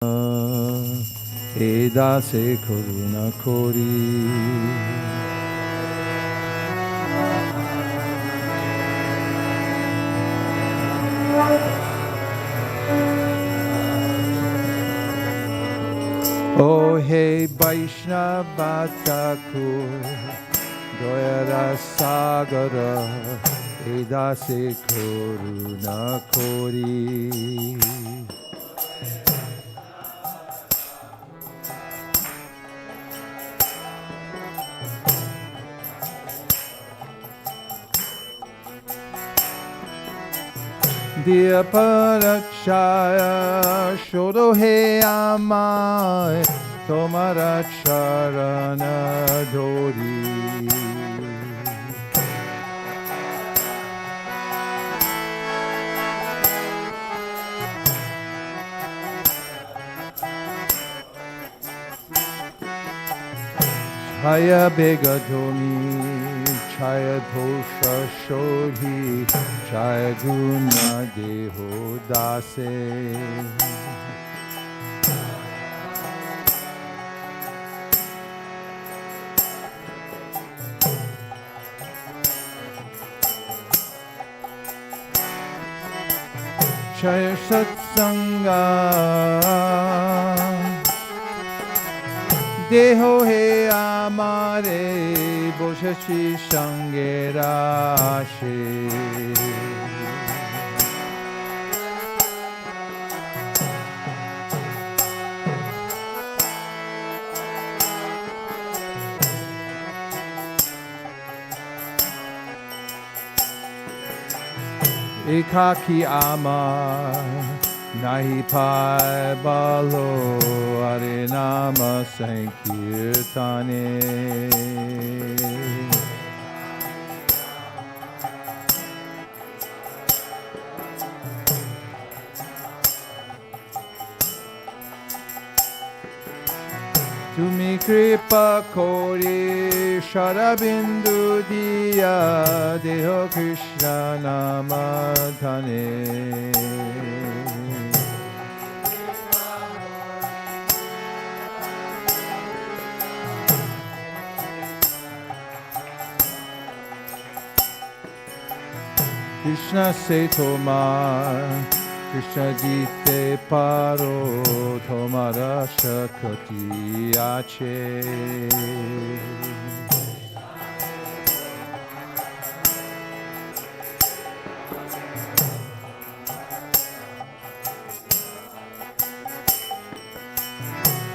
e Dasa karuna kori. Oh hey Vaishnava Thakur, Doyara Sagara, e Dasa karuna kori. Diya parakshaya shodo he amai tomara charana dori. Chaya begadomi, chaya dosha shodhi, chaya guna deho dase. Chaya satsanga, deho he amare boshachi shangerashe. Ekaki amar nahi pai balo Hare Nama Sankirtane. Tumi kripa kori sharabindu diya deho Krishna nama dhane. Krishna se tomar, Krishna jite paro, tomara shakati ache.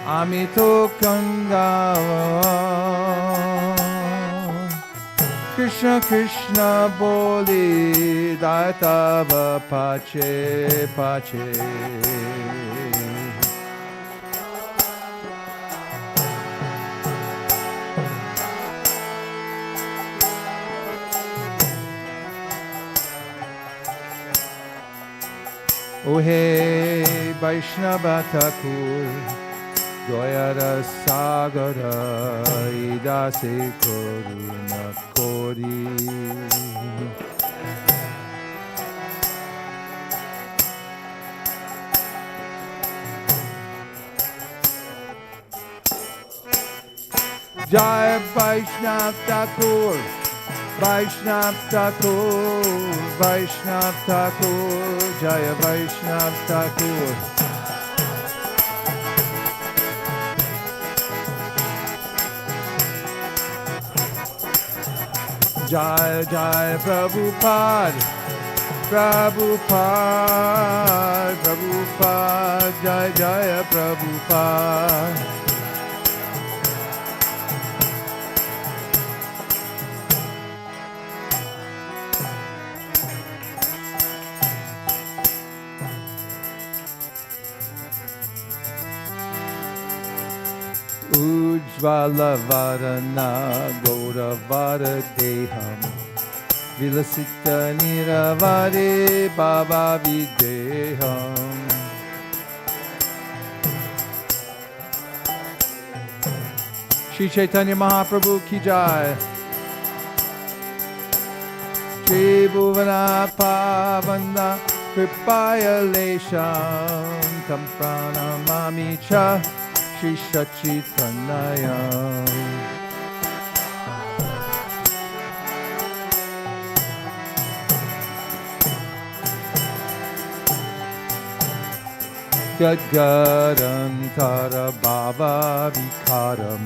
Amito Kangava Krishna Krishna boli Daitava pache pache. Oh hey Vaishnava Thakur, Doyara Sagara, Idase Karuna Kori. Jai Vaishnav Thakur, Vaishnav Thakur, Vaishnav Thakur, Jaya Vaishnav Thakur. Jai Jai Prabhupada, Prabhupada, Prabhupada, Jai Jai Prabhupada. Ujjvala Varana Gauravara Deham Vilasita Niravare Baba Videham. Shri Chaitanya Mahaprabhu Ki Jai. Shri Bhuvana Pavana Kripaya Lesham Tam pranamami cha Shri Sachitanayam. Gadgaram Tara Bhava Vikaram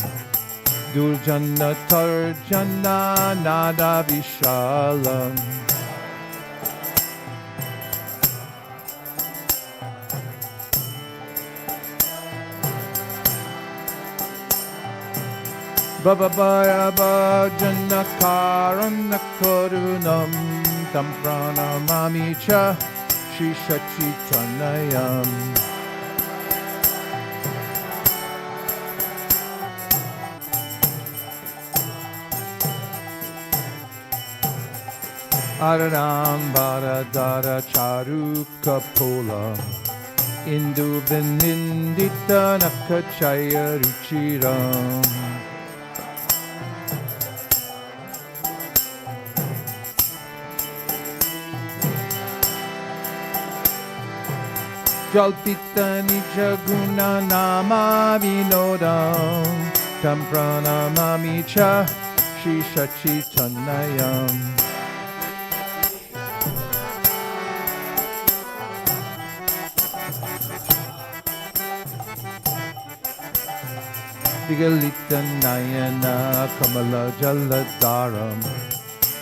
Durjana Tarjana Nada Vishalam Bababaya Bhajana Karana Karunam Tam Pranamami Cha Shri Sachitanayam. Aranam Bharadara Charuka Pola Indu Vinindita Nakachaya Ruchiram Jalpita Nijaguna Nama Vinodam Tam Pranamami Cha Shri Sachitanayam. Vigalita Nayana Kamala Jaladaram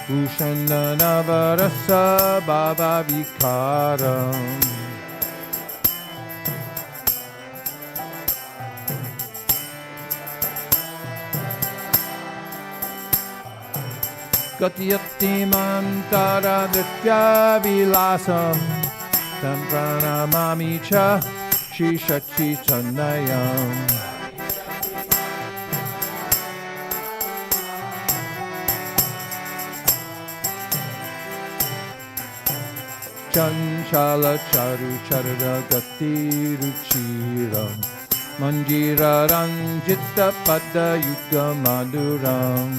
Bhushana Navarasa Bhava Vikaram Gatyati Mantara Ditya Vilasam Tam Pranamami Cha Shri Sachitanayam. Chanchala Charu Charada Gati Ruchiram Manjira Ranjita Pada Yuga Maduram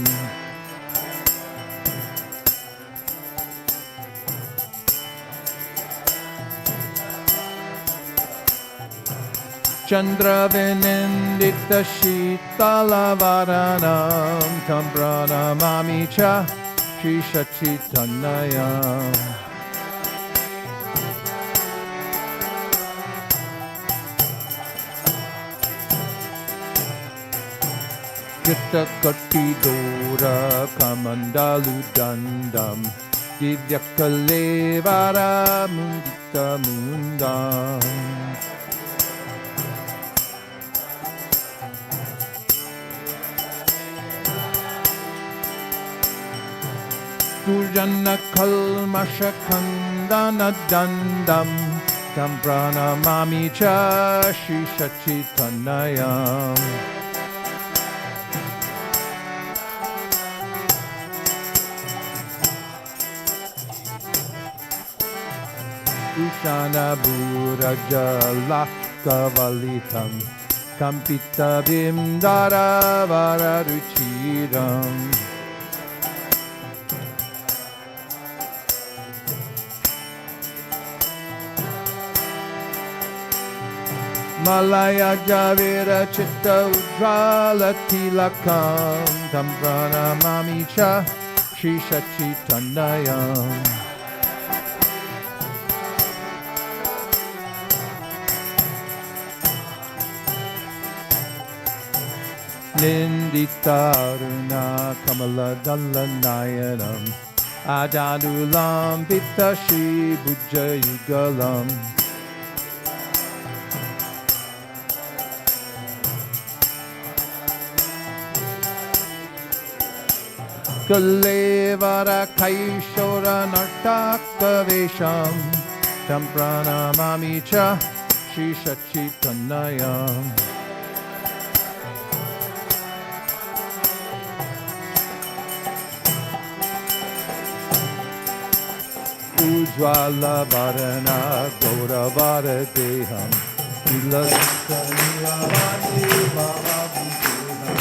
Chandra Vinindita Shitala Varanam Tam Pranamami Cha Shri Sachitanayam. Gita Kati Dora Kamandalu Dandam Divyakalevara Mundita Mundam Durjana Kalmasha Kandana Dandam Tam Pranamami Cha Shri Sachitanayam. Ushana Burajalakavalitam Kampita Bimdara Vararuchiram Malaya Javira Chitta Ujjvala Tilakam Tam Pranamami Cha Shri Sachitanayam. Nindita Aruna Kamala Dalanayanam Adanulam Pitta Shri Bujja Yugalam Kalevara Kaishora Nartaka Vesham Tam Pranamami Cha Shri Sachitanayam. Ujjvala Varana Gauravara Deham Vilasita Niravati Bhava Vijayam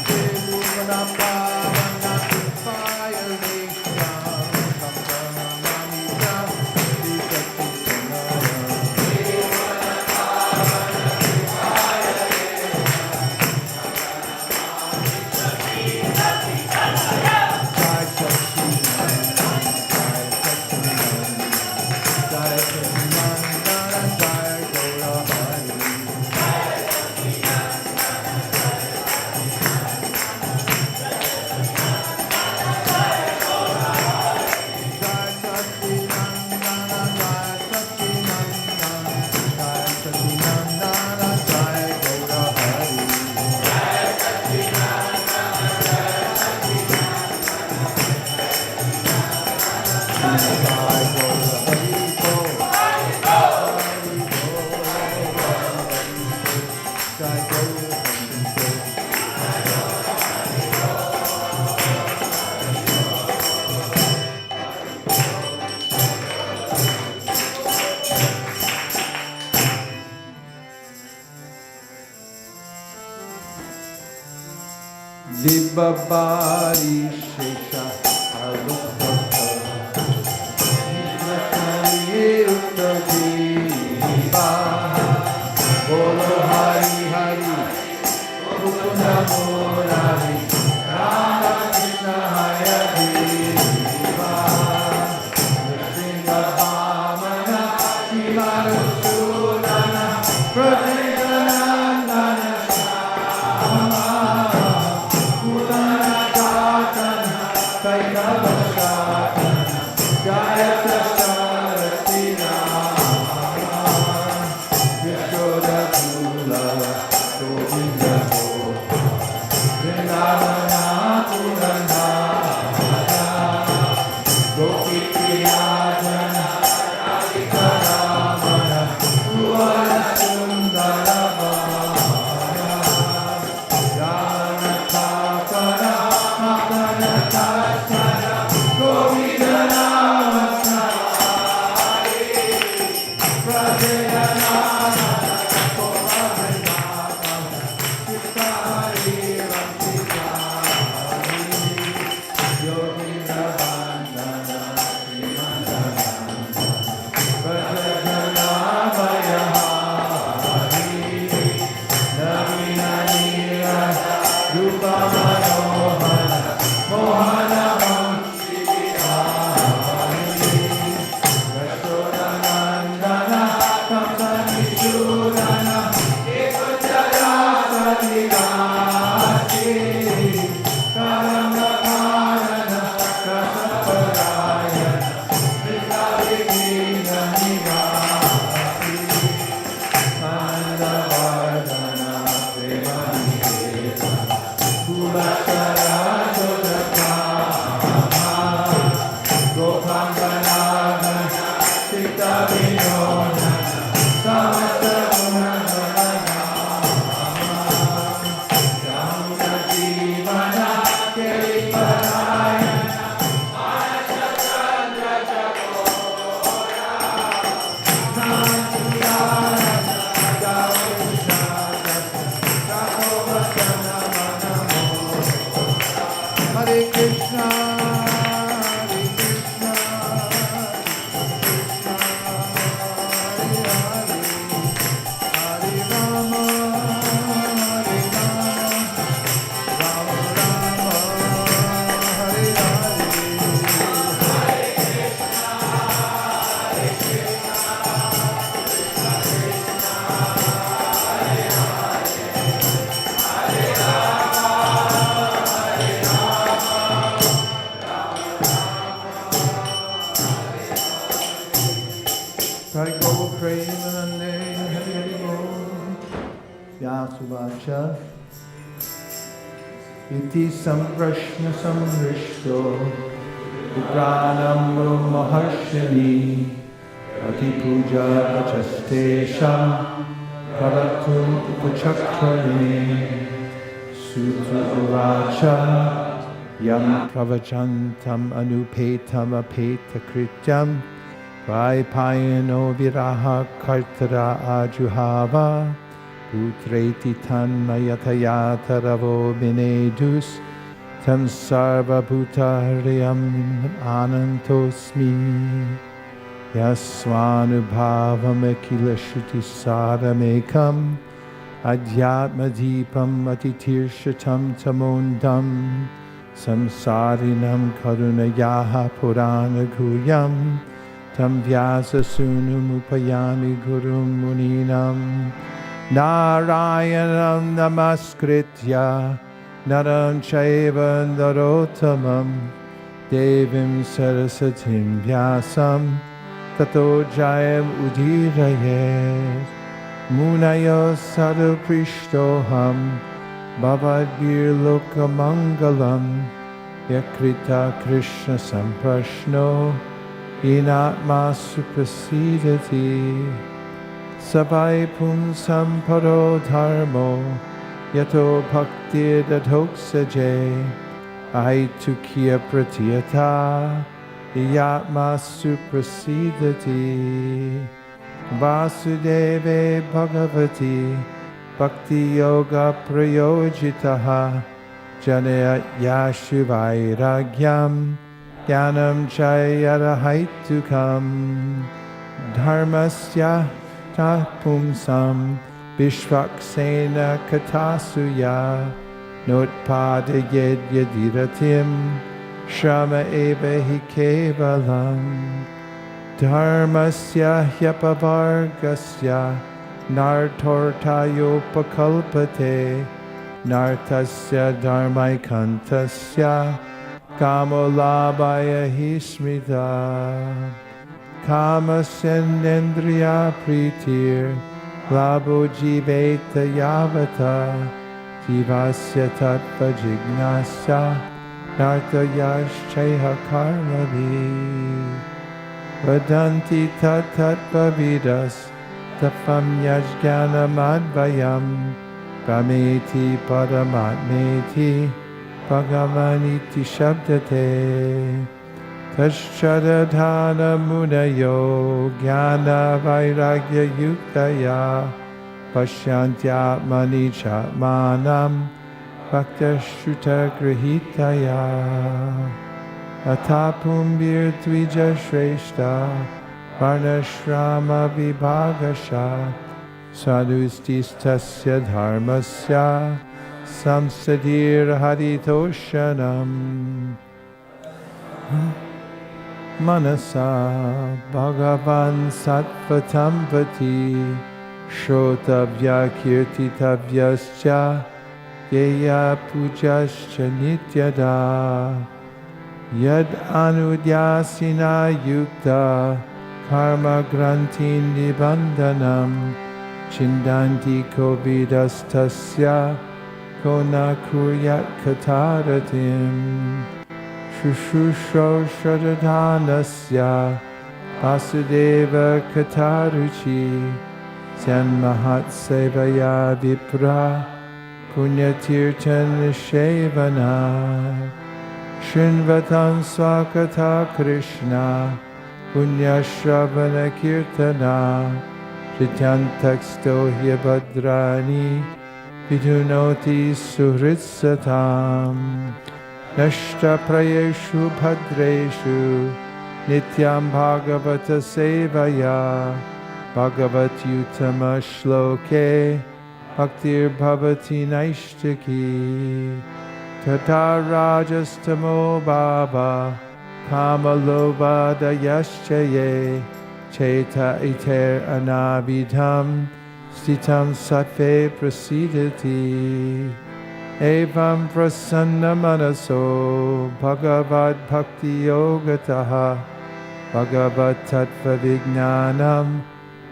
Devumana Gaurabari Shesha Alukata Uttajiva Bolo Hari Hari Mukunda Murari Rama Krishna Hare Deva Nrsimha Vamana Shiva Sudana Prajaganandana Shama Purana Katana Kaitava Shatana Jayata Sarati Rama Yashoda Tula Govinda Vrindavana Purana Gopi Priyajana Radhika Ramana Bhuvana Sundara Vara Jana Kapara Makana Tashana Govinda Namasari Prajayana Koma Vrindavana Chittari Ramchitari Yoginda Vandana Srimandananda Prajayana Vayahari Navina Nira Rupa Manohara Mohana Vanshidhari Yashodanandana Kamsanishurana Ekachara Satirati Karangakarana Kasaparayana Vrindavikina Nivasi Mandavardhana Premaniheta Kulashara Jodakama Gopanganaga Sita Vinodana Samasta Gunagana Jamuna Jivana Keliparayana Manasachandra Chakora Nandiyana Javakrishna Chakovastana Manamo Hare Krishna Hare Krishna Krishna Hare Hare Hare Rama Hare Rama Rama Rama Hare Hare Go Premanande Hari Hari Bol Vyasuvacha Iti Samprashna Samrishto Vikranambo Maharshini Ati Puja Achastesham Pravatu Upachakrane Sutra Uvacha Yam Pravachantam Anupetam Apeta Krityam Vaipayano Viraha Kartara Ajuhava Putreti Tanmayatayata Ravo Binedus Tam Sarva Bhutaryam Anantosmi Yasvanubhavam Akila Shruti Saramekam Adhyatma Deepam Atitirshatam Tamondam Samsarinam Karunayaha Purana Guyam Tam Vyasa Sunum Upayami Gurum Muninam Narayanam Namaskritya Naram Chaiva Narotamam Devim Sarasatim Vyasam Tato Jayam Udirayet Munayo Sadhu Prishtoham Bhavadgir Lokamangalam Yakrita Krishna Samprashno Inatma Suprasidati Sabai Punsam Paro Dharmo Yato Bhakti Dadhoksaje Aitukiya Pratyata Yatma Suprasidati Vasudeve Bhagavati Bhakti Yoga Prayojitaha Janaya Yashu Vairagyam Jnanam Chayarahaitukam Dharmasya Tapumsam Vishvaksena Katasuya Notpadayed Yadiratim Shrama Eva Hi Kevalam Dharmasya Hyapavargasya Nartortayopakalpate Nartasya Dharmaikantasya Kamolabhaya Hismita Kamasendendriya Pritir Labo Jiveta Yavata Jivasya Tattva Jignasya Nartayaschaiha Karmavi Vadanti Tattva Vidas Tafam Yajgana Madvayam Brahmeti Paramatmeti Bhagavaniti Shabdate Tashchadadhana Munayo Jnana Vairagya Yuktaya Pasyantyatmani Chatmanam Bhaktashruta Grihitaya Atapumbir Tvija Shrestha Varnashrama Vibhagasha Sadhustistasya Dharmasya Samsadir Haritoshanam Manasa Bhagavan Sattvatam Vati Shrotavya Kirtitavyascha Yeya Pujascha Nityada Yad Anudyasina Yukta Karma Grantin Nibandhanam Chindanti Kovidastasya Kona Kuryat Kataratim Shushusho Shradhanasya Vasudeva Kataruchi San Mahat Sevaya Vipra Punyatirtan Shevana Shinvatan Swakata Krishna Punyashravana Kirtana Jityantaksto Hyabadrani Vidunoti Suhritsatam Nashta Prayeshu Bhadreshu Nityam Bhagavata Sevaya Bhagavat Yutama Shloke Bhaktir Bhavati Naishtaki Tata Rajastamo Baba Kama Loba Dayaschaye Cheta Iter Anabhidham Stitam Sattve Prasidati Evam Prasanna Manaso Bhagavad Bhakti Yogataha Bhagavad Tattva Vijnanam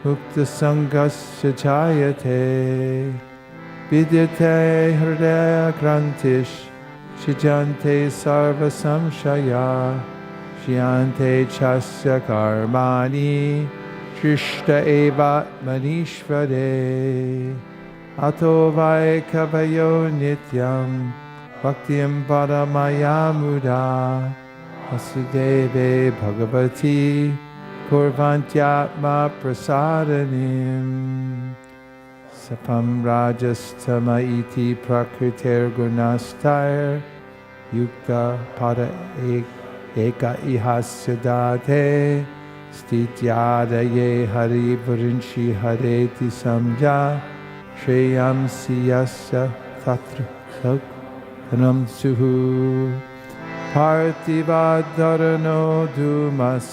Mukta Sangasya Chayate Vidyate Hridaya Grantish Shijante Sarva Samshaya Shyante Chasya Karmani Shrishta Evat Manishvare Ato Vai Kavayo Nityam Bhaktim Paramaya Muda Vasudeve Bhagavati Kurvantyatma Prasadanim Sapam Rajastama Iti Prakriter Gunastar Yukta Pada Eka Ihasyadate Stityadaye Hari Varinshi Hareti Samja Shreyam Siyasya Tatra Sakhanam Suhu Parthivadharano Dumas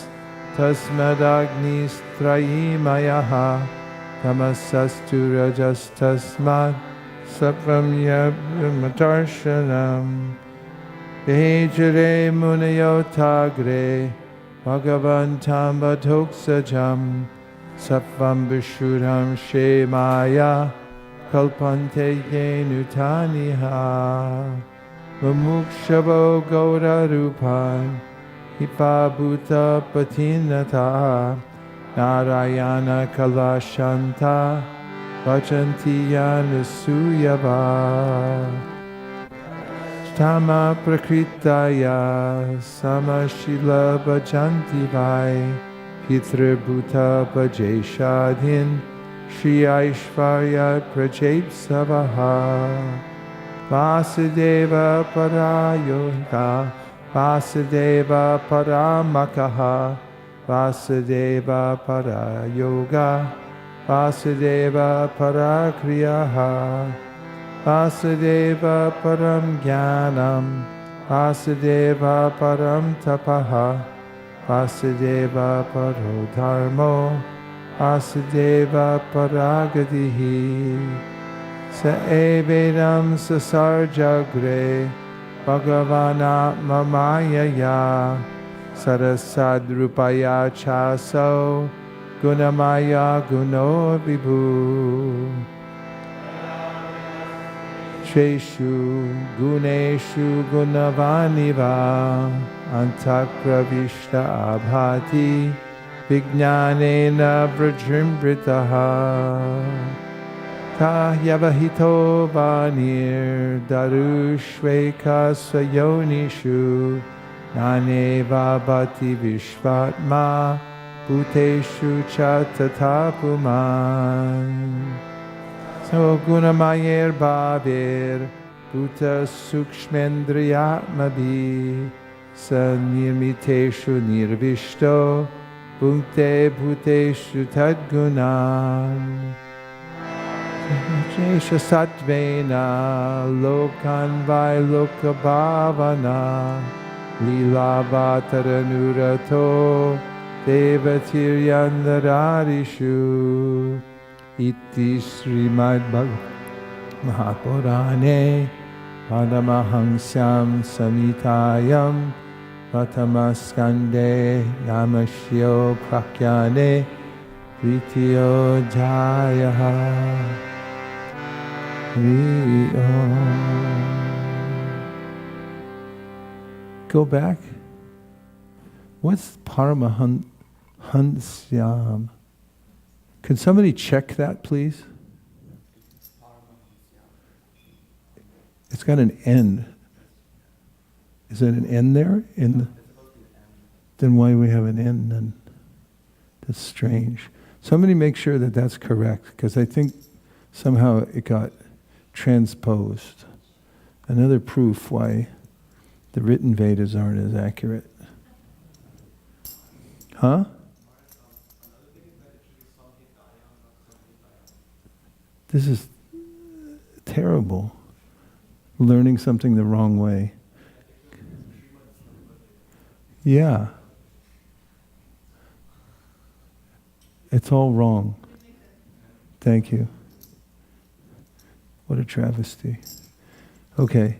Tasmadagnis Trayimayaha Tamasastu Rajastasmad Sapram Yabhamatarsanam Vejare Munayotagre Bhagavantam Badhoksajam Sapvam Vishuram Shemaya Kalpante Yenutaniha Mumukshavo Gaura Rupan Hipabhuta Patinata Narayana Kalashanta Vajanti Yanusuyava Tama Prakritaya Samashila Bhajanti Vai Pitribhuta Bhajeshadhin Shri Aishvarya Prajep Savaha Vasudeva Parayoga, Vasudeva Paramakaha, Vasudeva Parayoga, Vasudeva Parakriyaha, Vasudeva Param Jnanam, Vasudeva Param Tapaha, Vasudeva Paro Dharmo, Vasudeva Paragadihi. Sa evedam sasarjagre Bhagavana mamayaya Sarasadrupaya chaso Gunamaya guno vibhu Sheshu guneshu gunavaniva Antakravishta abhati Vijnanena vrajrimbritaha Ta yavahito vanir darushveka sayonishu naneva bhati vishvatma bhuteshu chatatapuman. So gunamayer bhavir bhuta sukshmendriyatmabhi sa nirmiteshu nirvishto bhunte bhuteshu tadgunan. Jesha satvena lokan vai lokabhavana lila vataranurato devatiryandaradishu iti srimad mahapurane padamahansyam samitayam vatamaskande namashyo prakyane Vitiyo Jayaha. Go back. What's Paramahansyam? Can somebody check that, please? It's got an N. Is it an N there? Then why do we have an N then? That's strange. Somebody make sure that that's correct, because I think somehow it got transposed. Another proof why the written Vedas aren't as accurate. Huh? This is terrible. Learning something the wrong way. Yeah. It's all wrong. Thank you. What a travesty. Okay.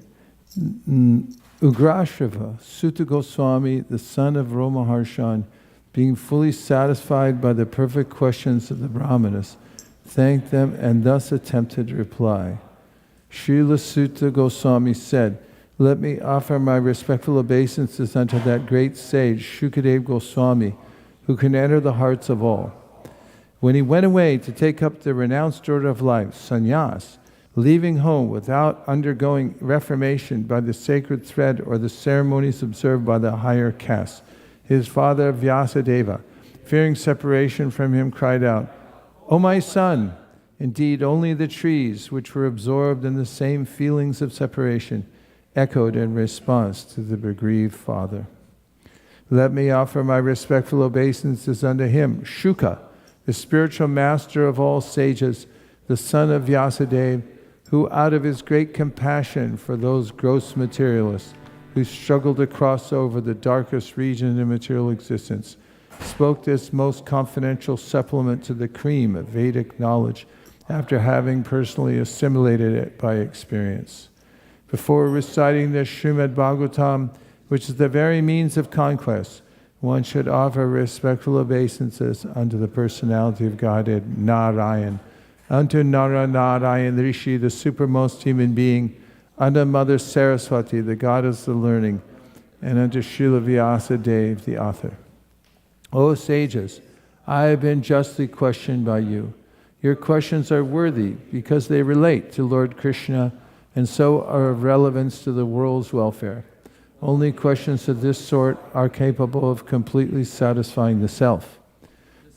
Ugrashrava, Sutta Goswami, the son of Romaharshan, being fully satisfied by the perfect questions of the Brahmanas, thanked them and thus attempted reply. Srila Sutta Goswami said, "Let me offer my respectful obeisances unto that great sage, Shukadeva Goswami, who can enter the hearts of all. When he went away to take up the renounced order of life, sannyas, leaving home without undergoing reformation by the sacred thread or the ceremonies observed by the higher caste, his father Vyasadeva, fearing separation from him, cried out, 'O my son, indeed only the trees which were absorbed in the same feelings of separation echoed in response to the bereaved father. Let me offer my respectful obeisances unto him, Shuka, the spiritual master of all sages, the son of Vyasadeva, who out of his great compassion for those gross materialists who struggle to cross over the darkest region of material existence, spoke this most confidential supplement to the cream of Vedic knowledge after having personally assimilated it by experience. Before reciting the Srimad Bhagavatam, which is the very means of conquest, one should offer respectful obeisances unto the personality of Godhead, Narayan, unto Narayan Rishi, the supermost human being, unto Mother Saraswati, the goddess of learning, and unto Srila Vyasadeva, the author. O sages, I have been justly questioned by you. Your questions are worthy because they relate to Lord Krishna and so are of relevance to the world's welfare. Only questions of this sort are capable of completely satisfying the self.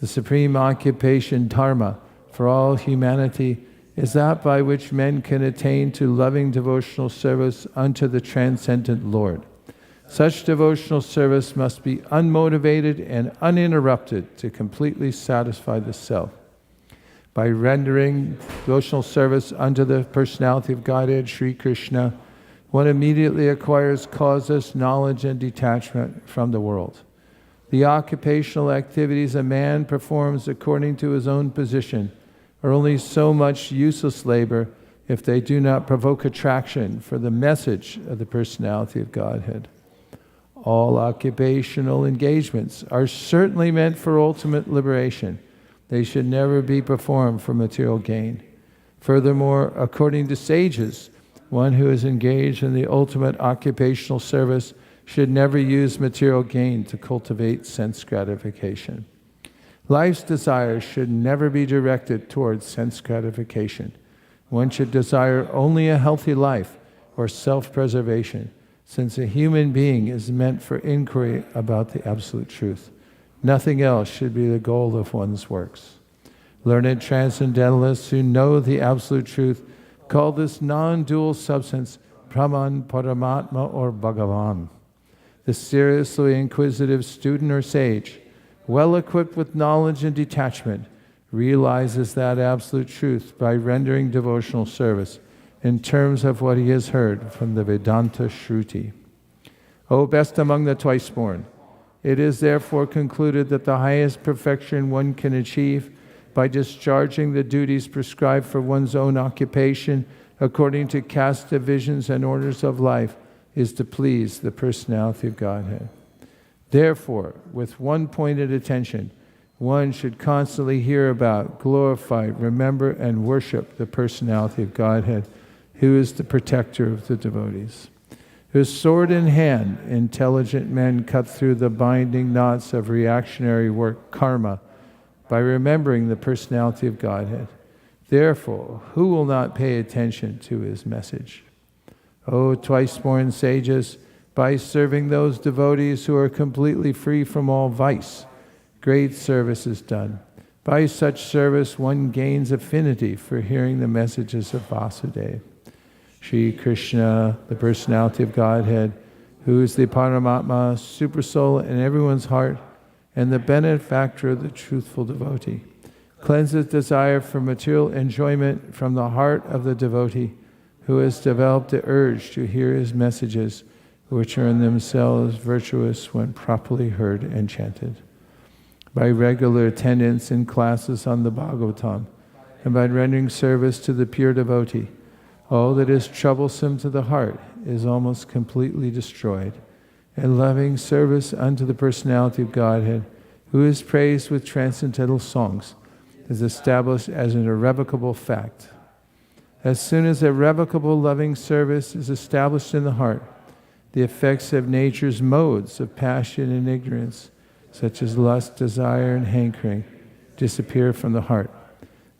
The supreme occupation, dharma, for all humanity is that by which men can attain to loving devotional service unto the transcendent Lord. Such devotional service must be unmotivated and uninterrupted to completely satisfy the self. By rendering devotional service unto the personality of Godhead, Sri Krishna, one immediately acquires causeless knowledge and detachment from the world. The occupational activities a man performs according to his own position are only so much useless labor if they do not provoke attraction for the message of the personality of Godhead. All occupational engagements are certainly meant for ultimate liberation. They should never be performed for material gain. Furthermore, according to sages, one who is engaged in the ultimate occupational service should never use material gain to cultivate sense gratification. Life's desires should never be directed towards sense gratification. One should desire only a healthy life or self-preservation, since a human being is meant for inquiry about the absolute truth. Nothing else should be the goal of one's works. Learned transcendentalists who know the absolute truth call this non-dual substance Brahman, Paramatma, or Bhagavan. The seriously inquisitive student or sage, well equipped with knowledge and detachment, realizes that absolute truth by rendering devotional service in terms of what he has heard from the Vedanta Shruti. O best among the twice-born, it is therefore concluded that the highest perfection one can achieve by discharging the duties prescribed for one's own occupation according to caste divisions and orders of life is to please the personality of Godhead. Therefore, with one-pointed attention, one should constantly hear about, glorify, remember, and worship the personality of Godhead, who is the protector of the devotees. Whose sword in hand, intelligent men cut through the binding knots of reactionary work, karma, by remembering the personality of Godhead. Therefore, who will not pay attention to his message? O twice-born sages, by serving those devotees who are completely free from all vice, great service is done. By such service, one gains affinity for hearing the messages of Vasudeva. Sri Krishna, the personality of Godhead, who is the Paramatma, supersoul in everyone's heart, and the benefactor of the truthful devotee, cleanses desire for material enjoyment from the heart of the devotee, who has developed the urge to hear his messages, which are in themselves virtuous when properly heard and chanted. By regular attendance in classes on the Bhagavatam, and by rendering service to the pure devotee, all that is troublesome to the heart is almost completely destroyed, and loving service unto the personality of Godhead, who is praised with transcendental songs, is established as an irrevocable fact. As soon as irrevocable loving service is established in the heart, the effects of nature's modes of passion and ignorance, such as lust, desire, and hankering, disappear from the heart.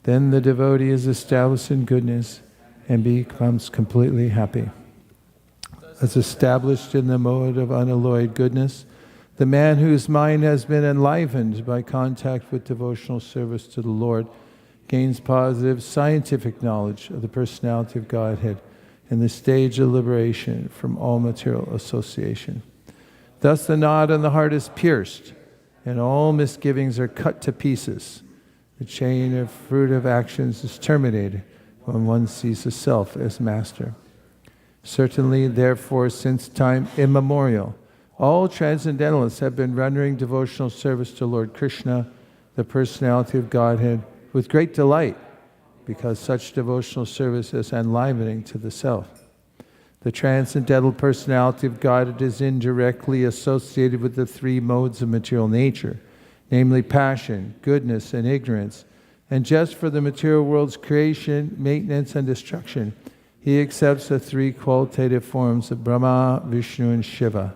Then the devotee is established in goodness and becomes completely happy. As established in the mode of unalloyed goodness, the man whose mind has been enlivened by contact with devotional service to the Lord gains positive scientific knowledge of the personality of Godhead in the stage of liberation from all material association. Thus the knot in the heart is pierced, and all misgivings are cut to pieces. The chain of fruit of actions is terminated when one sees the self as master. Certainly, therefore, since time immemorial, all transcendentalists have been rendering devotional service to Lord Krishna, the personality of Godhead, with great delight, because such devotional service is enlivening to the self. The transcendental personality of Godhead is indirectly associated with the three modes of material nature, namely passion, goodness, and ignorance. And just for the material world's creation, maintenance, and destruction, he accepts the three qualitative forms of Brahma, Vishnu, and Shiva.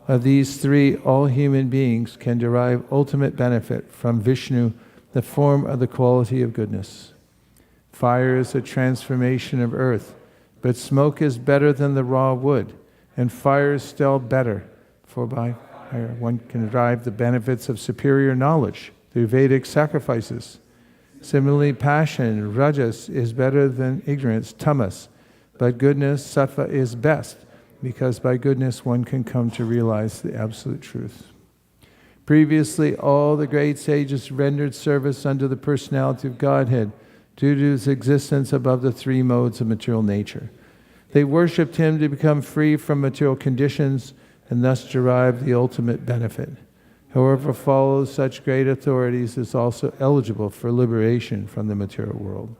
Of these three, all human beings can derive ultimate benefit from Vishnu, the form of the quality of goodness. Fire is a transformation of earth, but smoke is better than the raw wood, and fire is still better, for by fire one can derive the benefits of superior knowledge through Vedic sacrifices. Similarly, passion, rajas, is better than ignorance, tamas. But goodness, sattva, is best, because by goodness one can come to realize the absolute truth. Previously, all the great sages rendered service unto the personality of Godhead due to his existence above the three modes of material nature. They worshipped him to become free from material conditions and thus derive the ultimate benefit. Whoever follows such great authorities is also eligible for liberation from the material world.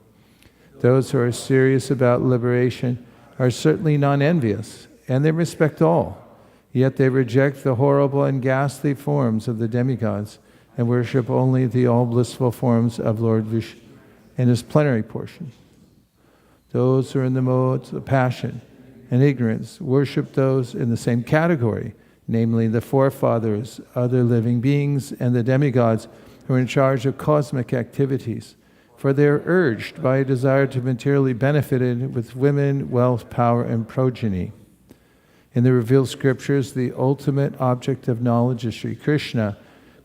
Those who are serious about liberation are certainly non-envious, and they respect all. Yet they reject the horrible and ghastly forms of the demigods and worship only the all-blissful forms of Lord Vishnu and his plenary portion. Those who are in the modes of passion and ignorance worship those in the same category, namely the forefathers, other living beings, and the demigods who are in charge of cosmic activities, for they are urged by a desire to materially benefit with women, wealth, power, and progeny. In the revealed scriptures, the ultimate object of knowledge is Sri Krishna,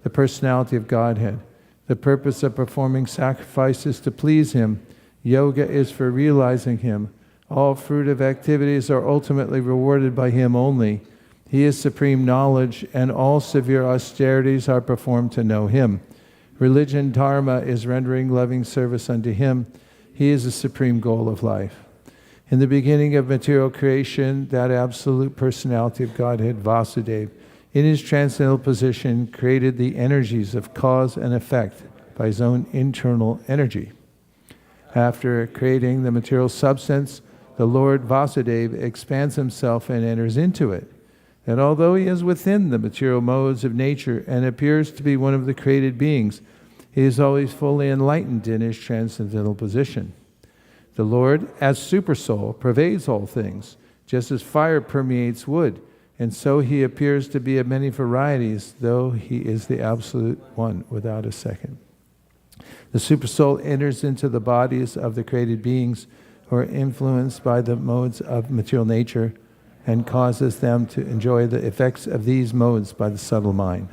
the personality of Godhead. The purpose of performing sacrifices to please him. Yoga is for realizing him. All fruitive activities are ultimately rewarded by him only. He is supreme knowledge, and all severe austerities are performed to know him. Religion, dharma, is rendering loving service unto him. He is the supreme goal of life. In the beginning of material creation, that absolute personality of Godhead, Vasudeva, in his transcendental position, created the energies of cause and effect by his own internal energy. After creating the material substance, the Lord Vasudeva expands himself and enters into it. And although he is within the material modes of nature and appears to be one of the created beings, he is always fully enlightened in his transcendental position. The Lord, as Supersoul, pervades all things, just as fire permeates wood, and so he appears to be of many varieties, though he is the absolute one without a second. The Supersoul enters into the bodies of the created beings who are influenced by the modes of material nature and causes them to enjoy the effects of these modes by the subtle mind.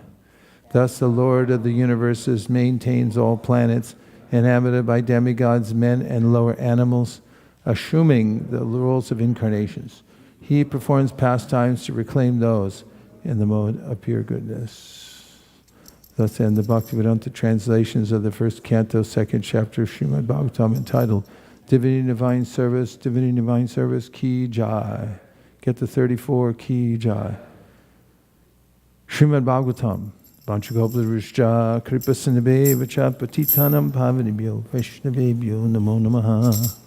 Thus the Lord of the universes maintains all planets inhabited by demigods, men, and lower animals, assuming the rules of incarnations. He performs pastimes to reclaim those in the mode of pure goodness. Thus end the Bhaktivedanta translations of the first canto, second chapter of Srimad Bhagavatam, entitled Divinity Divine Service, Ki Jai. Get the 34, Ki Jai. Srimad Bhagavatam. Vanchagoplarishja kripasinabhe vacha patitanam pavanibhyo vaishnavebhyo namo namaha.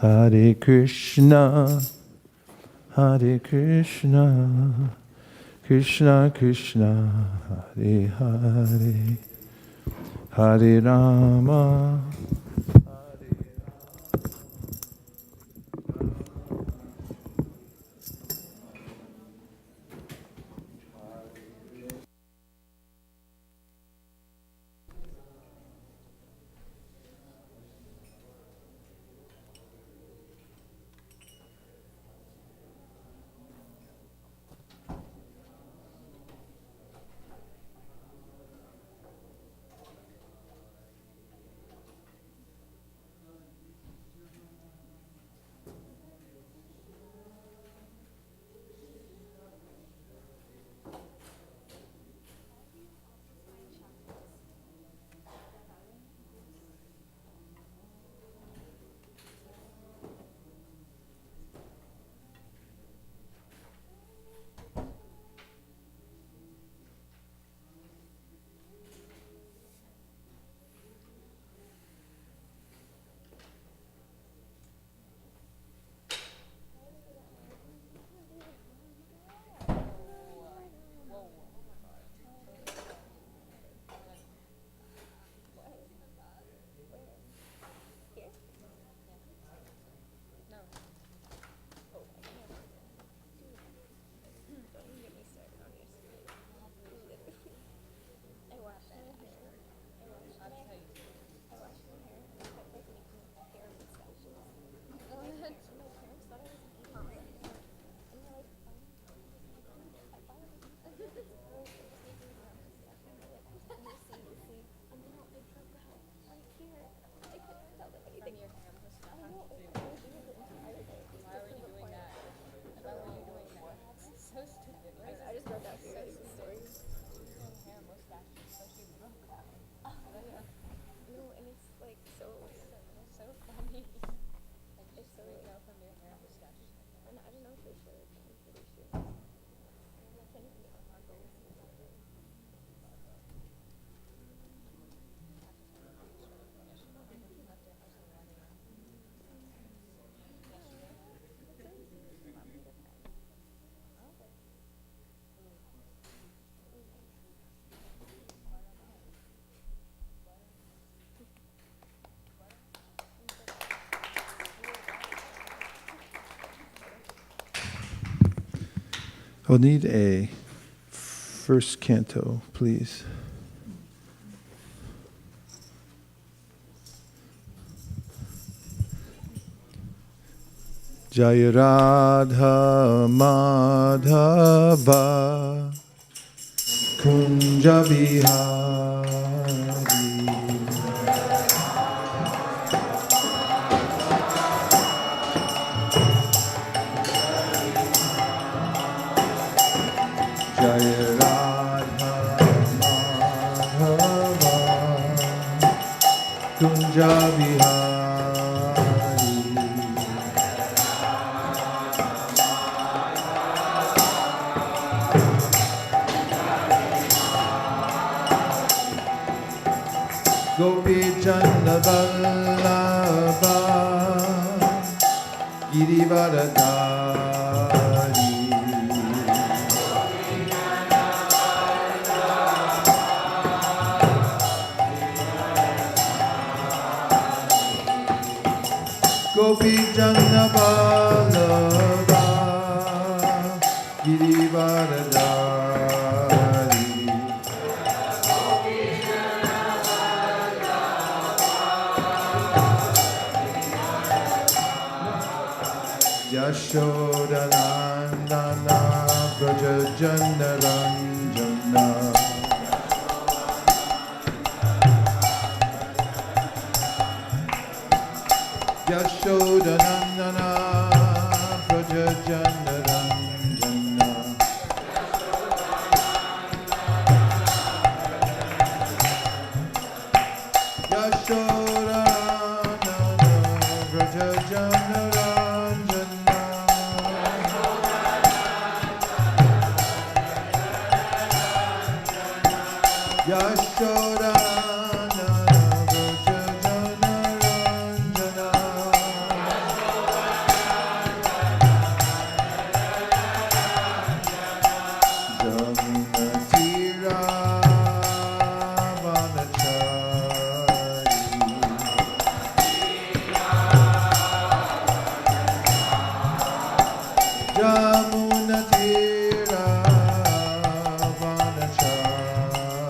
Hare Krishna, Krishna Krishna, Hare Hare, Hare Rama, I'll need a first canto, please. Jaya Radha Madhava Kunja Bihari Jaya Radha Madhava Kunja Bihari Gopi Chanda Vallabha Girivaradari Gopi Chanda Vallabha Girivaradari Yashodanandana Vrajajana Ranjana Yashodanandana Vrajajana Ranjana Yashodanandana Vrajajana Yashoda Yamunatira Vanachari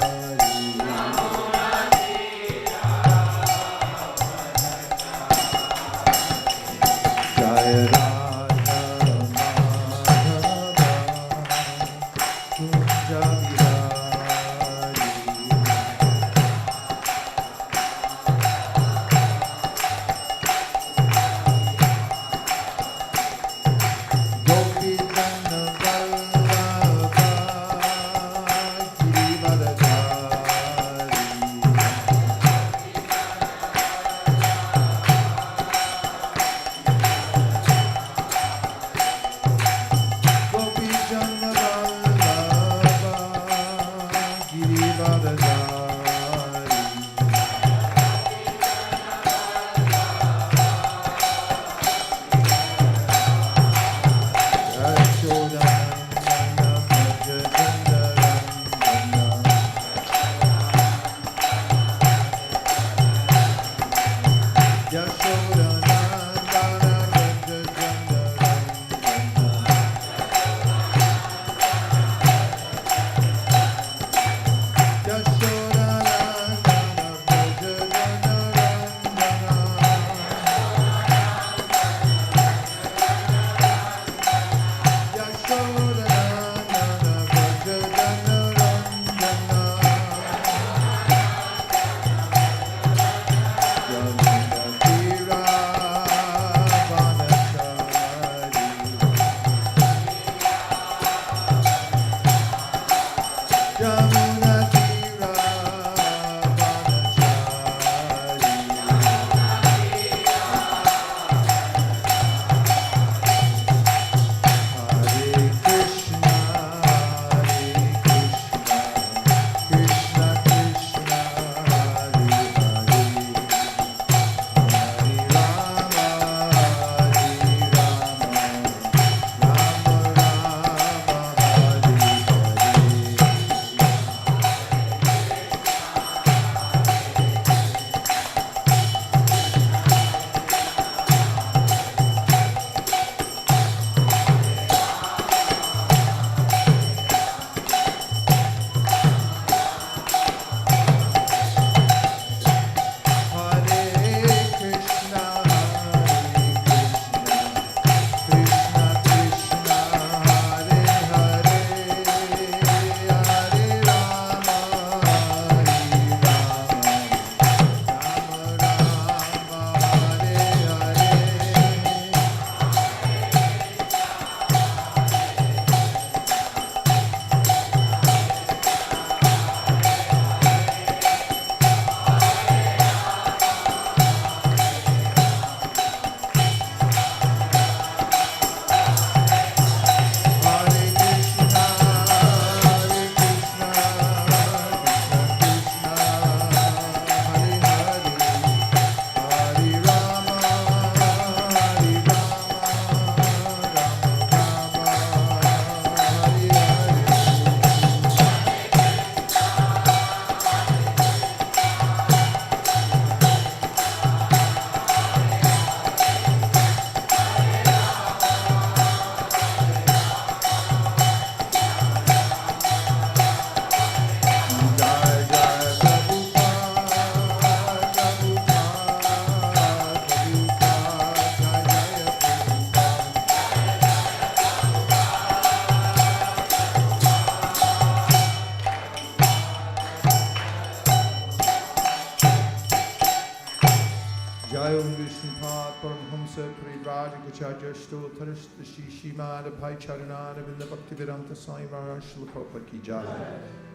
Paramahamsa Parivrajagacharya Stotaras Shishimada Pai Charanada Vinda Bhaktivedanta Swami Maharaj Srila Prabhupada Ki Jai.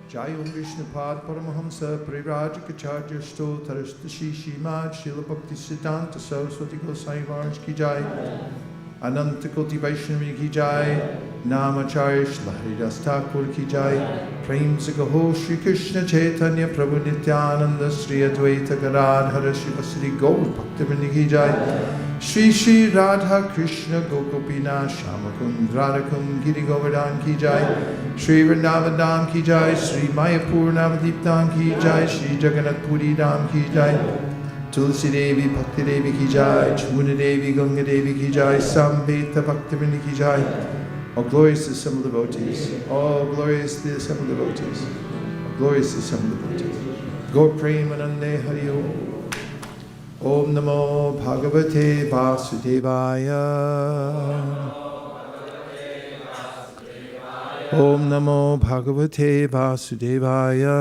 Jai Om Vishnupad Paramahamsa Parivrajagacharya Stotaras Shishimada Srila Bhakti Siddhanta Saraswati Goswami Maharaj Ki Jai. Ananta Koti Vaishnavi Ki Jai. Namacharya Shri Haridas Thakur Ki Jai. Prem Sagaho Shri Krishna Chaitanya Prabhu Nityananda Sri Advaita Gadadhara Shri Vasari Gaur Bhaktivinoda Ki Jai. Shri Shri Radha Krishna Gokopina Shamakund Radhakund Giri Govardhan Ki Jai. Shri Vrindavan Dham Ki Jai. Shri Mayapur Navadip Dham Ki Jai. Shri Jagannath Puri Dham Ki Jai. Tulsi Devi Bhakti Devi Ki Jai. Chamuna Devi Ganga Devi Ki Jai. Sambheta Bhaktivinoda Ki Jai. All glorious to the assembled devotees. All glorious to the assembled devotees. All glorious to the assembled devotees. Gaur Premanande Hari Om. Om Namo Bhagavate Vasudevaya. Om Namo Bhagavate Vasudevaya.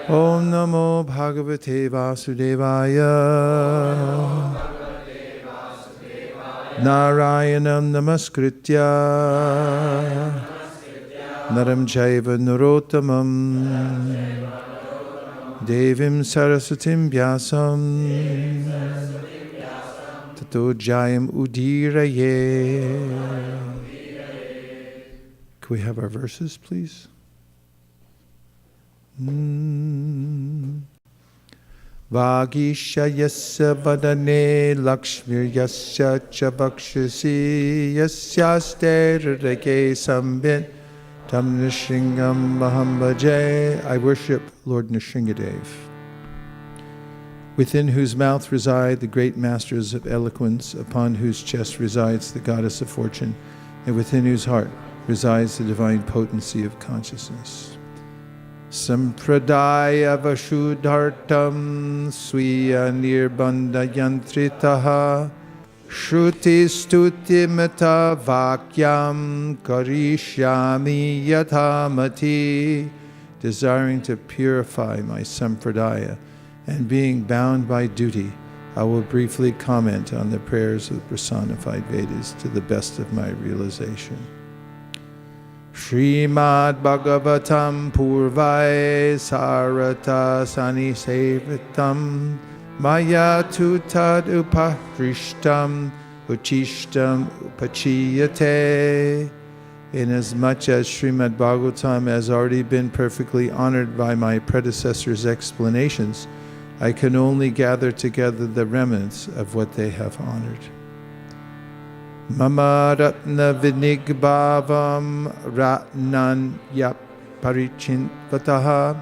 Om Namo Bhagavate Vasudevaya. Narayanam Namaskritya Naram Chaiva Narottamam Devim Saraswatim Vyasam Tato Jayam Udiraye. Can we have our verses, please? Vagisha yasya vadane lakshmir yasya chabakshasi yasyaste rake sambit tam nishingam mahambaje. I worship Lord Nrsingadev, within whose mouth reside the great masters of eloquence, upon whose chest resides the goddess of fortune, and within whose heart resides the divine potency of consciousness. Sampradaya Vasudhartam Swiya Nirbandha Yantritaha Shruti Stuti Mata Vakyam Karishyami Yathamati. Desiring to purify my Sampradaya and being bound by duty, I will briefly comment on the prayers of the personified Vedas to the best of my realization. Srimad Bhagavatam Purvai Sarata Sani Sevitam Maya Tutad Upahrishtam Uchishtam Upachiyate. Inasmuch as Srimad Bhagavatam has already been perfectly honored by my predecessors' explanations, I can only gather together the remnants of what they have honored. Mama Ratna Vinigbhavam Ratnan Yap Parichintataha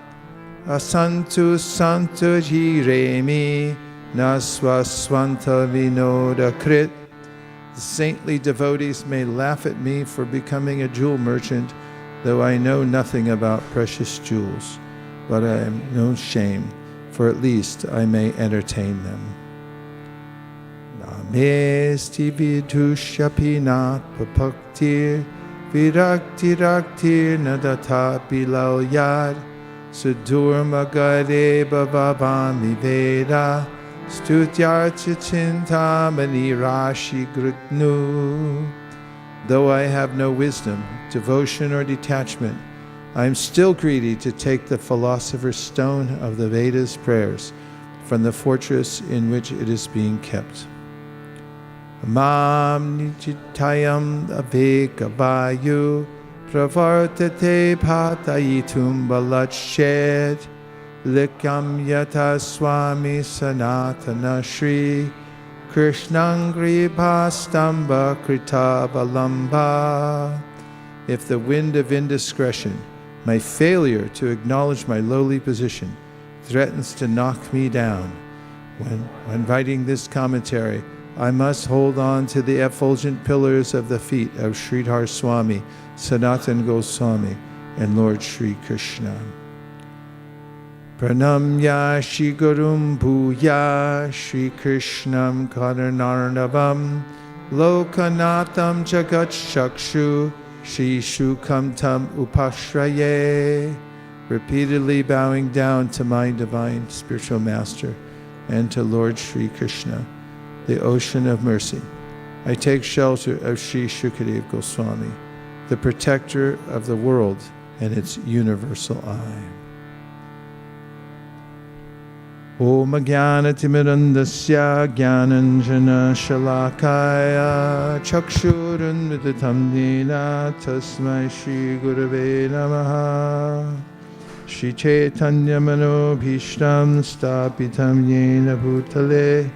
Asantu Santa Jiremi Naswaswanta Vinoda Krit. The saintly devotees may laugh at me for becoming a jewel merchant, though I know nothing about precious jewels. But I am no shame, for at least I may entertain them. Namesti vidushapinat papaktir viraktiraktir nadatapi lalyad sudurmagade bhavami veda stutyarcha chintamani rashi grutnu. Though I have no wisdom, devotion, or detachment, I am still greedy to take the philosopher's stone of the Vedas' prayers from the fortress in which it is being kept. Mam nijitayam avekavayu pravartate patayitum balatshed likam yata swami sanatana shri krishnangri pastamba kritavalamba. If the wind of indiscretion, my failure to acknowledge my lowly position, threatens to knock me down, when writing this commentary, I must hold on to the effulgent pillars of the feet of Sridhar Swami, Sanatan Goswami, and Lord Sri Krishna. Pranamya Shri Gurum Bhuya Shri Krishnam Karanarnavam Lokanatham Jagat Shakshu Shri Shukam Tam Upashraye. Repeatedly bowing down to my divine spiritual master, and to Lord Sri Krishna, the ocean of mercy. I take shelter of Sri Shukadev Goswami, the protector of the world and its universal eye. Om Jnanatimidandasya Jnananjana Shalakaya Chakshurunmitatam Dina Tasmai Shri Gurave Namaha. Shri Chaitanya Manobhishtam Stapitam Yena Bhutale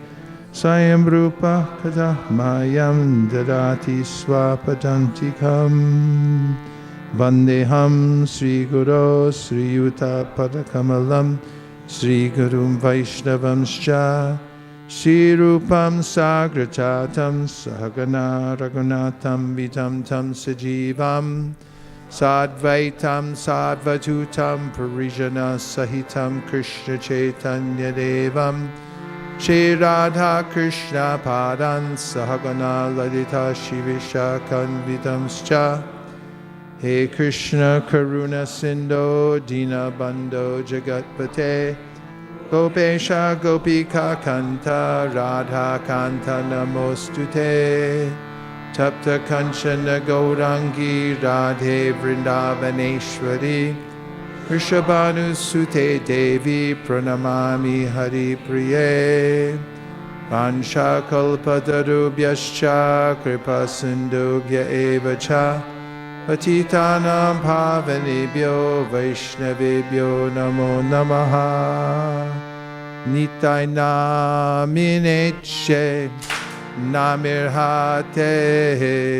Sayam Rupa Kada Mayam Dadati Swapadantikam Vandeham Sri Guru Sri Yuta Padakamalam Sri Gurum Vaishnavamscha Sri Rupam Sagrachatam Sahagana Raghunatam Vitam Tam Sajivam Sadvaitam Sadvatutam Parijana Sahitam Krishna Chaitanya Devam Shri Radha Krishna Padan Sahagana Lalita Shivishakan Vidamscha He Krishna Karuna Sindho Dina Bandho Jagatpate Gopesha Gopika Kanta Radha Kanta Namostute Tapta Kanchana Gaurangi Radhe Vrindavaneshwari Rishabhanu Sute Devi Pranamami Hari Priye Vansha Kalpatarubhyascha Kripa Sindhubhya Evacha Patitanam Pavanebhyo Vaishnavebhyo Namo Namaha Nitai Namineche Namirhate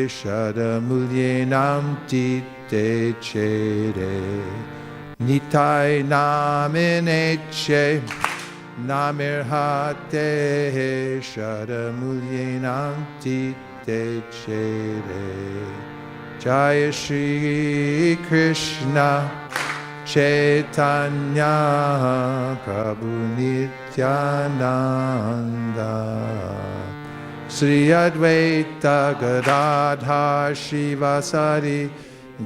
Shadamulyenam Tite Chere Nitai Namineche Namirhate Shadamulyenam Tite Chere Jaya Shri Krishna Chaitanya Prabhu Nityananda Sri Advaita Gadadhar Shivasari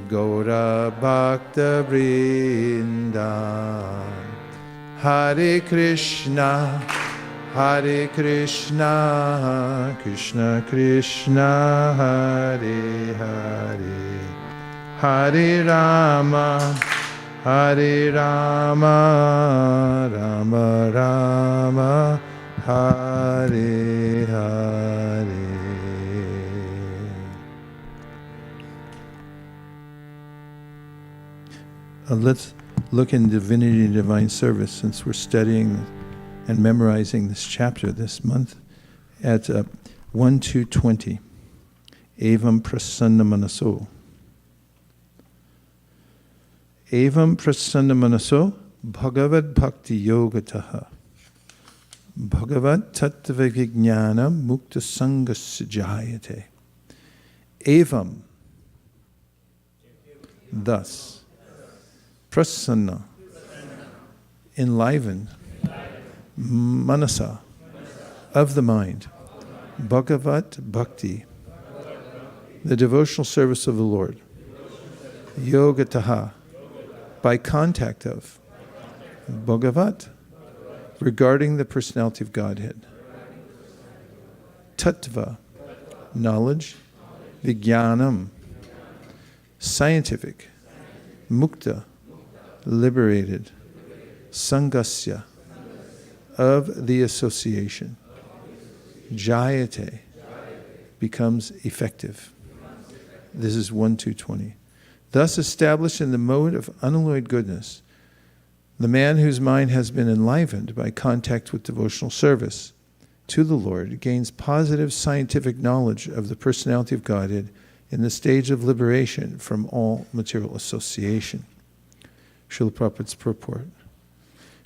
Gaura Bhakta Vrinda Hare Krishna Krishna Krishna Hare Hare Hare Rama Rama Rama Hare Hare. Let's look in Divinity and Divine Service, since we're studying and memorizing this chapter this month, at 1-2-20. Evam prasanna manaso. Evam prasanna manaso bhagavad bhakti yogataha. Bhagavad tattva vijnana mukta sangasya jayate. Evam, thus, prasanna, enlivened, manasa, of the mind, bhagavat bhakti, the devotional service of the Lord, yogataha, by contact of, bhagavat, regarding the personality of Godhead, tattva, knowledge, vijnanam, scientific, mukta, liberated, sangasya, of the association, jayate, becomes effective. This is 1-2-20. Thus established in the mode of unalloyed goodness, the man whose mind has been enlivened by contact with devotional service to the Lord gains positive scientific knowledge of the personality of Godhead in the stage of liberation from all material association. Srila Prabhupada's purport.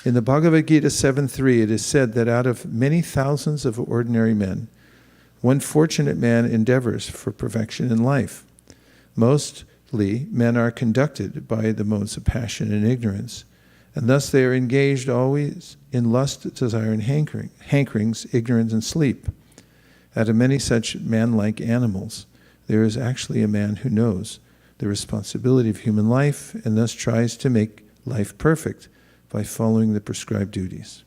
In the Bhagavad Gita 7.3, it is said that out of many thousands of ordinary men, one fortunate man endeavors for perfection in life. Mostly, men are conducted by the modes of passion and ignorance, and thus they are engaged always in lust, desire, and hankerings, ignorance, and sleep. Out of many such man-like animals, there is actually a man who knows the responsibility of human life and thus tries to make life perfect by following the prescribed duties.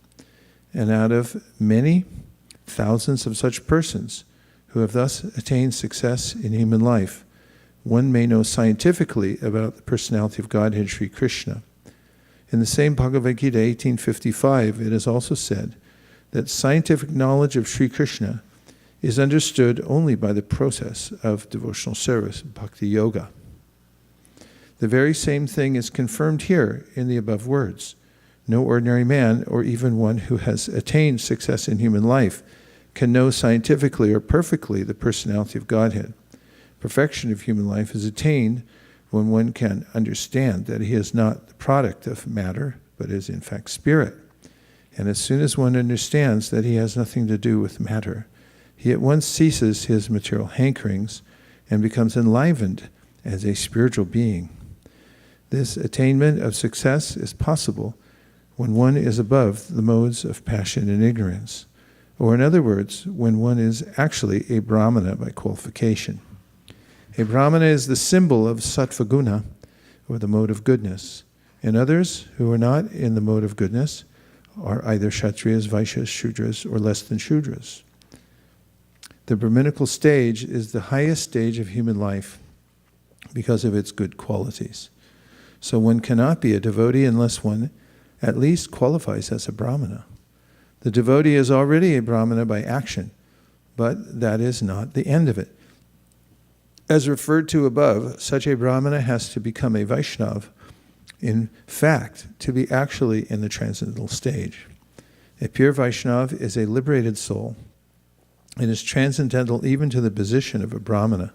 And out of many thousands of such persons who have thus attained success in human life, one may know scientifically about the personality of Godhead Sri Krishna. In the same Bhagavad Gita 1855, it is also said that scientific knowledge of Sri Krishna is understood only by the process of devotional service, Bhakti Yoga. The very same thing is confirmed here in the above words. No ordinary man, or even one who has attained success in human life, can know scientifically or perfectly the personality of Godhead. Perfection of human life is attained when one can understand that he is not the product of matter, but is in fact spirit. And as soon as one understands that he has nothing to do with matter, he at once ceases his material hankerings and becomes enlivened as a spiritual being. This attainment of success is possible when one is above the modes of passion and ignorance, or in other words, when one is actually a Brahmana by qualification. A Brahmana is the symbol of sattva guna, or the mode of goodness, and others who are not in the mode of goodness are either Kshatriyas, Vaishyas, Shudras, or less than Shudras. The Brahminical stage is the highest stage of human life because of its good qualities. So one cannot be a devotee unless one at least qualifies as a Brahmana. The devotee is already a Brahmana by action, but that is not the end of it. As referred to above, such a Brahmana has to become a Vaishnava, in fact, to be actually in the transcendental stage. A pure Vaishnava is a liberated soul and is transcendental even to the position of a Brahmana.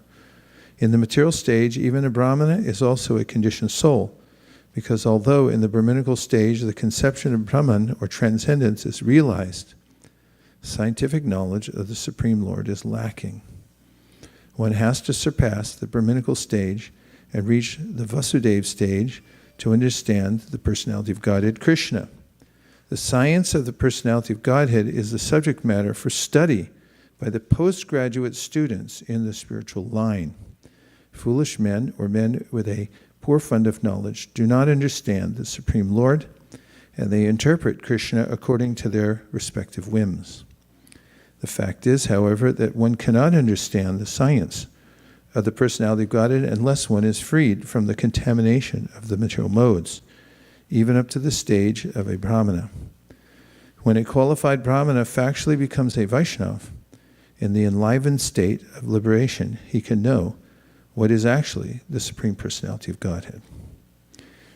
In the material stage, even a Brahmana is also a conditioned soul, because although in the Brahminical stage the conception of Brahman or transcendence is realized, scientific knowledge of the Supreme Lord is lacking. One has to surpass the Brahminical stage and reach the Vasudeva stage to understand the personality of Godhead Krishna. The science of the personality of Godhead is the subject matter for study by the postgraduate students in the spiritual line. Foolish men or men with a poor fund of knowledge do not understand the Supreme Lord, and they interpret Krishna according to their respective whims. The fact is, however, that one cannot understand the science of the personality of Godhead unless one is freed from the contamination of the material modes, even up to the stage of a Brahmana. When a qualified Brahmana factually becomes a Vaishnava, in the enlivened state of liberation, he can know what is actually the Supreme Personality of Godhead.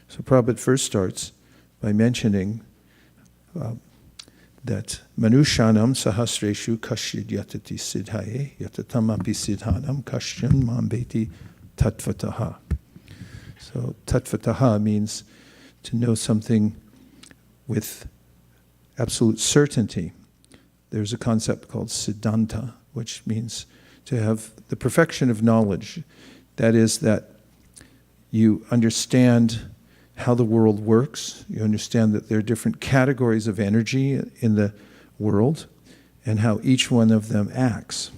So Prabhupada first starts by mentioning that Manushanam sahasreshu kashid yatati siddhaye yatatam api siddhanam kashyan mambeti tatvataha. So tatvataha means to know something with absolute certainty. There's a concept called siddhanta, which means to have the perfection of knowledge. That is, that you understand how the world works, you understand that there are different categories of energy in the world, and how each one of them acts.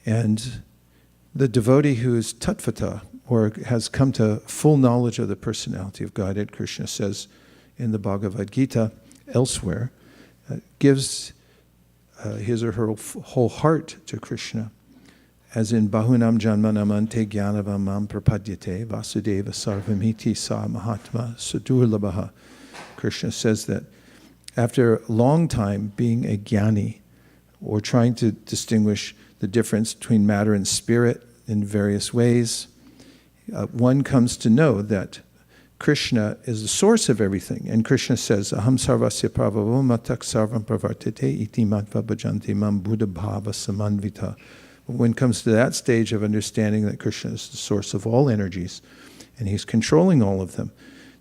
And the devotee who is tattvata, or has come to full knowledge of the personality of Godhead, Krishna says in the Bhagavad Gita, elsewhere, gives his or her whole heart to Krishna, as in Bahunam Janmanam Ante Gyanavam Mam Prapadyate Vasudeva Sarvamiti Sa Mahatma Sudurlabhaha. Krishna says that after a long time being a jnani, or trying to distinguish the difference between matter and spirit in various ways, one comes to know that Krishna is the source of everything. And Krishna says, Aham sarvasya prabhavo matak sarvam pravartite iti matva bhajanti mam buddha bhava samanvita. When one comes to that stage of understanding that Krishna is the source of all energies, and he's controlling all of them,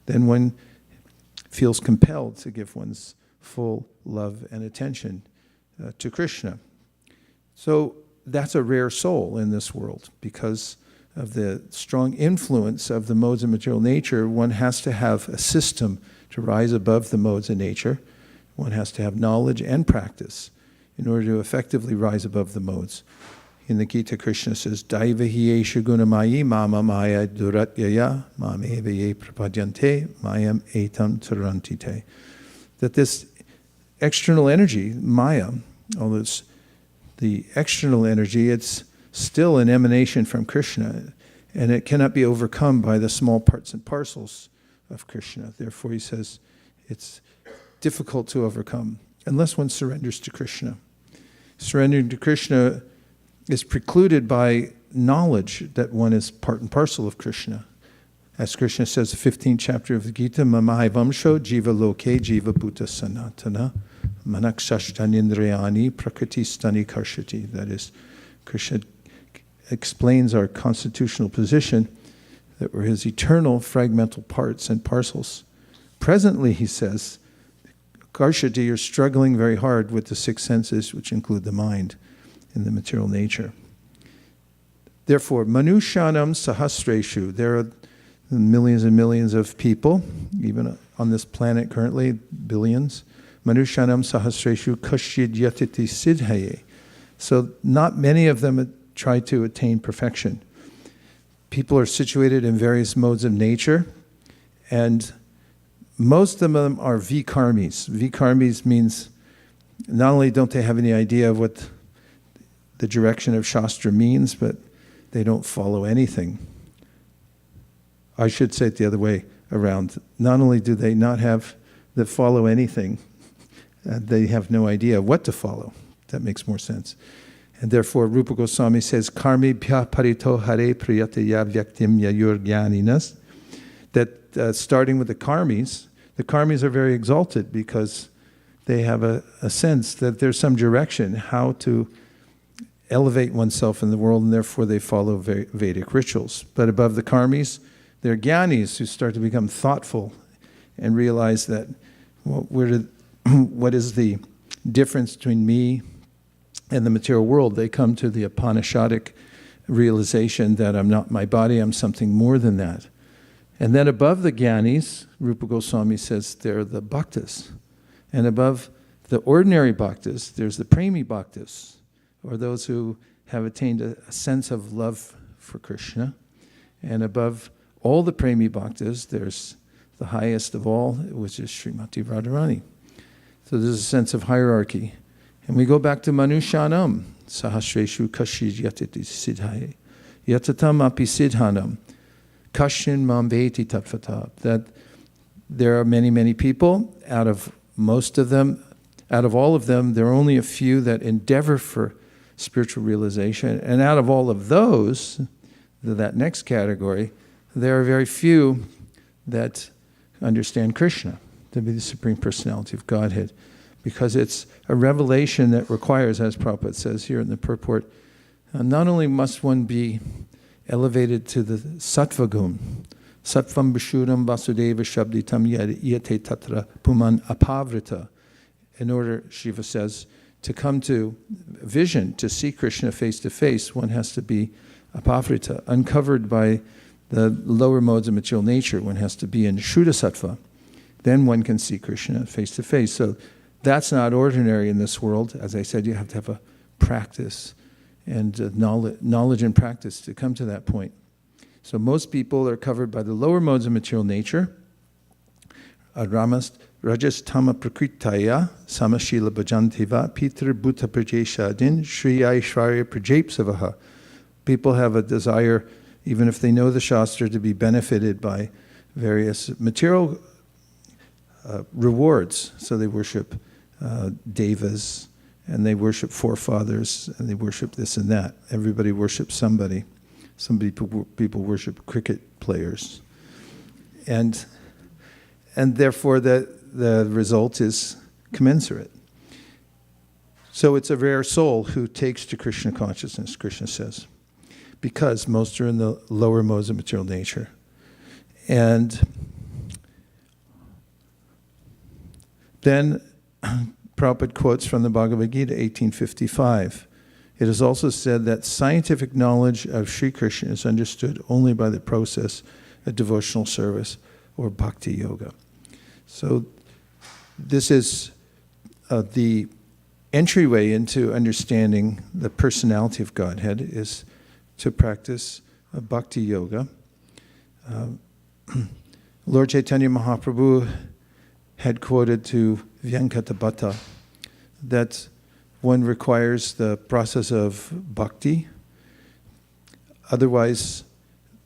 then one feels compelled to give one's full love and attention to Krishna. So that's a rare soul in this world, because of the strong influence of the modes of material nature. One has to have a system to rise above the modes of nature. One has to have knowledge and practice in order to effectively rise above the modes. In the Gita, Krishna says, Daivahi yesha gunamayi mama maya duratyaya mameva ye prapadyante mayam etam tarantite. That this external energy, Maya, although it's the external energy, it's still an emanation from Krishna, and it cannot be overcome by the small parts and parcels of Krishna. Therefore, he says it's difficult to overcome unless one surrenders to Krishna. Surrendering to Krishna is precluded by knowledge that one is part and parcel of Krishna. As Krishna says, the 15th chapter of the Gita, Mamahivamsho jiva loke jiva bhuta sanatana manakshashtanindriyani prakriti-stani karshati. That is, Krishna explains our constitutional position that we're his eternal fragmental parts and parcels. Presently, he says, Karshati are struggling very hard with the six senses, which include the mind in the material nature. Therefore, Manushanam Sahasreshu, there are millions and millions of people, even on this planet currently, billions. Manushanam Sahasreshu Kashid Yatiti Siddhaye. So not many of them try to attain perfection. People are situated in various modes of nature, and most of them are vikarmis. Vikarmis means not only don't they have any idea of what the direction of Shastra means, but they don't follow anything. I should say it the other way around. Not only do they not have that follow anything, they have no idea what to follow. That makes more sense. And therefore, Rupa Goswami says, Karmi bhya parito hare priyataya vyaktim yayur jnaninas, that starting with the karmis are very exalted because they have a sense that there's some direction how to elevate oneself in the world, and therefore they follow Vedic rituals. But above the karmis, they're jnanis who start to become thoughtful and realize that what is the difference between me and the material world. They come to the Upanishadic realization that I'm not my body, I'm something more than that. And then above the Jnanis, Rupa Goswami says there are the Bhaktas. And above the ordinary Bhaktas, there's the Premi Bhaktas, or those who have attained a sense of love for Krishna. And above all the Premi Bhaktas, there's the highest of all, which is Srimati Radharani. So there's a sense of hierarchy. And we go back to Manushanam, Sahasreshu Kashid Yatiti Siddhaye, Yatatam Api Siddhanam, Kashin Mambeti Tatvatab, that there are many, many people. Out of all of them, there are only a few that endeavor for spiritual realization. And out of all of those, that next category, there are very few that understand Krishna to be the Supreme Personality of Godhead, because it's a revelation that requires, as Prabhupada says here in the purport, not only must one be elevated to the sattva gun, sattvam bishuram vasudeva shabditam yate tatra puman apavrita, in order, Shiva says, to come to vision, to see Krishna face to face, one has to be apavrita, uncovered by the lower modes of material nature. One has to be in Shuddha Sattva. Then one can see Krishna face to face. So that's not ordinary in this world. As I said, you have to have a practice and knowledge and practice to come to that point. So most people are covered by the lower modes of material nature. Rajas tama prakritaya samashila bhajantiva pitr bhuta prajeshadin shriyai shvarya prajepsavaha. People have a desire, even if they know the Shastra, to be benefited by various material rewards. So they worship devas, and they worship forefathers, and they worship this and that. Everybody worships somebody. Some people worship cricket players. And therefore the result is commensurate. So it's a rare soul who takes to Krishna consciousness, Krishna says, because most are in the lower modes of material nature. And then Prabhupada quotes from the Bhagavad Gita, 1855. It is also said that scientific knowledge of Sri Krishna is understood only by the process of devotional service or bhakti yoga. So this is the entryway into understanding the personality of Godhead, is to practice bhakti yoga. Lord Chaitanya Mahaprabhu had quoted to Vyankatabhata that one requires the process of bhakti. Otherwise,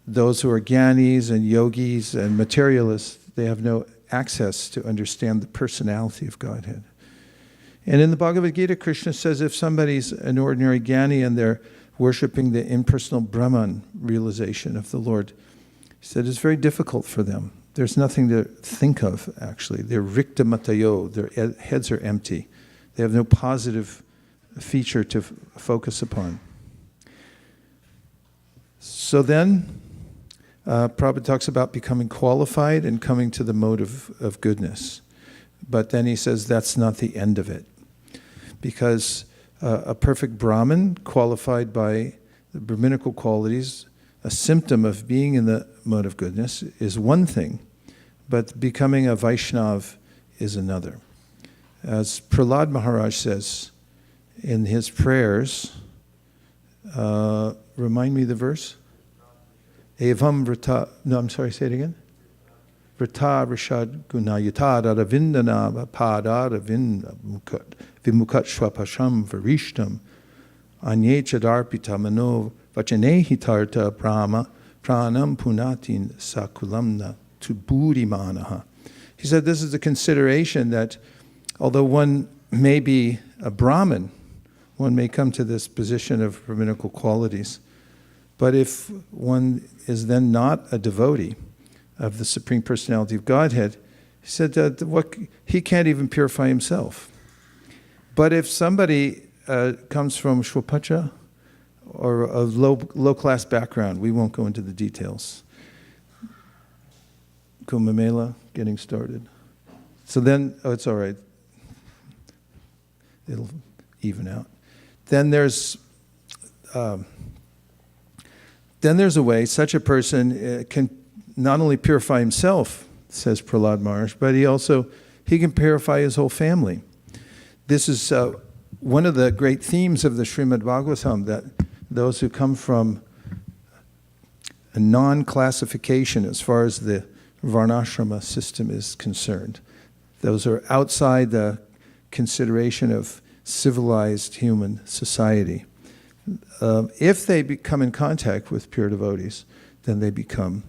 those who are jnanis and yogis and materialists, they have no access to understand the personality of Godhead. And in the Bhagavad Gita, Krishna says if somebody's an ordinary jnani and they're worshipping the impersonal Brahman realization of the Lord, he said it's very difficult for them. There's nothing to think of, actually. They're rikta matayo, their heads are empty. They have no positive feature to focus upon. So then, Prabhupada talks about becoming qualified and coming to the mode of goodness. But then he says that's not the end of it. Because a perfect Brahmin, qualified by the Brahminical qualities, a symptom of being in the mode of goodness is one thing, but becoming a Vaishnav is another. As Prahlad Maharaj says in his prayers, remind me the verse? Evam vrata, no, I'm sorry, say it again. Vrata rishad gunayata aravindana pada vimukat swapasham varishtam anye chadarpita mano vachanehi tarta brahma pranam punatin sakulamna tuburimanaha. He said this is a consideration that although one may be a Brahmin, one may come to this position of Brahminical qualities, but if one is then not a devotee of the Supreme Personality of Godhead, he said that he can't even purify himself. But if somebody comes from Shwapacha or a low-class background, we won't go into the details. Kumbh Mela, getting started. So then, it's all right. It'll even out. Then there's a way such a person can not only purify himself, says Prahlad Maharaj, but he can purify his whole family. This is one of the great themes of the Srimad Bhagavatam, that those who come from a non-classification as far as the Varnashrama system is concerned, those are outside the consideration of civilized human society. If they come in contact with pure devotees, then they become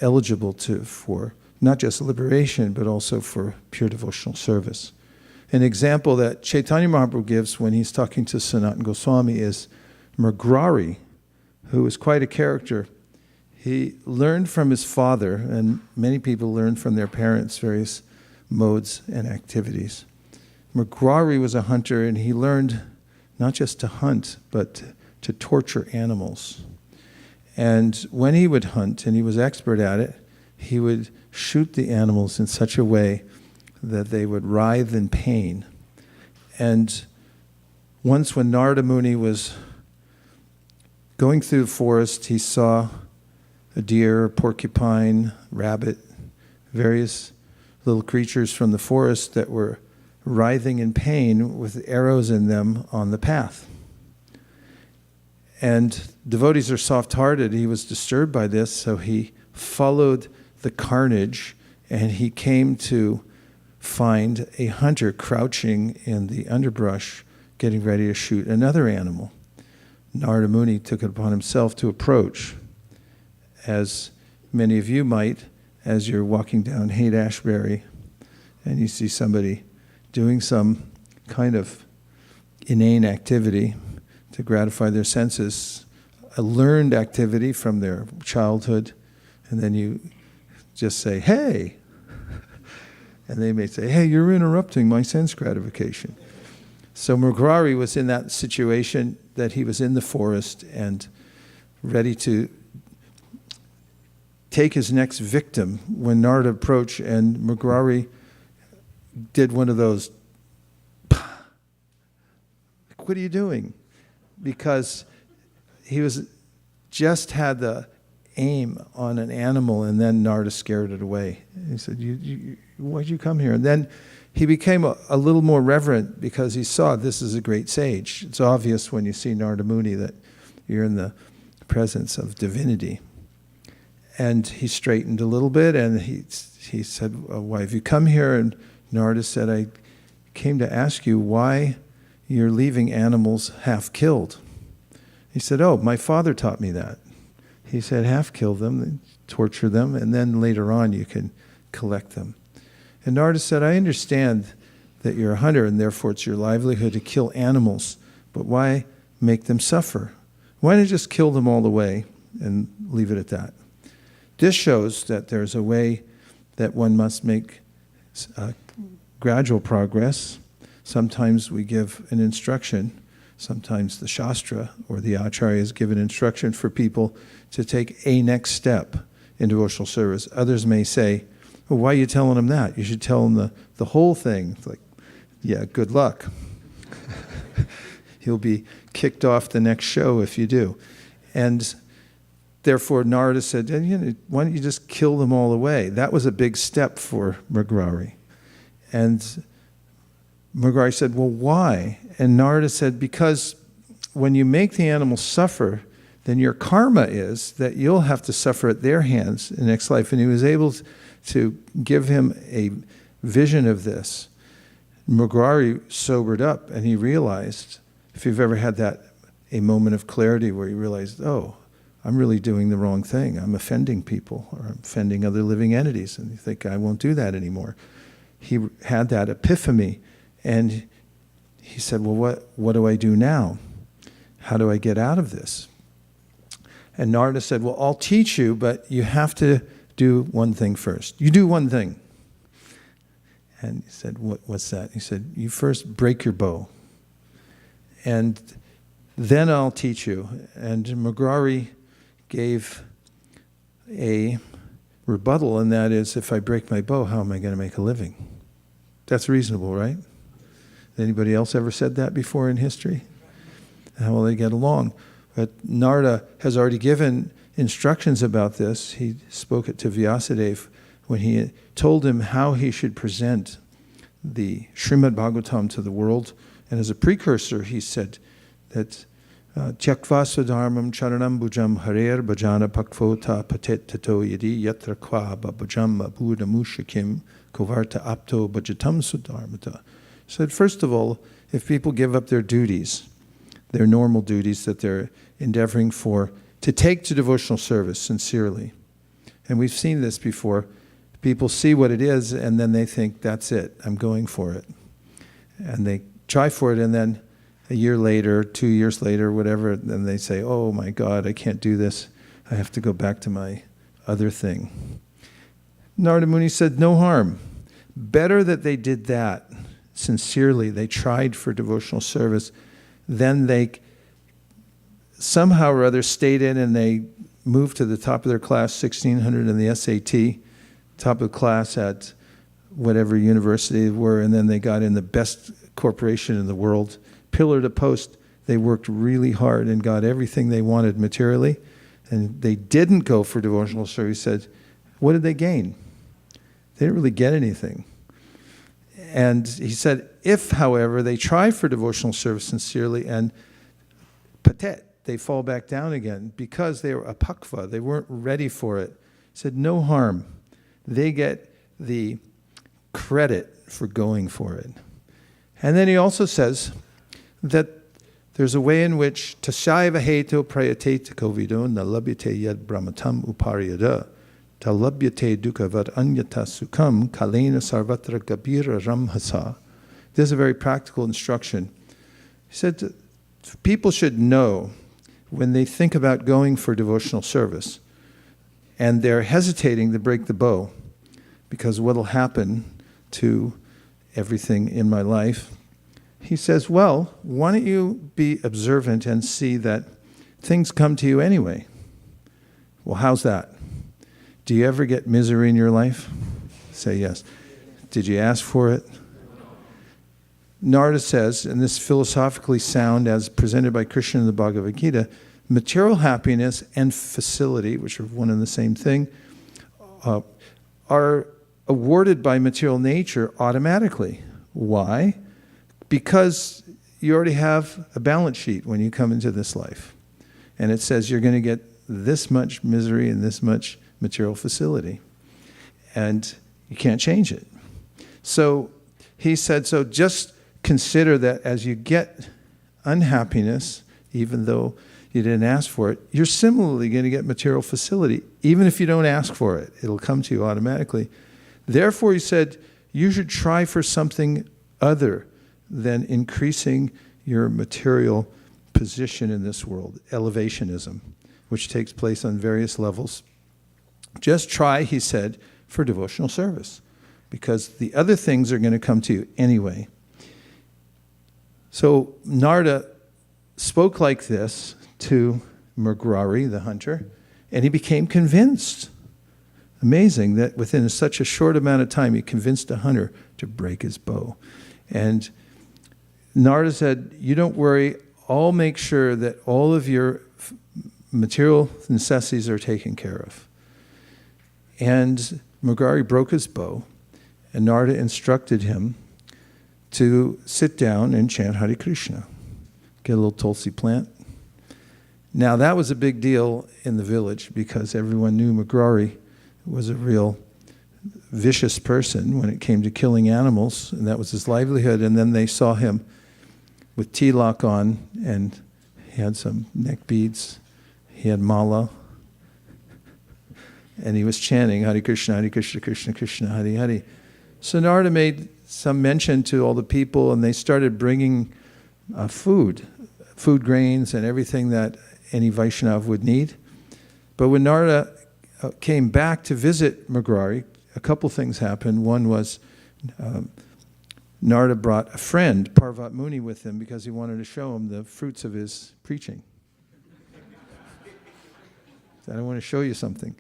eligible for not just liberation, but also for pure devotional service. An example that Chaitanya Mahaprabhu gives when he's talking to Sanatana Goswami is Mrgari, who is quite a character. He learned from his father, and many people learn from their parents various modes and activities. Mrgari was a hunter, and he learned not just to hunt, but to torture animals. And when he would hunt, and he was expert at it, he would shoot the animals in such a way that they would writhe in pain. And once when Narada Muni was going through the forest, he saw a deer, porcupine, rabbit, various little creatures from the forest that were writhing in pain with arrows in them on the path. And devotees are soft-hearted. He was disturbed by this, so he followed the carnage, and he came to find a hunter crouching in the underbrush, getting ready to shoot another animal. Narada Muni took it upon himself to approach, as many of you might, as you're walking down Haight-Ashbury, and you see somebody doing some kind of inane activity to gratify their senses, a learned activity from their childhood, and then you just say, hey, and they may say, hey, you're interrupting my sense gratification. So Mrgari was in that situation, that he was in the forest and ready to take his next victim when Narada approached, and Mrgari did one of those, what are you doing? Because he was just had the aim on an animal, and then Narada scared it away. He said, why'd you come here? And then he became a little more reverent because he saw this is a great sage. It's obvious when you see Narada Muni that you're in the presence of divinity. And he straightened a little bit, and he said, why have you come here? And Narada said, I came to ask you why you're leaving animals half killed. He said, oh, my father taught me that. He said, half kill them, torture them, and then later on you can collect them. And Narada said, I understand that you're a hunter and therefore it's your livelihood to kill animals, but why make them suffer? Why not just kill them all the way and leave it at that? This shows that there's a way that one must make gradual progress. Sometimes we give an instruction. Sometimes the Shastra or the Acharyas give an instruction for people to take a next step in devotional service. Others may say, well, why are you telling them that? You should tell them the whole thing. It's like, yeah, good luck. You'll be kicked off the next show if you do. And therefore, Narada said, why don't you just kill them all away? That was a big step for Mrgari. And Mrgari said, well, why? And Narada said, because when you make the animals suffer, then your karma is that you'll have to suffer at their hands in the next life. And he was able to give him a vision of this. Mrgari sobered up and he realized, if you've ever had a moment of clarity where you realized, oh, I'm really doing the wrong thing. I'm offending people or I'm offending other living entities. And you think, I won't do that anymore. He had that epiphany and he said, well, what do I do now? How do I get out of this? And Narada said, well, I'll teach you, but you have to do one thing first. You do one thing. And he said, what's that? He said, you first break your bow. And then I'll teach you. And Mrgari gave a rebuttal, and that is, if I break my bow, how am I going to make a living? That's reasonable, right? Anybody else ever said that before in history? How will they get along? But Narada has already given instructions about this. He spoke it to Vyasadeva when he told him how he should present the Srimad Bhagavatam to the world. And as a precursor, he said that Tyaktva swadharmam charanam bhujam harer bhajana pakvota patet tato yadi yatra kwa babhajam abhuda mushakim kovarta apto bhajatam swadharmata. He said, first of all, if people give up their duties, their normal duties that they're endeavoring to take to devotional service sincerely. And we've seen this before. People see what it is and then they think, that's it, I'm going for it. And they try for it and then a year later, 2 years later, whatever, then they say, oh my God, I can't do this. I have to go back to my other thing. Narada Muni said, no harm. Better that they did that sincerely. They tried for devotional service. Then they somehow or other stayed in and they moved to the top of their class, 1600 in the SAT, top of the class at whatever university they were, and then they got in the best corporation in the world. Pillar to post, they worked really hard and got everything they wanted materially, and they didn't go for devotional service. He said, what did they gain? They didn't really get anything. And he said, if, however, they try for devotional service sincerely and patet, they fall back down again because they were apakva, they weren't ready for it. He said, no harm. They get the credit for going for it. And then he also says that there's a way in which tasaiva heto prayate kovido nalabhyate yad brahmatam upariyada talabhyate dukkavad anyata sukham kalena sarvatra gabira ramhasa. This is a very practical instruction. He said people should know when they think about going for devotional service and they're hesitating to break the bow because what will happen to everything in my life. He says, well, why don't you be observant and see that things come to you anyway? Well, how's that? Do you ever get misery in your life? Say yes. Did you ask for it? Narada says, and this is philosophically sound as presented by Krishna in the Bhagavad Gita, material happiness and facility, which are one and the same thing, are awarded by material nature automatically. Why? Because you already have a balance sheet when you come into this life. And it says you're going to get this much misery and this much material facility. And you can't change it. So he said, so just consider that as you get unhappiness, even though you didn't ask for it, you're similarly going to get material facility, even if you don't ask for it. It'll come to you automatically. Therefore, he said, you should try for something other than increasing your material position in this world, elevationism, which takes place on various levels. Just try, he said, for devotional service, because the other things are going to come to you anyway. So Narada spoke like this to Mrgari, the hunter, and he became convinced. Amazing that within such a short amount of time he convinced a hunter to break his bow. And Narada said, you don't worry, I'll make sure that all of your material necessities are taken care of. And Mrgari broke his bow, and Narada instructed him to sit down and chant Hare Krishna. Get a little tulsi plant. Now that was a big deal in the village because everyone knew Mrgari was a real vicious person when it came to killing animals, and that was his livelihood. And then they saw him with tilak on, and he had some neck beads, he had mala, and he was chanting Hare Krishna, Krishna Krishna, Hare Hare. So Narada made some mention to all the people, and they started bringing food grains and everything that any Vaishnava would need. But when Narada came back to visit Mrgari, a couple things happened. One was Narada brought a friend, Parvat Muni, with him because he wanted to show him the fruits of his preaching. So I want to show you something.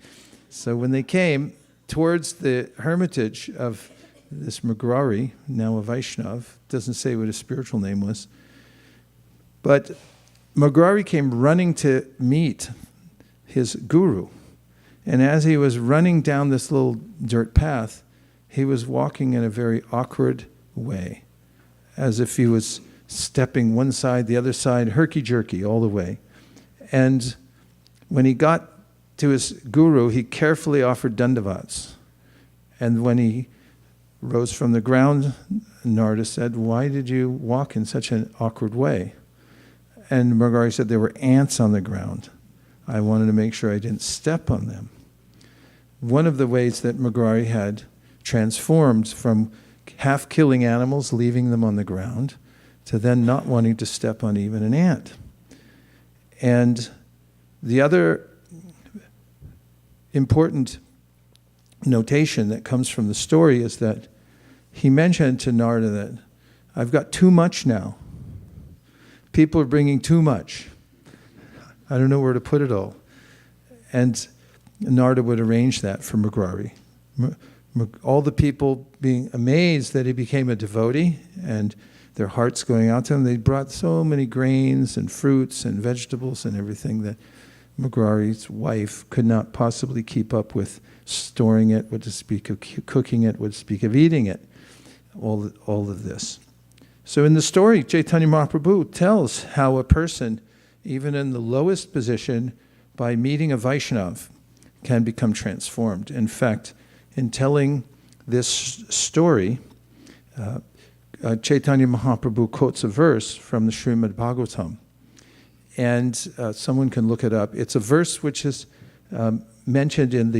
So when they came towards the hermitage of this Mrgari, now a Vaishnava, doesn't say what his spiritual name was, but Mrgari came running to meet his guru. And as he was running down this little dirt path, he was walking in a very awkward way, as if he was stepping one side, the other side, herky-jerky all the way. And when he got to his guru, he carefully offered dandavats. And when he rose from the ground, Narada said, why did you walk in such an awkward way? And Mrgari said, there were ants on the ground. I wanted to make sure I didn't step on them. One of the ways that Mrgari had transformed from half killing animals, leaving them on the ground, to then not wanting to step on even an ant. And the other important notation that comes from the story is that he mentioned to Narada that I've got too much now. People are bringing too much. I don't know where to put it all. And Narada would arrange that for Mrgari. All the people being amazed that he became a devotee and their hearts going out to him, they brought so many grains and fruits and vegetables and everything that Mrgari's wife could not possibly keep up with storing it, would speak of cooking it, would speak of eating it, all of this. So in the story, Chaitanya Mahaprabhu tells how a person, even in the lowest position, by meeting a Vaishnava, can become transformed. In fact, in telling this story, Chaitanya Mahaprabhu quotes a verse from the Srimad Bhagavatam. And someone can look it up. It's a verse which is mentioned in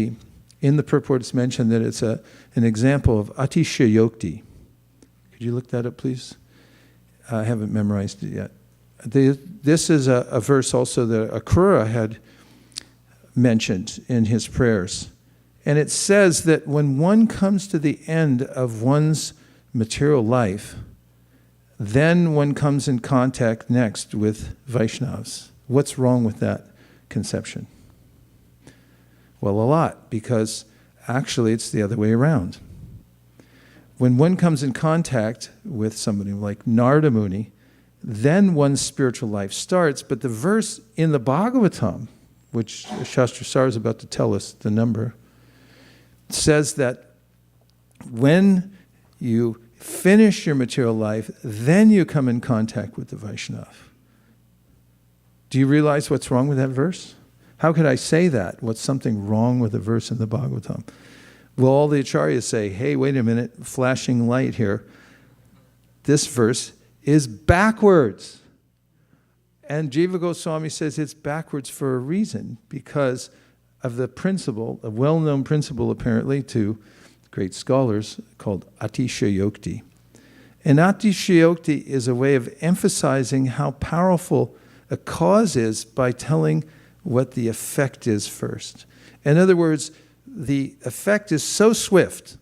the purport. It's mentioned that it's an example of Atishayokti. Could you look that up, please? I haven't memorized it yet. This is a verse also that Akrura had mentioned in his prayers. And it says that when one comes to the end of one's material life, then one comes in contact next with Vaishnavas. What's wrong with that conception? Well, a lot, because actually it's the other way around. When one comes in contact with somebody like Narada Muni, then one's spiritual life starts. But the verse in the Bhagavatam, which Shastra Sar is about to tell us the number, says that when you finish your material life, then you come in contact with the Vaishnava. Do you realize what's wrong with that verse? How could I say that? What's something wrong with a verse in the Bhagavatam? Well, all the acharyas say, hey, wait a minute, flashing light here. This verse is backwards. And Jiva Goswami says it's backwards for a reason, because of the principle, a well-known principle apparently to great scholars called Atishayokti. And Atishayokti is a way of emphasizing how powerful a cause is by telling what the effect is first. In other words, the effect is so swift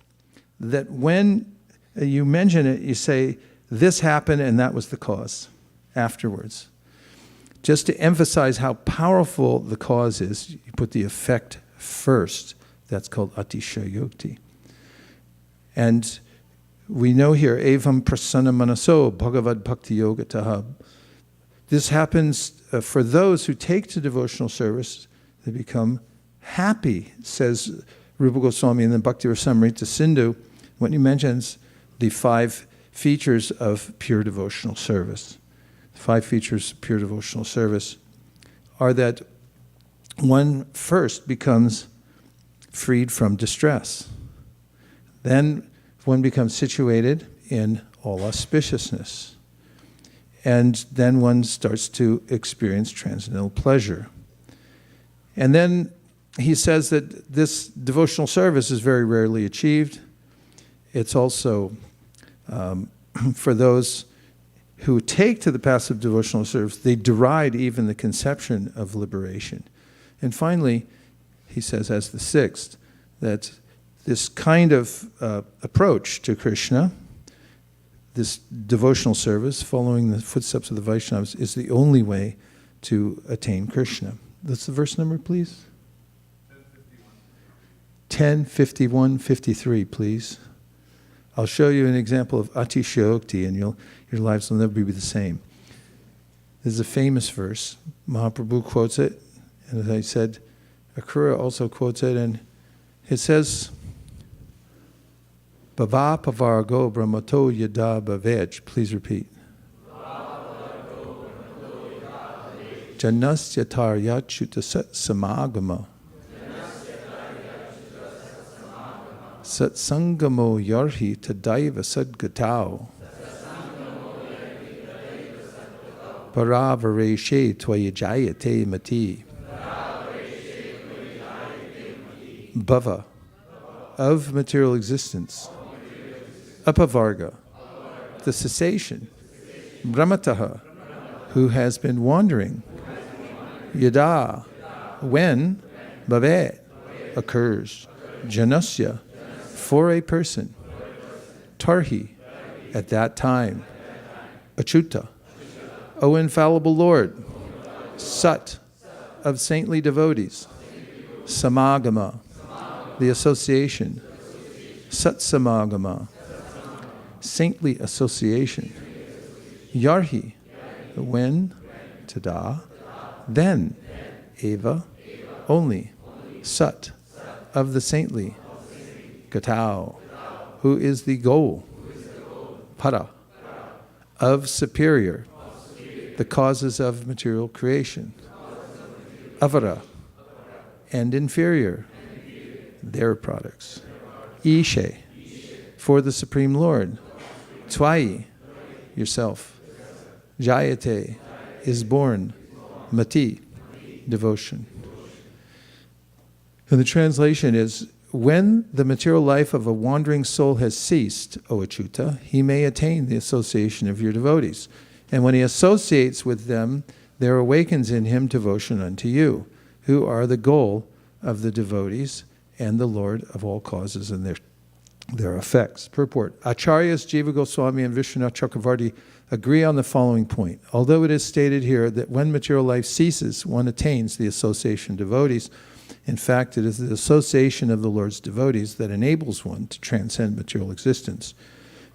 that when you mention it, you say, this happened and that was the cause afterwards. Just to emphasize how powerful the cause is, you put the effect first. That's called Atishayokti. And we know here, Evam Prasanna Manaso Bhagavad Bhakti Yoga Taha. This happens for those who take to devotional service. They become happy, says Rupa Goswami in the Bhakti Rasamrita Sindhu, when he mentions the 5 features of pure devotional service. The 5 features of pure devotional service are that one first becomes freed from distress. Then one becomes situated in all auspiciousness. And then one starts to experience transcendental pleasure. And then he says that this devotional service is very rarely achieved. It's also for those who take to the passive devotional service, they deride even the conception of liberation. And finally, he says as the 6th, that this kind of approach to Krishna, this devotional service, following the footsteps of the Vaishnavas, is the only way to attain Krishna. That's the verse number, please. 10:51-53, please. I'll show you an example of Atishayokti, and your lives will never be the same. This is a famous verse. Mahaprabhu quotes it, and as I said, Akrura also quotes it, and it says, Bhava pavargo brahmato yada bhavaj. Please repeat. Janasya tarya chuta samagama. Satsangamo yarhi tadaiva sadgatao. Paravareshe tvayajayate mati. Bhava, of material existence. Apavarga, the cessation. Brahmataha, who has been wandering. Yada, when. Bhavet, occurs. Janasya, for a person. Tarhi, at that time. Achyuta, O infallible Lord. Sat, of saintly devotees. Samagama, the association. Sat samagama, saintly association. Yarhi, when. Tada, then. Eva, only. Sat, of the saintly. Katao, who is the goal. Para, of superior, the causes of material creation. Avara, and inferior, their products. Ishe, for the Supreme Lord. Tvai, yourself. Jayate, is born. Mati, devotion. And the translation is, when the material life of a wandering soul has ceased, O Achyuta, he may attain the association of your devotees. And when he associates with them, there awakens in him devotion unto you, who are the goal of the devotees and the Lord of all causes and their effects. Purport. Acharyas Jiva Goswami and Vishwanath Chakravarti agree on the following point. Although it is stated here that when material life ceases, one attains the association of devotees, in fact, it is the association of the Lord's devotees that enables one to transcend material existence.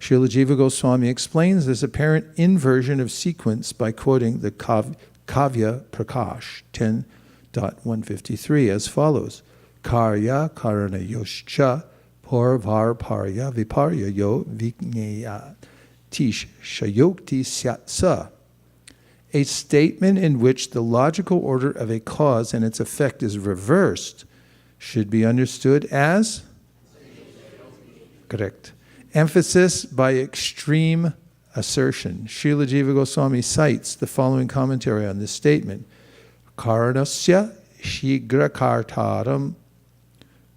Srila Jiva Goswami explains this apparent inversion of sequence by quoting the Kavya Prakash 10.153 as follows. Karya karana yoscha porvar parya viparya yo vigneya tish shayokti syat sa. A statement in which the logical order of a cause and its effect is reversed should be understood as? Correct. Emphasis by extreme assertion. Srila Jiva Goswami cites the following commentary on this statement. Karanasya shigrakartaram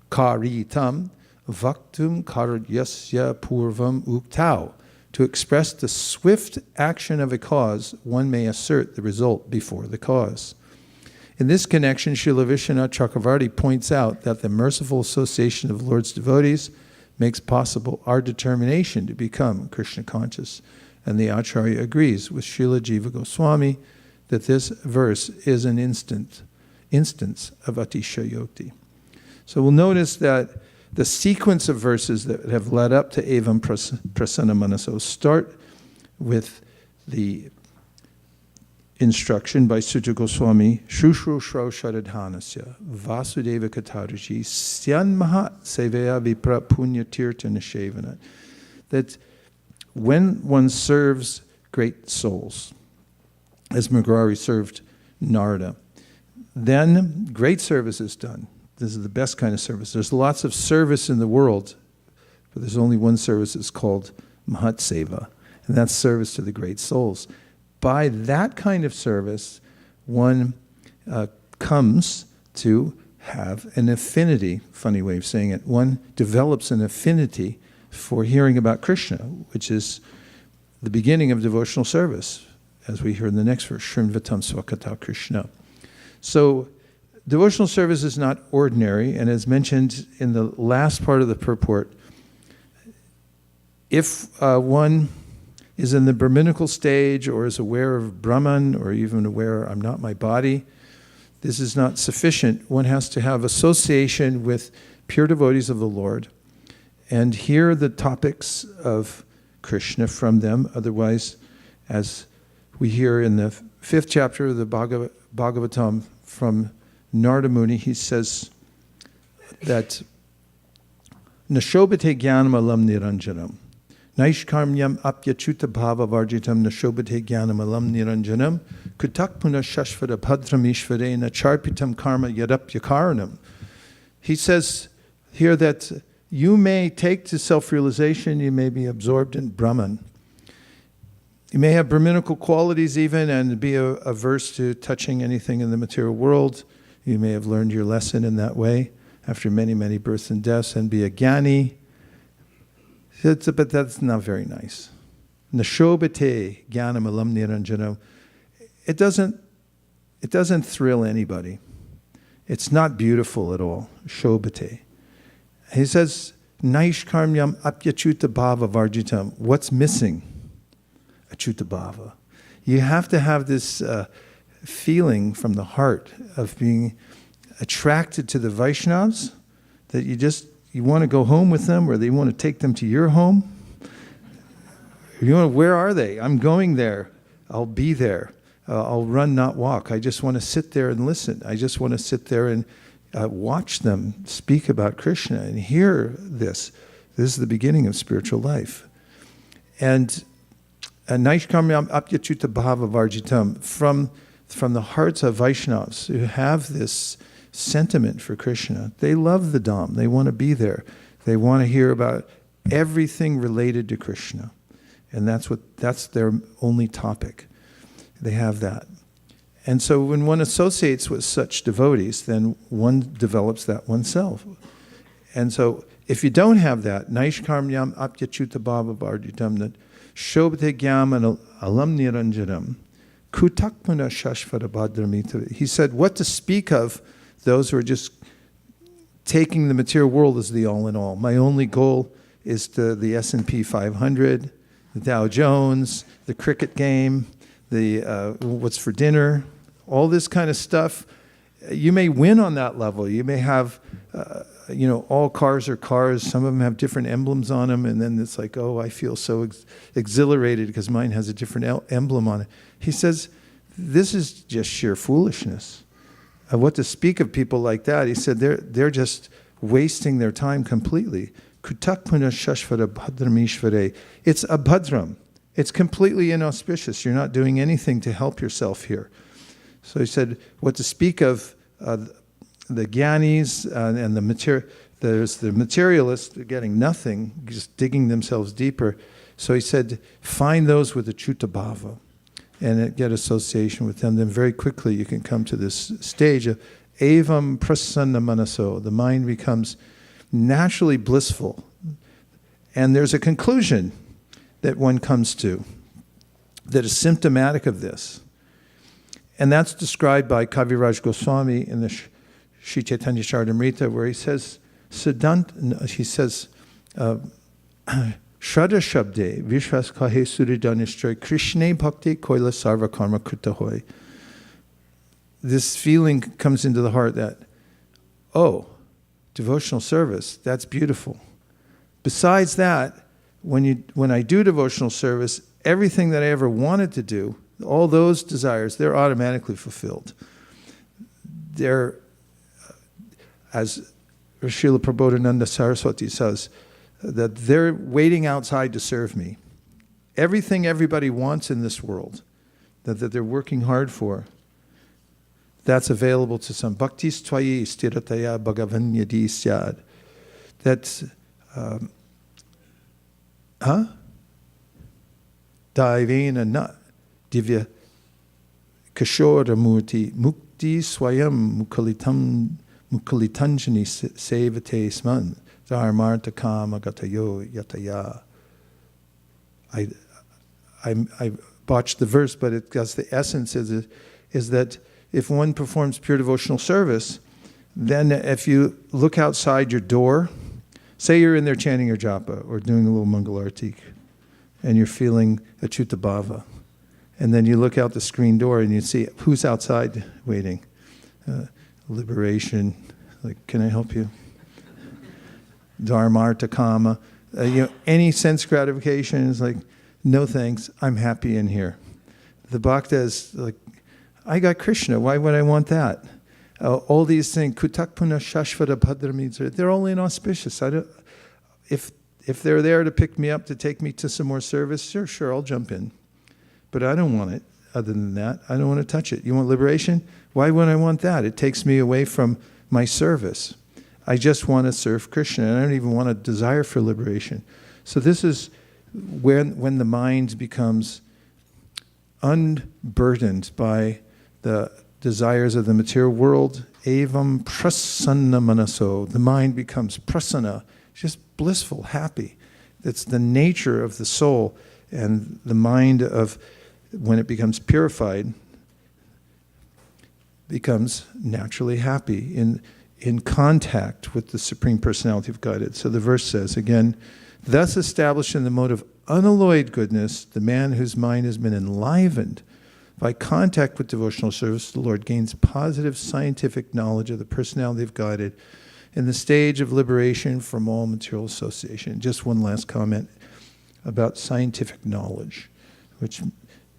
karitam vaktum karyasya purvam uktau. To express the swift action of a cause, one may assert the result before the cause. In this connection, Srila Vishwanath Chakravarti points out that the merciful association of Lord's devotees makes possible our determination to become Krishna conscious. And the Acharya agrees with Srila Jiva Goswami that this verse is an instance of Atishayokti. So we'll notice that the sequence of verses that have led up to Evam Prasanna Manaso start with the instruction by Sutta Goswami, Shushru Shro Sharadhanasya, Vasudeva Katharushi, Syan Mahat Seveya Vipra Punya Tirtha Nishevana. That when one serves great souls, as Mrgari served Narada, then great service is done. This is the best kind of service. There's lots of service in the world, but there's only one service that's called Mahat Seva, and that's service to the great souls. By that kind of service, one comes to have an affinity, funny way of saying it, one develops an affinity for hearing about Krishna, which is the beginning of devotional service, as we hear in the next verse, Shrinvatam Swakata Krishna. So, devotional service is not ordinary, and as mentioned in the last part of the purport, if one is in the Brahminical stage or is aware of Brahman or even aware I'm not my body, this is not sufficient. One has to have association with pure devotees of the Lord and hear the topics of Krishna from them. Otherwise, as we hear in the 5th chapter of the Bhagavatam from Narada Muni, he says that Nashobhate jnanam alam niranjanam. Naishkarmyam apyachuta bhava varjitam nashobhate jnanam alam niranjanam. Kutakpuna shashvara bhadram ishvarena charpitam karma yadapyakaranam. He says here that you may take to self-realization, you may be absorbed in Brahman. You may have Brahminical qualities even and be averse to touching anything in the material world. You may have learned your lesson in that way after many, many births and deaths and be a jnani. But that's not very nice. Nashobhate jnanam alam niranjanam. It doesn't thrill anybody. It's not beautiful at all. Shobhate. He says, Naishkarmyam apyachuta bhava varjitam. What's missing? Achuta bhava. You have to have this feeling from the heart of being attracted to the Vaishnavas, that you want to go home with them, or they want to take them to your home. Where are they? I'm going there. I'll be there. I'll run, not walk. I just want to sit there and listen. I just want to sit there and watch them speak about Krishna and hear this. This is the beginning of spiritual life. And Naishkarmyam apyachuta bhava varjitam, from the hearts of Vaishnavas who have this sentiment for Krishna. They love the Dham. They want to be there. They want to hear about everything related to Krishna. And that's their only topic. They have that. And so when one associates with such devotees, then one develops that oneself. And so if you don't have that, Naishkarmyam apyachuta bhava varjitam, that shobhate jnanam alam niranjanam, kutakmana shashvara bhadramita. He said, what to speak of those who are just taking the material world as the all-in-all. My only goal is the S&P 500, the Dow Jones, the cricket game, the what's for dinner, all this kind of stuff. You may win on that level. You may have, all cars are cars. Some of them have different emblems on them, and then it's like, oh, I feel so exhilarated because mine has a different emblem on it. He says, this is just sheer foolishness. What to speak of people like that? He said they're just wasting their time completely. Kutakpuna shashvara bhadramishvare. It's abhadram. It's completely inauspicious. You're not doing anything to help yourself here. So he said, what to speak of the Gyanis and there's the materialists, they're getting nothing, just digging themselves deeper. So he said, find those with the Chuta Bhava and get association with them. Then very quickly you can come to this stage of Evam Prasanna Manaso. The mind becomes naturally blissful. And there's a conclusion that one comes to that is symptomatic of this. And that's described by Kaviraj Goswami in the Sri Chaitanya Charitamrita, where he says, Shraddha Shabde Vishwas Kahe Suridhanishtroy Krishna Bhakti Koila Sarva Karma Krita Hoy. This feeling comes into the heart that, oh, devotional service, that's beautiful. Besides that, when I do devotional service, everything that I ever wanted to do, all those desires, they're automatically fulfilled. They're, as Srila Prabodhananda Saraswati says, that they're waiting outside to serve me. Everything everybody wants in this world, that they're working hard for, that's available to some. Bhaktis tvayi stirataya bhagavan yadi syad. That's, Daivena na divya kashora murti mukti swayam mukalitanjani sevate sman dharmarta kama gatayo yataya. I botched the verse, but because the essence is that if one performs pure devotional service, then if you look outside your door, say you're in there chanting your japa or doing a little mangalarti, and you're feeling Achyuta Bhava, and then you look out the screen door and you see who's outside waiting. Liberation, like, can I help you? Dharmarta Kama, any sense gratification is like, no thanks, I'm happy in here. The bhakta is like, I got Krishna, why would I want that? All these things, kutakpuna shashvata bhadramitra, they're all inauspicious. If they're there to pick me up, to take me to some more service, sure, I'll jump in. But I don't want it other than that. I don't want to touch it. You want liberation? Why would I want that? It takes me away from my service. I just want to serve Krishna, and I don't even want a desire for liberation. So this is when the mind becomes unburdened by the desires of the material world. Evam prasanna manaso. The mind becomes prasanna, just blissful, happy. That's the nature of the soul, and the mind of, when it becomes purified, becomes naturally happy in contact with the Supreme Personality of Godhead. So the verse says, again, thus established in the mode of unalloyed goodness, the man whose mind has been enlivened by contact with devotional service, the Lord gains positive scientific knowledge of the Personality of Godhead in the stage of liberation from all material association. Just one last comment about scientific knowledge, which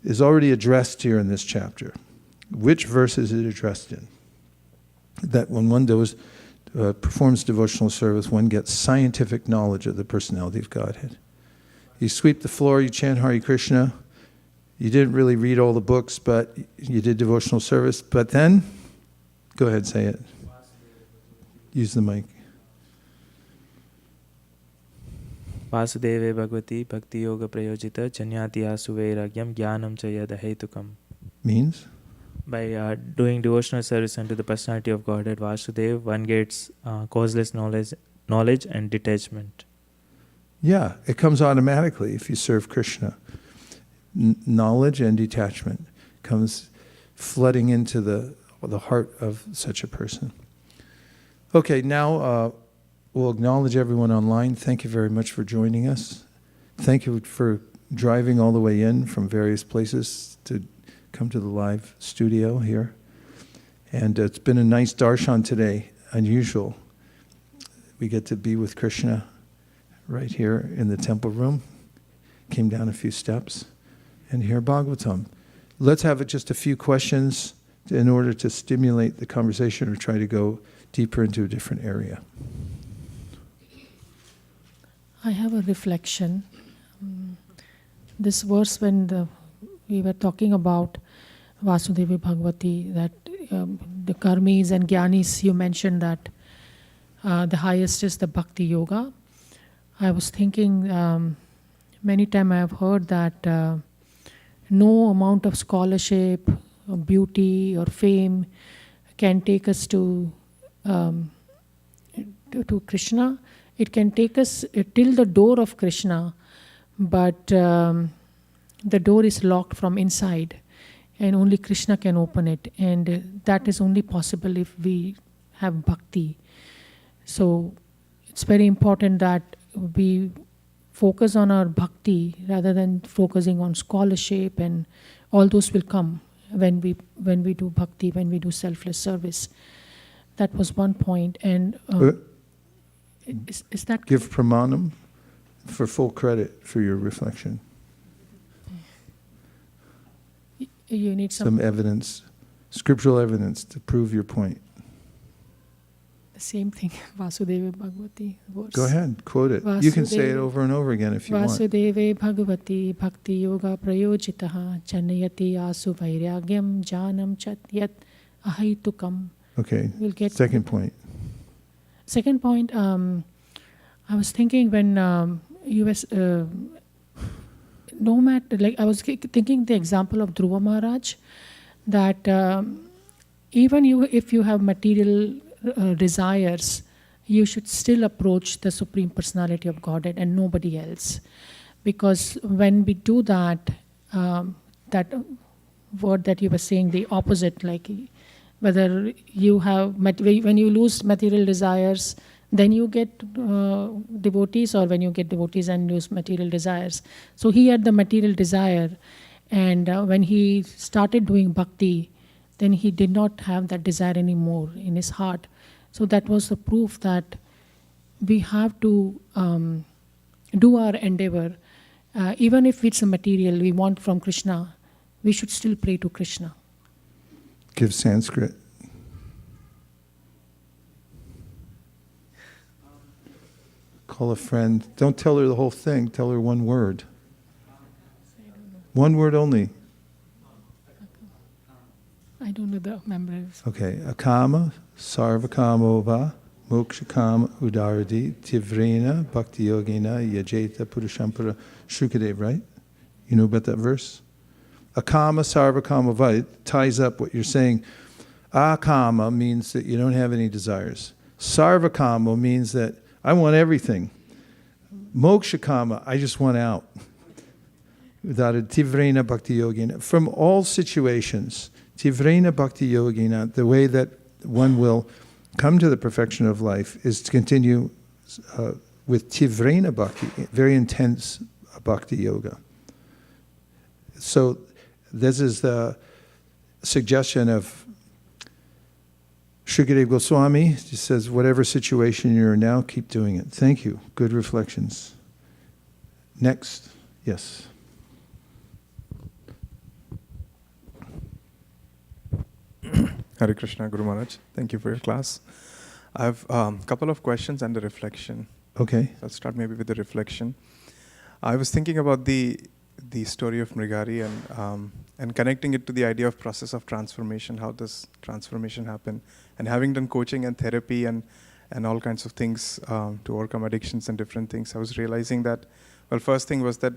is already addressed here in this chapter. Which verse is it addressed in? That when one performs devotional service, one gets scientific knowledge of the Personality of Godhead. You sweep the floor, you chant Hare Krishna, you didn't really read all the books, but you did devotional service, but then, go ahead, say it. Use the mic. Vasudeve Bhagavati Bhakti Yoga Prayojita Chanyati Asuveragyam Jnanam Chayada Hetukam. Means? By doing devotional service unto the Personality of Godhead, Vasudeva, one gets causeless knowledge and detachment. Yeah, it comes automatically if you serve Krishna. Knowledge and detachment comes flooding into the heart of such a person. Okay, now we'll acknowledge everyone online. Thank you very much for joining us. Thank you for driving all the way in from various places to come to the live studio here. And it's been a nice darshan today, unusual. We get to be with Krishna right here in the temple room. Came down a few steps and hear Bhagavatam. Let's have just a few questions in order to stimulate the conversation or try to go deeper into a different area. I have a reflection. this verse when we were talking about Vasudevi Bhagavati, that the karmis and jnanis, you mentioned that the highest is the Bhakti Yoga. I was thinking many times I have heard that no amount of scholarship, or beauty, or fame can take us to Krishna. It can take us till the door of Krishna, but the door is locked from inside, and only Krishna can open it. And that is only possible if we have bhakti. So it's very important that we focus on our bhakti rather than focusing on scholarship, and all those will come when we do bhakti, when we do selfless service. That was one point. And is that Give pramanam for full credit for your reflection. you need Some evidence, scriptural evidence to prove your point. the same thing? Vasudeva Bhagavati verse. Go ahead, quote it. You can say it over and over again if you want. Vasudeve Bhagavati Bhakti Yoga Prayojitaha Chanayati Asu Vairagyam Janam Chatyat Ahaitukam. Okay, We'll get second point. Second point, I was thinking when you was no matter, like I was thinking the example of Dhruva Maharaj, that even if you have material desires, you should still approach the Supreme Personality of Godhead and nobody else. Because when we do that, that word that you were saying, the opposite, like whether you have, when you lose material desires, then you get devotees, or when you get devotees and lose material desires. So he had the material desire, and when he started doing bhakti, then he did not have that desire anymore in his heart. So that was the proof that we have to do our endeavor. Even if it's a material we want from Krishna, we should still pray to Krishna. Give Sanskrit. Call a friend. Don't tell her the whole thing. Tell her one word. One word only. I don't know the memories. Okay. Akama, sarvakamova, mokshakama udaradi, tivrena, bhakti yogena, yajeta purushampara, Shukadev, right? You know about that verse? Akama, sarvakama, vait ties up what you're saying. Akama means that you don't have any desires. Sarvakama means that I want everything. Mokshakama, I just want out. Tivrena bhakti yogena. From all situations, Tivrena bhakti yogena, the way that one will come to the perfection of life is to continue with Tivrena bhakti, very intense bhakti yoga. So this is the suggestion of Shukadev Goswami. He says, whatever situation you're in now, keep doing it. Thank you. Good reflections. Next. Yes. Hare Krishna, Guru Maharaj. Thank you for your class. I have a couple of questions and a reflection. Okay. So I'll start maybe with the reflection. I was thinking about the story of Mrgari and connecting it to the idea of process of transformation, how does transformation happen? And having done coaching and therapy and all kinds of things to overcome addictions and different things, I was realizing that, well, first thing was that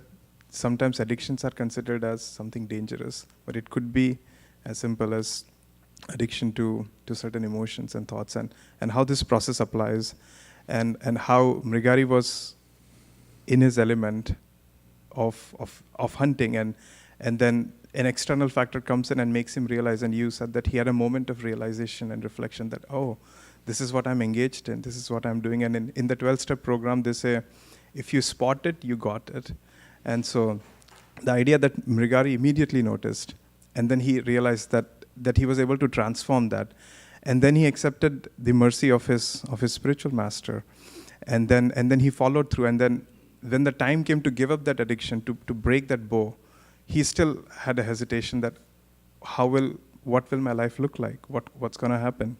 sometimes addictions are considered as something dangerous, but it could be as simple as addiction to certain emotions and thoughts, and how this process applies, and how Mrgari was in his element of hunting, and then an external factor comes in and makes him realize, and you said that he had a moment of realization and reflection that, oh, this is what I'm engaged in, this is what I'm doing. And in the 12-step program, they say, if you spot it, you got it. And so the idea that Mrgari immediately noticed, and then he realized that he was able to transform that. And then he accepted the mercy of his spiritual master. And then he followed through. And then when the time came to give up that addiction, to break that bow, he still had a hesitation that what will my life look like? What's going to happen?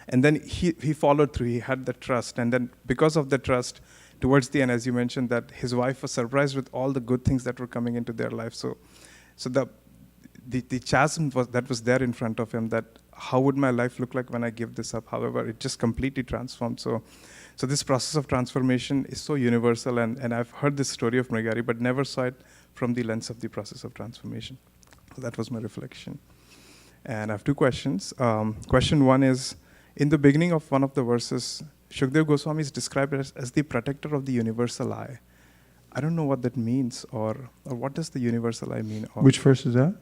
And then he followed through. He had the trust. And then because of the trust, towards the end, as you mentioned, that his wife was surprised with all the good things that were coming into their life. So the chasm that was there in front of him, that how would my life look like when I give this up? However, it just completely transformed. So this process of transformation is so universal, and I've heard this story of Mrgari, but never saw it from the lens of the process of transformation. So that was my reflection. And I have two questions. Question one is, in the beginning of one of the verses, Shukdev Goswami is described as the protector of the universal I. I don't know what that means, or what does the universal I mean? Or, Which verse is that?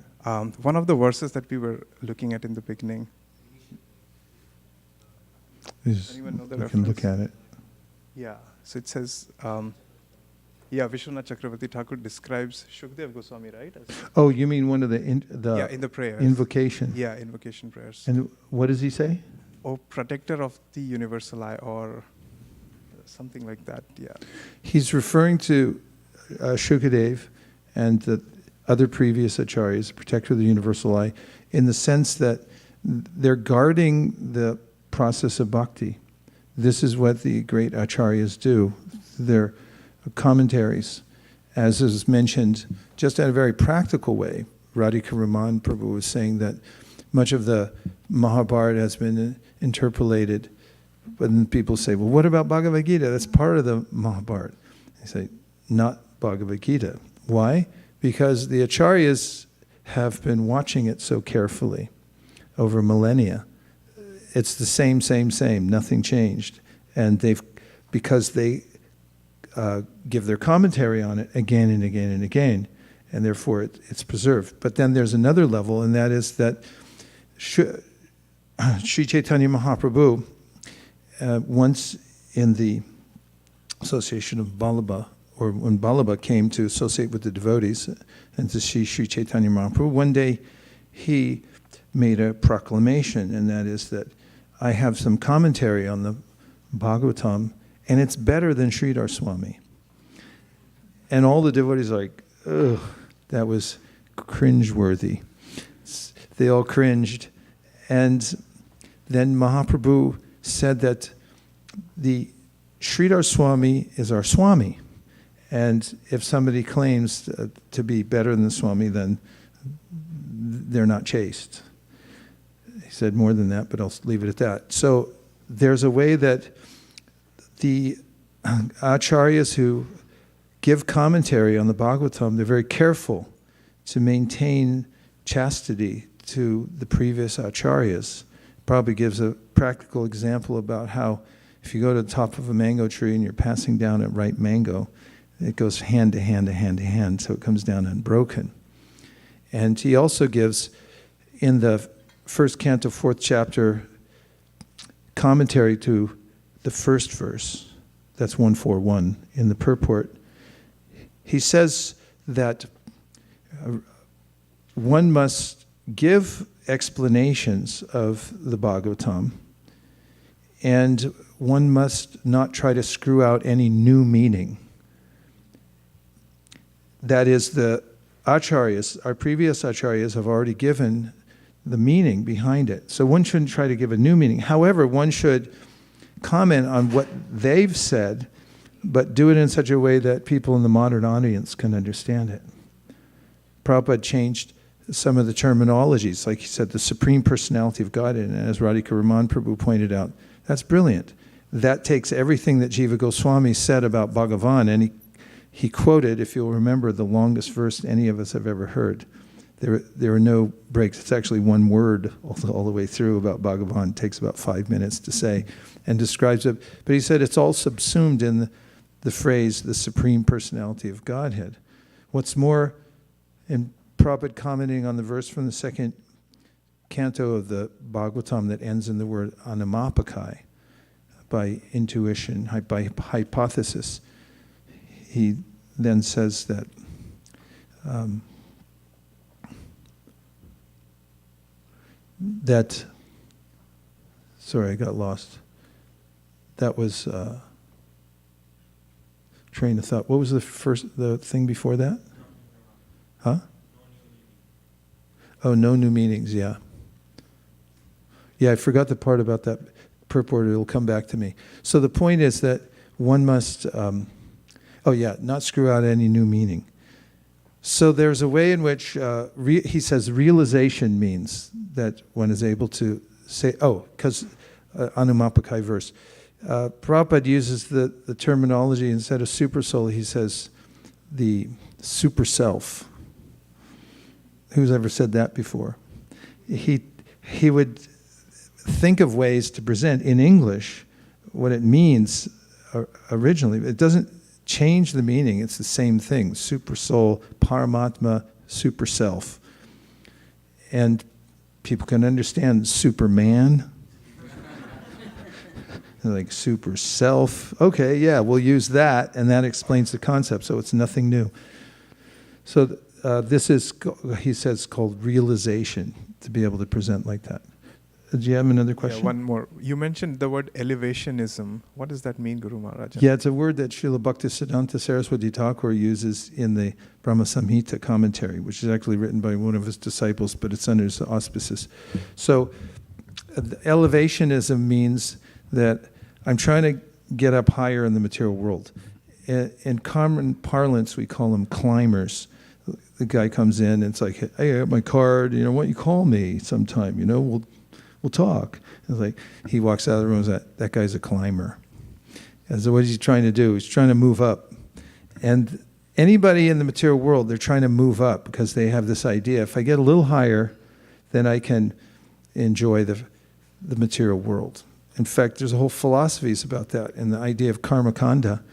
one of the verses that we were looking at in the beginning. Anyone know the We can look reference? at it. Yeah, so it says, Vishwanath Chakravarti Thakur describes Shukdev Goswami, right? Oh, you mean one of the In the prayers. invocation? Yeah, invocation prayers. And what does he say? Oh, protector of the universal I, or something like that, yeah. He's referring to Shukadev and the other previous acharyas, protector of the universal I, in the sense that they're guarding the process of bhakti. This is what the great acharyas do. Their commentaries, as is mentioned, just in a very practical way. Radhika Raman Prabhu was saying that much of the Mahabharata has been interpolated, but then people say, well, what about Bhagavad Gita? That's part of the Mahabharata. They say, not Bhagavad Gita. Why? Because the acharyas have been watching it so carefully over millennia. It's the same, nothing changed. And because they give their commentary on it again and again and again, and therefore it's preserved. But then there's another level, and that is that Sri Chaitanya Mahaprabhu, once in the association of Vallabha, or when Vallabha came to associate with the devotees and to see Sri Chaitanya Mahaprabhu, one day he made a proclamation, and that is that I have some commentary on the Bhagavatam, and it's better than Sridhar Swami. And all the devotees are like, ugh, that was cringeworthy. They all cringed. And then Mahaprabhu said that the Sridhar Swami is our Swami. And if somebody claims to be better than the Swami, then they're not chaste. He said more than that, but I'll leave it at that. So there's a way that the acharyas who give commentary on the Bhagavatam, they're very careful to maintain chastity to the previous acharyas. Probably gives a practical example about how if you go to the top of a mango tree and you're passing down a ripe mango, it goes hand to hand to hand to hand, so it comes down unbroken. And he also gives, in the first canto, 4th chapter, commentary to the first verse. That's 141 in the purport. He says that one must give explanations of the Bhagavatam, and one must not try to screw out any new meaning. That is, the acharyas, our previous acharyas, have already given the meaning behind it. So one shouldn't try to give a new meaning. However, one should comment on what they've said, but do it in such a way that people in the modern audience can understand it. Prabhupada changed some of the terminologies, like he said, the Supreme Personality of Godhead, and as Radhika Raman Prabhu pointed out, that's brilliant. That takes everything that Jiva Goswami said about Bhagavan, and he quoted, if you'll remember, the longest verse any of us have ever heard. There are no breaks. It's actually one word all the way through about Bhagavan. It takes about 5 minutes to say and describes it. But he said it's all subsumed in the phrase, the Supreme Personality of Godhead. What's more, in Prabhupada commenting on the verse from the 2nd canto of the Bhagavatam that ends in the word anamapakai, by intuition, by hypothesis, he then says that sorry, I got lost. That was train of thought. What was the thing before that? Huh? Oh, no new meanings, yeah. Yeah, I forgot the part about that purport. It'll come back to me. So the point is that one must, not screw out any new meaning. So there's a way in which, he says realization means that one is able to say, because Anumapakai verse. Prabhupada uses the terminology, instead of super soul, he says the super self. Who's ever said that before? He would think of ways to present in English what it means originally. It doesn't change the meaning, it's the same thing. Super soul, Paramatma, super self. And people can understand Superman, like super self. Okay, yeah, we'll use that, and that explains the concept, so it's nothing new. So this is, he says, called realization, to be able to present like that. Do you have another question? Yeah, one more. You mentioned the word elevationism. What does that mean, Guru Maharaj? Yeah, it's a word that Srila Bhaktisiddhanta Saraswati Thakur uses in the Brahma Samhita commentary, which is actually written by one of his disciples, but it's under his auspices. So elevationism means that I'm trying to get up higher in the material world. In common parlance, we call them climbers. The guy comes in and it's like, hey, I got my card, why don't you call me sometime, we'll talk. It's like, he walks out of the room and says, that guy's a climber. And so what is he trying to do? He's trying to move up. And anybody in the material world, they're trying to move up because they have this idea, if I get a little higher, then I can enjoy the material world. In fact, there's a whole philosophies about that, and the idea of karma kanda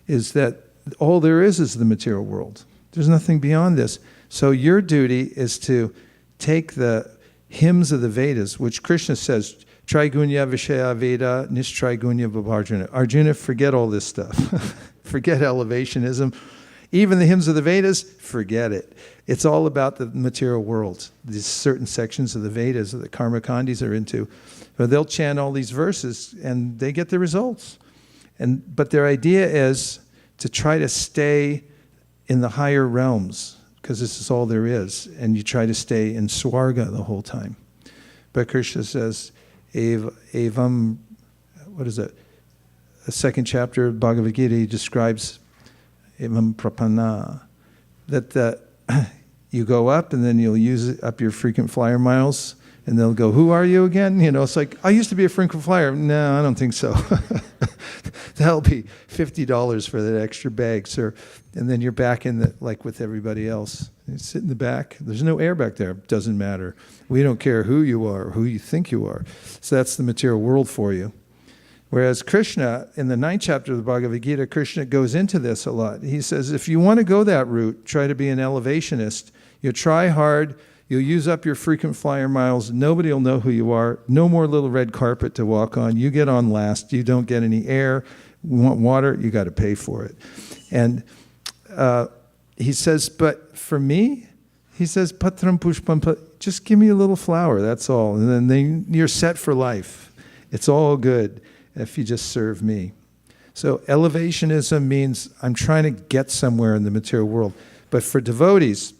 is that all there is the material world. There's nothing beyond this. So your duty is to take the hymns of the Vedas, which Krishna says, Trigunya Vishaya Veda, Nistrigunya Vibharjana. Arjuna, forget all this stuff. Forget elevationism. Even the hymns of the Vedas, forget it. It's all about the material world. These certain sections of the Vedas that the Karmakandis are into. But they'll chant all these verses and they get the results. But their idea is to try to stay in the higher realms, because this is all there is, and you try to stay in Swarga the whole time. But Krishna says, Evam, what is it? The second chapter of Bhagavad Gita, he describes Evam Prapanna, that you go up and then you'll use up your frequent flyer miles, and they'll go, who are you again? It's like, I used to be a frequent flyer. No, I don't think so. That'll be $50 for that extra bag, sir. And then you're back in like with everybody else. You sit in the back. There's no air back there. Doesn't matter. We don't care who you are or who you think you are. So that's the material world for you. Whereas Krishna, in the 9th chapter of the Bhagavad Gita, Krishna goes into this a lot. He says, if you want to go that route, try to be an elevationist. You try hard. You'll use up your frequent flyer miles. Nobody will know who you are. No more little red carpet to walk on. You get on last. You don't get any air. You want water? You got to pay for it. And he says, but for me, he says, patram pushpam, just give me a little flower, that's all. And then you're set for life. It's all good if you just serve me. So elevationism means I'm trying to get somewhere in the material world. But for devotees,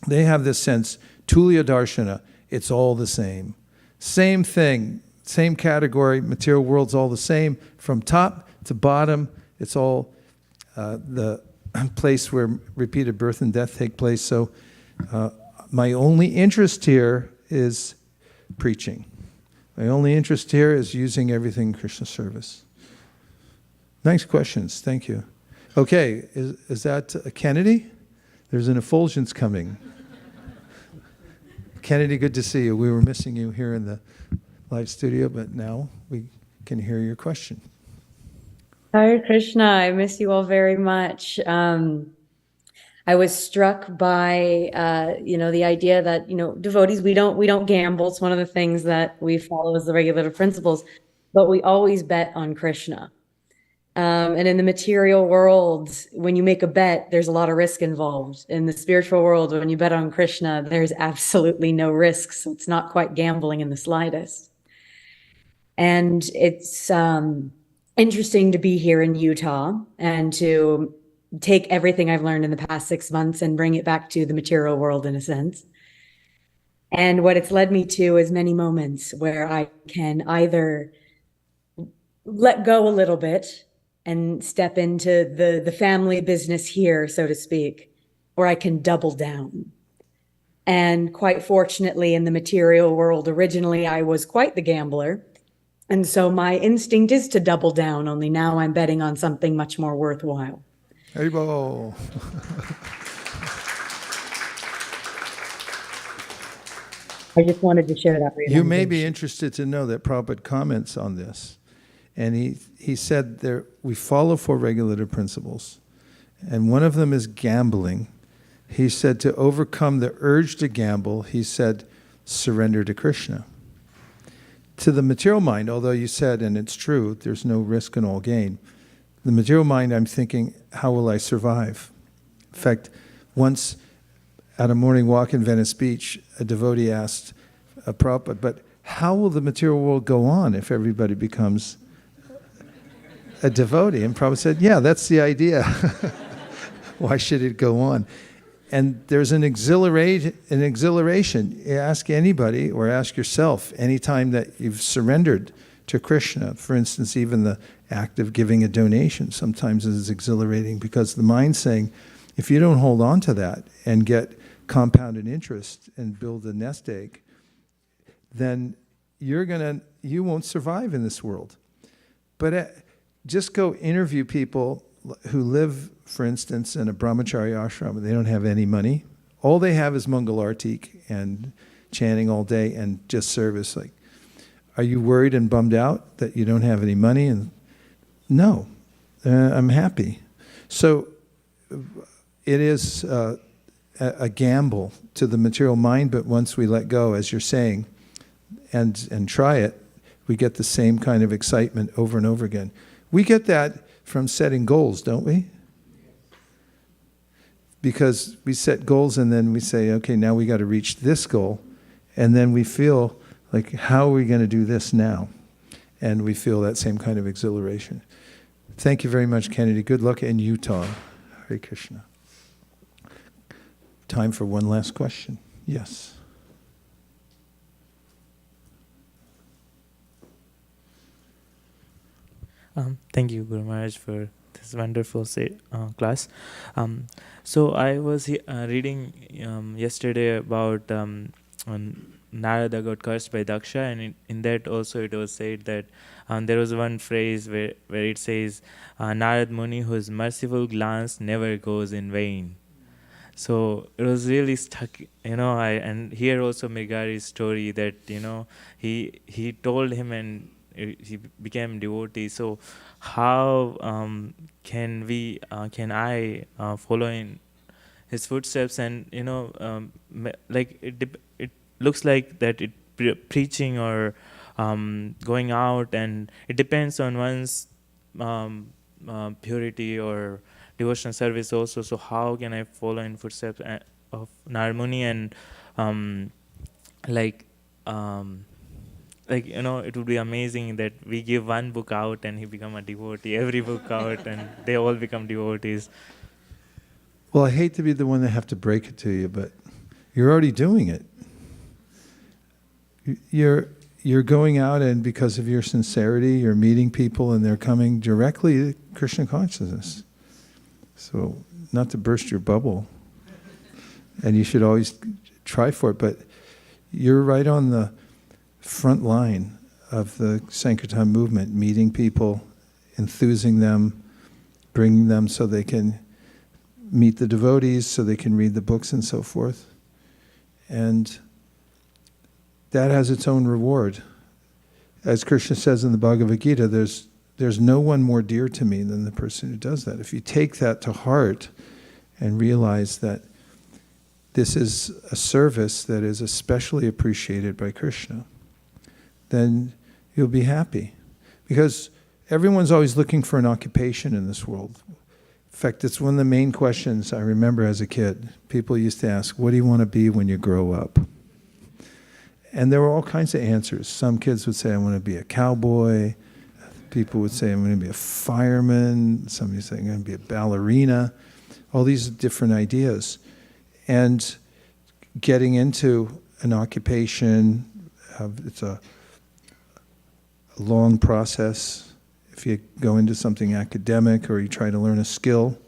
they have this sense, Tulya Darshana, it's all the same. Same thing, same category, material world's all the same. From top to bottom, it's all the place where repeated birth and death take place. So my only interest here is preaching. My only interest here is using everything in Krishna service. Nice questions, thank you. Okay, is that Kennedy? There's an effulgence coming. Kennedy, good to see you. We were missing you here in the live studio, but now we can hear your question. Hare Krishna, I miss you all very much. I was struck by, the idea that, devotees, we don't gamble. It's one of the things that we follow as the regulative principles, but we always bet on Krishna. And in the material world, when you make a bet, there's a lot of risk involved. In the spiritual world, when you bet on Krishna, there's absolutely no risk. So it's not quite gambling in the slightest. And it's interesting to be here in Utah and to take everything I've learned in the past 6 months and bring it back to the material world in a sense. And what it's led me to is many moments where I can either let go a little bit and step into the family business here, so to speak, or I can double down. And quite fortunately, in the material world, originally I was quite the gambler. And so my instinct is to double down, only now I'm betting on something much more worthwhile. Haribo. I just wanted to share that. You may be interested to know that Prabhupada comments on this. And he said we follow 4 regulative principles. And one of them is gambling. He said to overcome the urge to gamble, he said, surrender to Krishna. To the material mind, although you said, and it's true, there's no risk and all gain. The material mind, I'm thinking, how will I survive? In fact, once at a morning walk in Venice Beach, a devotee asked Prabhupada, but how will the material world go on if everybody becomes a devotee? And Prabhupada said, yeah, that's the idea. Why should it go on? And there's an exhilaration. You ask anybody or ask yourself anytime that you've surrendered to Krishna. For instance, even the act of giving a donation sometimes is exhilarating because the mind's saying, if you don't hold on to that and get compounded interest and build a nest egg, then you won't survive in this world. But just go interview people who live, for instance, in a brahmachari ashram and they don't have any money. All they have is Mangalartik and chanting all day and just service. Like, are you worried and bummed out that you don't have any money? And no, I'm happy. So it is a gamble to the material mind, but once we let go, as you're saying, and try it, we get the same kind of excitement over and over again. We get that from setting goals, don't we? Because we set goals and then we say, okay, now we got to reach this goal. And then we feel like, how are we going to do this now? And we feel that same kind of exhilaration. Thank you very much, Kennedy. Good luck in Utah. Hare Krishna. Time for one last question. Yes. Thank you, Guru Maharaj, for this wonderful class. So I was reading yesterday about Narada got cursed by Daksha, and in that also it was said that there was one phrase where it says, Narad Muni, whose merciful glance never goes in vain. So it was really stuck, and here also Mrgari's story that, he told him and he became devotee. So how can I follow in his footsteps? And like it looks like that preaching or going out, and it depends on one's purity or devotional service also. So how can I follow in footsteps of Narad Muni? And it would be amazing that we give one book out and he become a devotee, every book out, and they all become devotees. Well, I hate to be the one that have to break it to you, but you're already doing it. You're going out, and because of your sincerity, you're meeting people and they're coming directly to Krishna consciousness. So, not to burst your bubble, and you should always try for it, but you're right on the front line of the Sankirtan movement, meeting people, enthusing them, bringing them so they can meet the devotees, so they can read the books and so forth. And that has its own reward. As Krishna says in the Bhagavad Gita, there's no one more dear to me than the person who does that. If you take that to heart and realize that this is a service that is especially appreciated by Krishna, then you'll be happy. Because everyone's always looking for an occupation in this world. In fact, it's one of the main questions I remember as a kid. People used to ask, what do you want to be when you grow up? And there were all kinds of answers. Some kids would say, I want to be a cowboy. People would say, I'm going to be a fireman. Somebody would say, I'm going to be a ballerina. All these different ideas. And getting into an occupation, it's a long process. if you go into something academic or you try to learn a skill.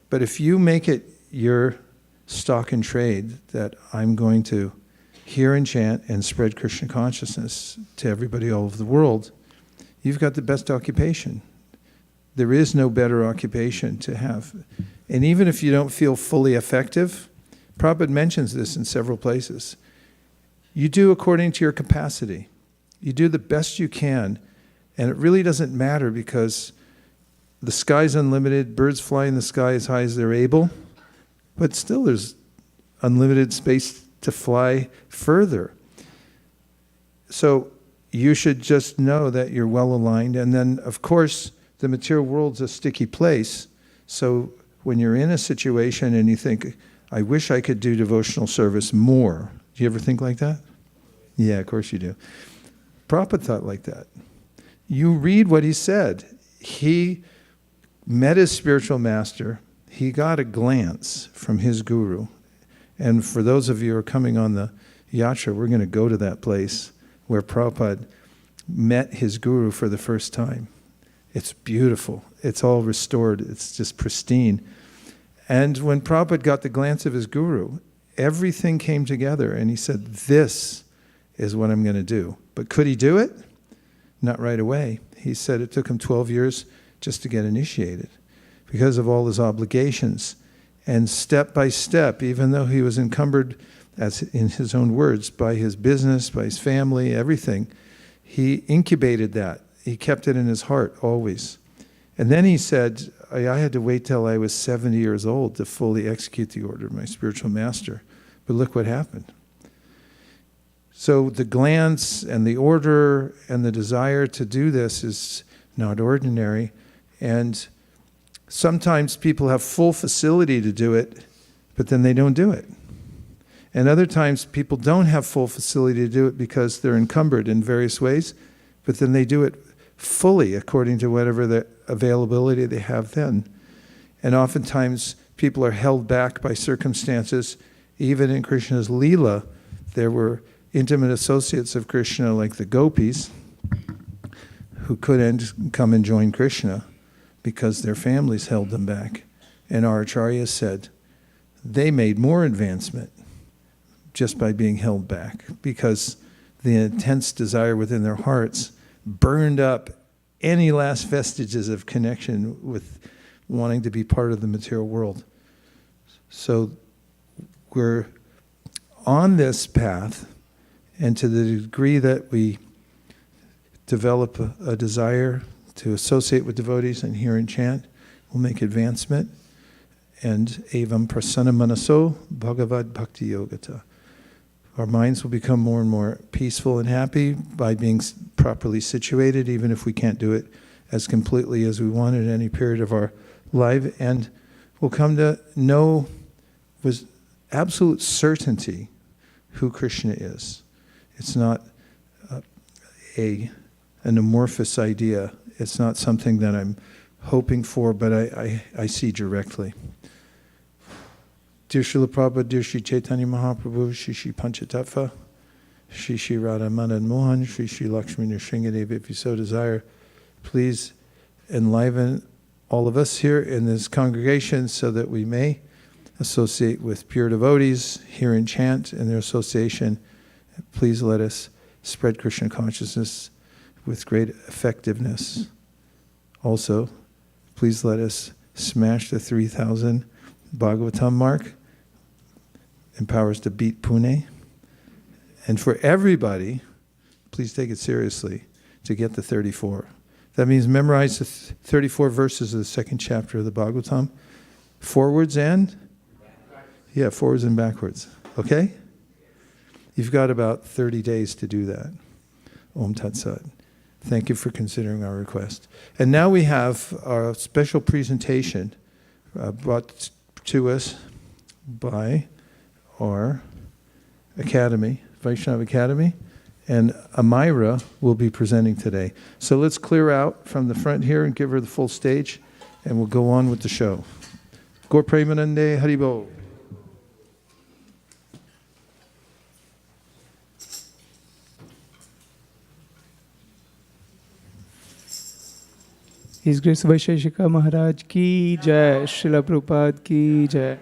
But if you make it your stock and trade that I'm going to hear and chant and spread Krishna consciousness to everybody all over the world, you've got the best occupation. There is no better occupation to have. And even if you don't feel fully effective, Prabhupada mentions this in several places. You do according to your capacity. You do the best you can, and it really doesn't matter because the sky's unlimited, birds fly in the sky as high as they're able, but still there's unlimited space to fly further. So you should just know that you're well aligned. And then, of course, the material world's a sticky place. So when you're in a situation and you think, I wish I could do devotional service more. Do you ever think like that? Yeah, of course you do. Prabhupada thought like that. You read what he said. He met his spiritual master. He got a glance from his guru. And for those of you who are coming on the yatra, we're going to go to that place where Prabhupada met his guru for the first time. It's beautiful. It's all restored. It's just pristine. And when Prabhupada got the glance of his guru, everything came together and he said, this is what I'm going to do. But could he do it? Not right away. He said it took him 12 years just to get initiated because of all his obligations. And step by step, even though he was encumbered, as in his own words, by his business, by his family, everything, he incubated that. He kept it in his heart always. And then he said, I had to wait till I was 70 years old to fully execute the order of my spiritual master. But look what happened. So the glance and the order and the desire to do this is not ordinary. And sometimes people have full facility to do it, but then they don't do it. And other times people don't have full facility to do it because they're encumbered in various ways, but then they do it fully according to whatever the availability they have then. And oftentimes people are held back by circumstances. Even in Krishna's Leela, there were intimate associates of Krishna like the gopis who couldn't come and join Krishna because their families held them back. And our acharyas said they made more advancement just by being held back because the intense desire within their hearts burned up any last vestiges of connection with wanting to be part of the material world. So we're on this path, and to the degree that we develop a desire to associate with devotees and hear and chant, we'll make advancement. And evam prasana manaso bhagavad bhakti yogata. Our minds will become more and more peaceful and happy by being properly situated, even if we can't do it as completely as we want at any period of our life. And we'll come to know with absolute certainty who Krishna is. It's not an amorphous idea. It's not something that I'm hoping for, but I see directly. Dear Srila Prabhupada, dear Sri Chaitanya Mahaprabhu, Shri Shri Panchatattva, Shri Shri Radha Madan Mohan, Shri Shri Lakshmi Nrsingadevi, if you so desire, please enliven all of us here in this congregation so that we may associate with pure devotees, hear and chant in their association. Please let us spread Krishna consciousness with great effectiveness. Also, please let us smash the 3,000 Bhagavatam mark. Empower us to beat Pune. And for everybody, please take it seriously, to get the 34. That means memorize the 34 verses of the second chapter of the Bhagavatam, forwards and? Yeah, forwards and backwards. Okay? You've got about 30 days to do that. Om Tat Sat. Thank you for considering our request. And now we have our special presentation brought to us by our academy, Vaishnava Academy, and Amira will be presenting today. So let's clear out from the front here and give her the full stage, and we'll go on with the show. Gaur Premanande Haribo. His Grace Vaisesika Maharaj ki jai, Srila Prabhupada ki jai.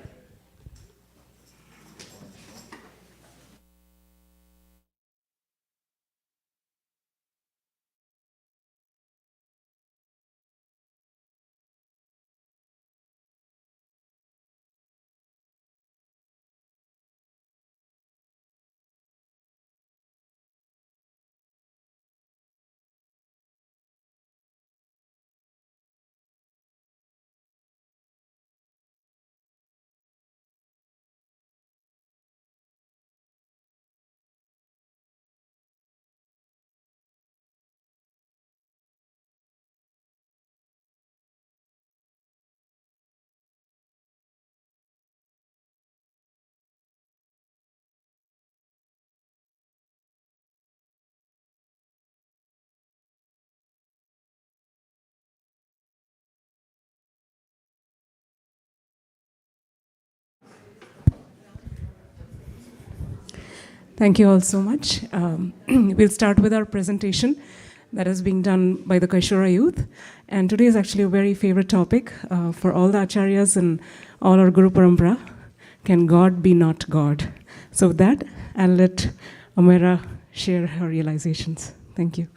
Thank you all so much. We'll start with our presentation that is being done by the Kaishora youth. And today is actually a very favorite topic for all the acharyas and all our Guru Parampara. Can God be not God? So with that, I'll let Amira share her realizations. Thank you.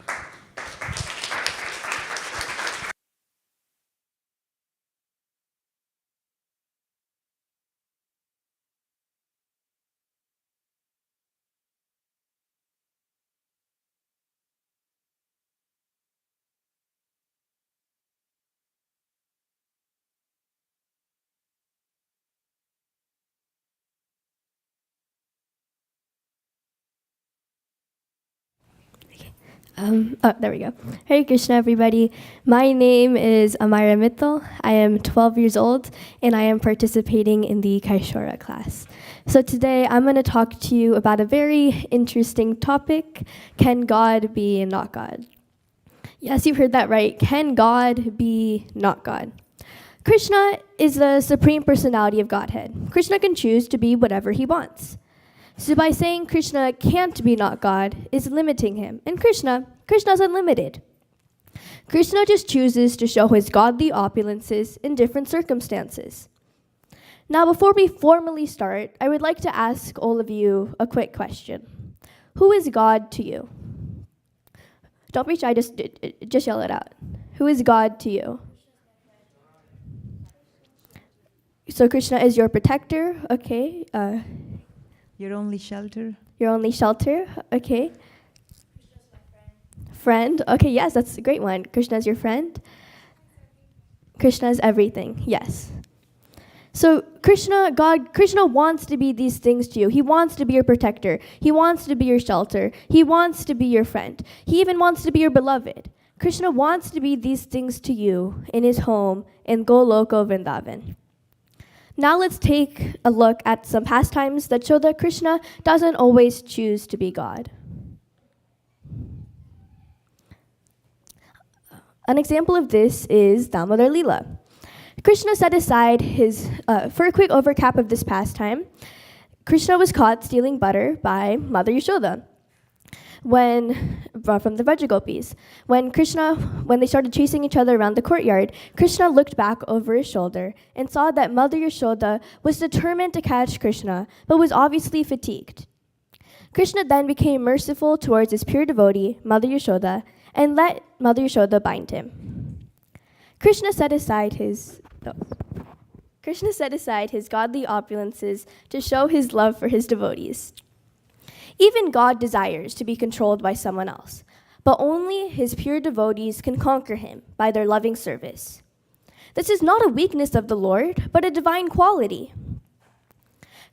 There we go. Hare Krishna, everybody. My name is Amira Mittal. I am 12 years old, and I am participating in the Kaishora class. So today, I'm going to talk to you about a very interesting topic. Can God be not God? Yes, you heard that right. Can God be not God? Krishna is the Supreme Personality of Godhead. Krishna can choose to be whatever he wants. So by saying Krishna can't be not God is limiting him. And Krishna's unlimited. Krishna just chooses to show his godly opulences in different circumstances. Now, before we formally start, I would like to ask all of you a quick question. Who is God to you? Don't be shy, just yell it out. Who is God to you? So Krishna is your protector, okay. Your only shelter. Your only shelter, okay. Friend, okay, yes, that's a great one. Krishna is your friend. Krishna is everything, yes. So Krishna wants to be these things to you. He wants to be your protector. He wants to be your shelter. He wants to be your friend. He even wants to be your beloved. Krishna wants to be these things to you in his home in Goloka Vrindavan. Now let's take a look at some pastimes that show that Krishna doesn't always choose to be God. An example of this is Damodar Leela. Krishna set aside for a quick overcap of this pastime, Krishna was caught stealing butter by Mother Yashoda from the Vrajagopis. When they started chasing each other around the courtyard, Krishna looked back over his shoulder and saw that Mother Yashoda was determined to catch Krishna, but was obviously fatigued. Krishna then became merciful towards his pure devotee, Mother Yashoda, and let Mother Yashoda bind him. Krishna set aside his godly opulences to show his love for his devotees. Even God desires to be controlled by someone else, but only his pure devotees can conquer him by their loving service. This is not a weakness of the Lord, but a divine quality.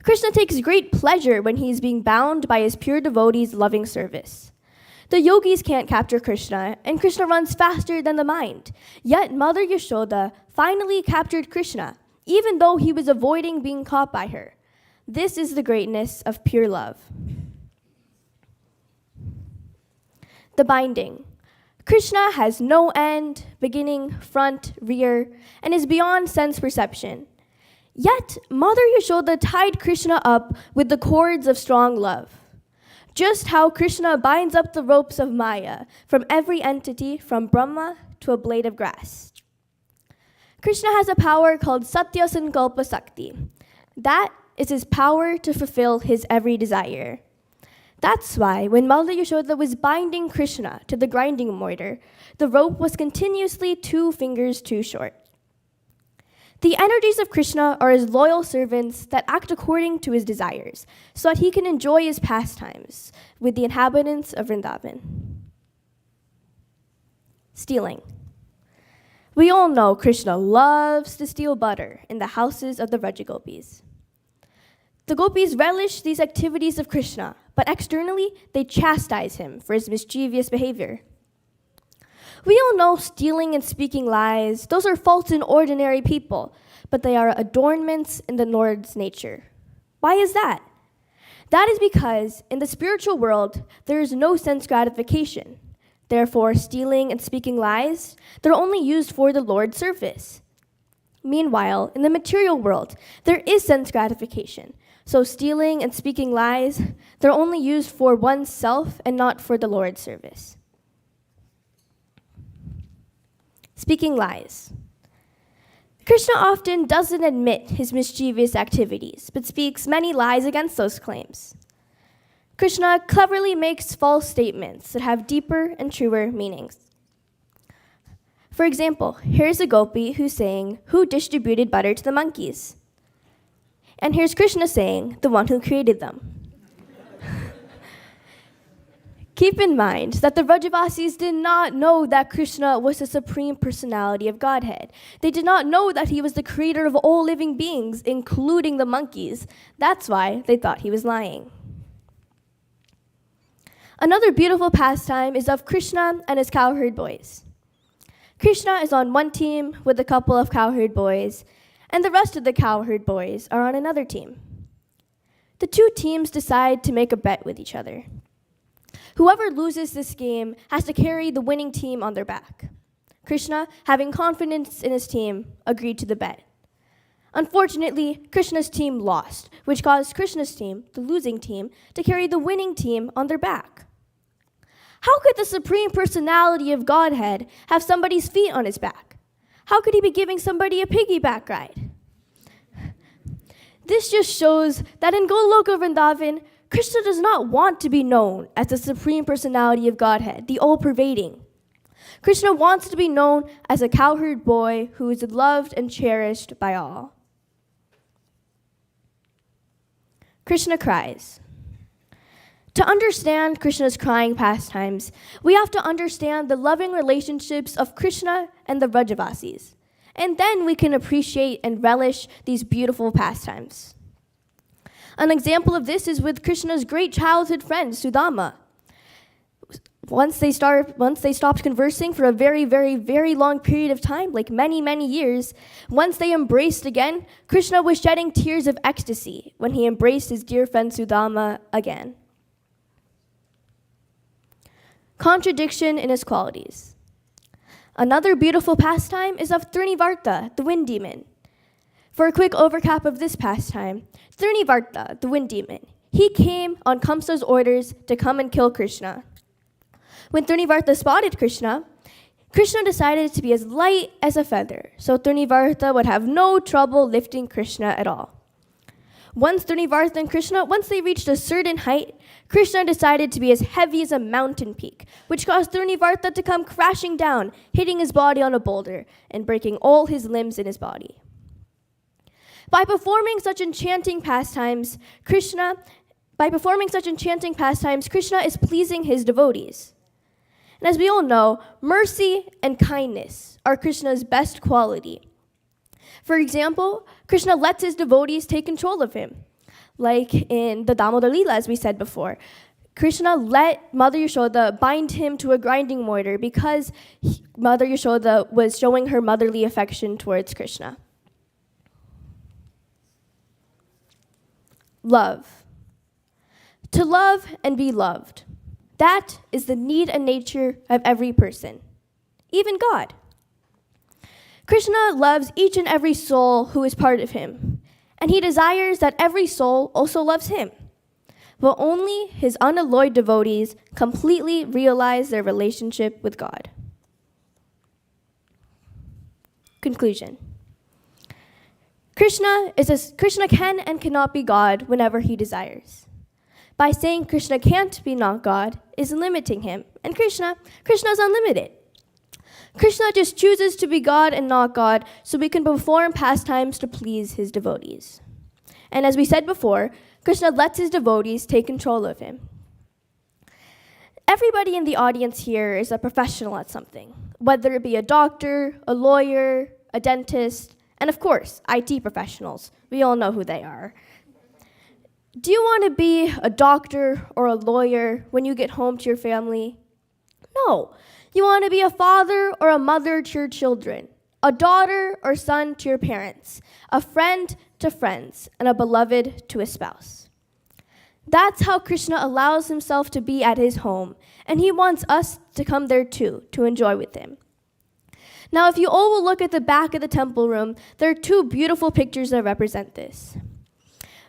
Krishna takes great pleasure when he is being bound by his pure devotees' loving service. The yogis can't capture Krishna, and Krishna runs faster than the mind. Yet Mother Yashoda finally captured Krishna, even though he was avoiding being caught by her. This is the greatness of pure love. The binding. Krishna has no end, beginning, front, rear, and is beyond sense perception. Yet Mother Yashoda tied Krishna up with the cords of strong love. Just how Krishna binds up the ropes of Maya from every entity from Brahma to a blade of grass. Krishna has a power called Satya Sankalpa Sakti. That is his power to fulfill his every desire. That's why when Mother Yashoda was binding Krishna to the grinding mortar, the rope was continuously 2 fingers too short. The energies of Krishna are his loyal servants that act according to his desires, so that he can enjoy his pastimes with the inhabitants of Vrindavan. Stealing. We all know Krishna loves to steal butter in the houses of the Vraja gopis. The gopis relish these activities of Krishna, but externally they chastise him for his mischievous behavior. We all know stealing and speaking lies, those are faults in ordinary people, but they are adornments in the Lord's nature. Why is that? That is because in the spiritual world, there is no sense gratification. Therefore, stealing and speaking lies, they're only used for the Lord's service. Meanwhile, in the material world, there is sense gratification. So stealing and speaking lies, they're only used for oneself and not for the Lord's service. Speaking lies. Krishna often doesn't admit his mischievous activities, but speaks many lies against those claims. Krishna cleverly makes false statements that have deeper and truer meanings. For example, here's a gopi who's saying, "Who distributed butter to the monkeys?" And here's Krishna saying, "The one who created them." Keep in mind that the Vrajavasis did not know that Krishna was the Supreme Personality of Godhead. They did not know that he was the creator of all living beings, including the monkeys. That's why they thought he was lying. Another beautiful pastime is of Krishna and his cowherd boys. Krishna is on one team with a couple of cowherd boys, and the rest of the cowherd boys are on another team. The 2 teams decide to make a bet with each other. Whoever loses this game has to carry the winning team on their back. Krishna, having confidence in his team, agreed to the bet. Unfortunately, Krishna's team lost, which caused Krishna's team, the losing team, to carry the winning team on their back. How could the Supreme Personality of Godhead have somebody's feet on his back? How could he be giving somebody a piggyback ride? This just shows that in Goloka Vrindavan, Krishna does not want to be known as the Supreme Personality of Godhead, the all-pervading. Krishna wants to be known as a cowherd boy who is loved and cherished by all. Krishna cries. To understand Krishna's crying pastimes, we have to understand the loving relationships of Krishna and the Vrajavasis, and then we can appreciate and relish these beautiful pastimes. An example of this is with Krishna's great childhood friend, Sudama. Once they stopped conversing for a very, very, very long period of time, like many, many years, once they embraced again, Krishna was shedding tears of ecstasy when he embraced his dear friend Sudama again. Contradiction in his qualities. Another beautiful pastime is of Trinivarta, the wind demon. For a quick overcap of this pastime, Trinivarta, the wind demon, he came on Kamsa's orders to come and kill Krishna. When Trinivarta spotted Krishna, Krishna decided to be as light as a feather, so Trinivarta would have no trouble lifting Krishna at all. Once Trinivarta and Krishna, once they reached a certain height, Krishna decided to be as heavy as a mountain peak, which caused Trinivarta to come crashing down, hitting his body on a boulder and breaking all his limbs in his body. By performing such enchanting pastimes, Krishna is pleasing his devotees. And as we all know, mercy and kindness are Krishna's best quality. For example, Krishna lets his devotees take control of him. Like in the Damodar Leela, as we said before, Krishna let Mother Yashoda bind him to a grinding mortar because Mother Yashoda was showing her motherly affection towards Krishna. Love. To love and be loved. That is the need and nature of every person, even God. Krishna loves each and every soul who is part of him, and he desires that every soul also loves him. But only his unalloyed devotees completely realize their relationship with God. Conclusion. Krishna can and cannot be God whenever he desires. By saying Krishna can't be not God is limiting him, and Krishna is unlimited. Krishna just chooses to be God and not God so we can perform pastimes to please his devotees. And as we said before, Krishna lets his devotees take control of him. Everybody in the audience here is a professional at something, whether it be a doctor, a lawyer, a dentist, and of course, IT professionals. We all know who they are. Do you want to be a doctor or a lawyer when you get home to your family? No. You want to be a father or a mother to your children, a daughter or son to your parents, a friend to friends, and a beloved to a spouse. That's how Krishna allows himself to be at his home, and he wants us to come there too, to enjoy with him. Now, if you all will look at the back of the temple room, there are two beautiful pictures that represent this.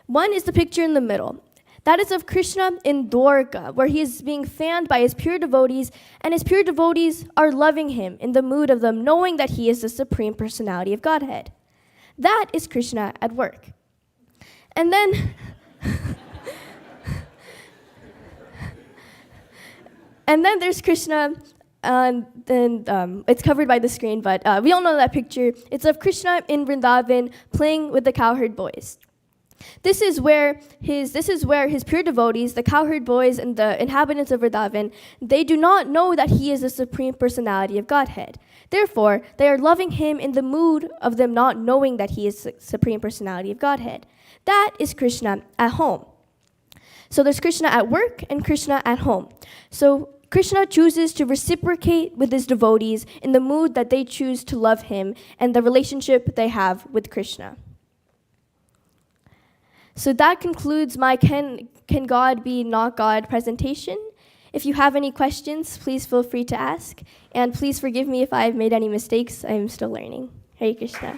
One is the picture in the middle. That is of Krishna in Dwarka, where he is being fanned by his pure devotees, and his pure devotees are loving him in the mood of them knowing that he is the Supreme Personality of Godhead. That is Krishna at work. And then there's Krishna, and then it's covered by the screen, but we all know that picture. It's of Krishna in Vrindavan playing with the cowherd boys. This is where his pure devotees, the cowherd boys and the inhabitants of Vrindavan, they do not know that he is the Supreme Personality of Godhead. Therefore, they are loving him in the mood of them not knowing that he is the Supreme Personality of Godhead. That is Krishna at home. So there's Krishna at work and Krishna at home. So Krishna chooses to reciprocate with his devotees in the mood that they choose to love him and the relationship they have with Krishna. So that concludes my Can God Be Not God presentation. If you have any questions, please feel free to ask. And please forgive me if I've made any mistakes. I am still learning. Hare Krishna.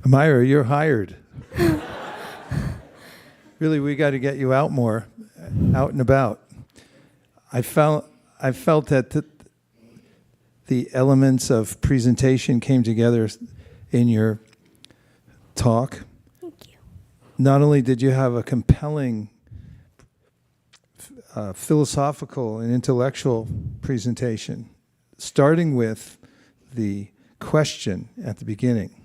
Myra, you're hired. Really, we got to get you out more, out and about. I felt that the elements of presentation came together in your talk. Thank you. Not only did you have a compelling philosophical and intellectual presentation, starting with the question at the beginning,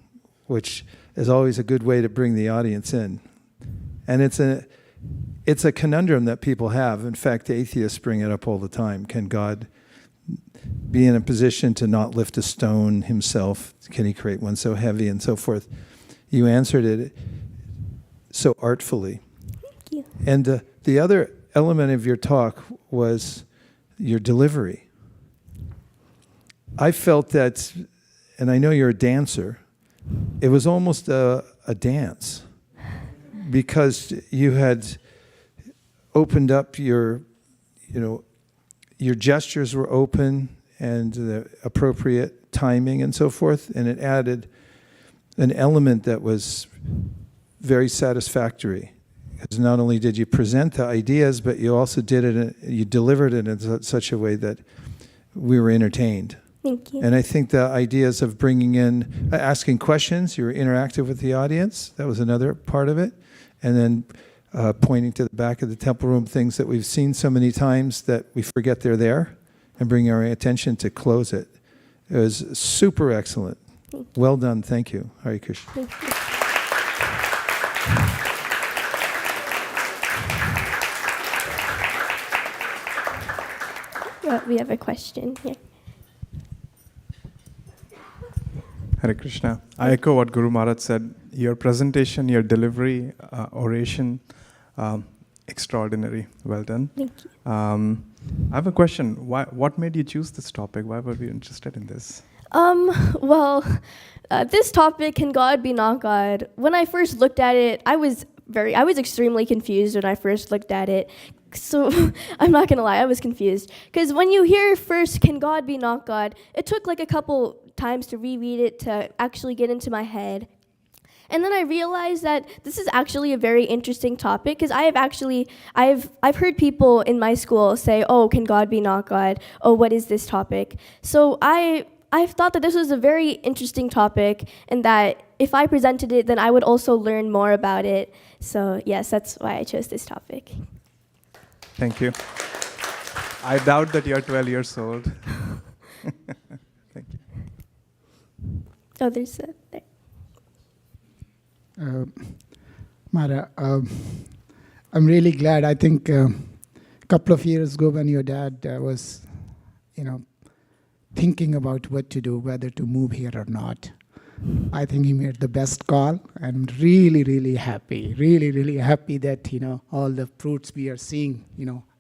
which is always a good way to bring the audience in. And it's a conundrum that people have. In fact, atheists bring it up all the time. Can God be in a position to not lift a stone himself? Can he create one so heavy and so forth? You answered it so artfully. Thank you. And the other element of your talk was your delivery. I felt that, and I know you're a dancer, it was almost a dance, because you had opened up your gestures were open and the appropriate timing and so forth, and it added an element that was very satisfactory. Because not only did you present the ideas, but you also you delivered it in such a way that we were entertained. Thank you. And I think the ideas of bringing in, asking questions, you were interactive with the audience, that was another part of it. And then pointing to the back of the temple room, things that we've seen so many times that we forget they're there, and bringing our attention to close it. It was super excellent. Well done, thank you. Hare Krishna. Thank you. We have a question here. Hare Krishna. I echo what Guru Maharaj said. Your presentation, your delivery, oration, extraordinary. Well done. Thank you. I have a question. What made you choose this topic? Why were you interested in this? Well, this topic, can God be not God? When I first looked at it, I was extremely confused when I first looked at it. So I'm not gonna lie, I was confused. Because when you hear first, can God be not God? It took like a couple times to reread it to actually get into my head. And then I realized that this is actually a very interesting topic, because I've heard people in my school say, oh, can God be not God? Oh, what is this topic? So I've thought that this was a very interesting topic, and that if I presented it, then I would also learn more about it. So yes, that's why I chose this topic. Thank you. I doubt that you're 12 years old. Thank you. Oh, there's a... There. Mara, I'm really glad. I think a couple of years ago when your dad was, thinking about what to do, whether to move here or not, I think he made the best call. I'm really, really happy. Really, really happy that, all the fruits we are seeing,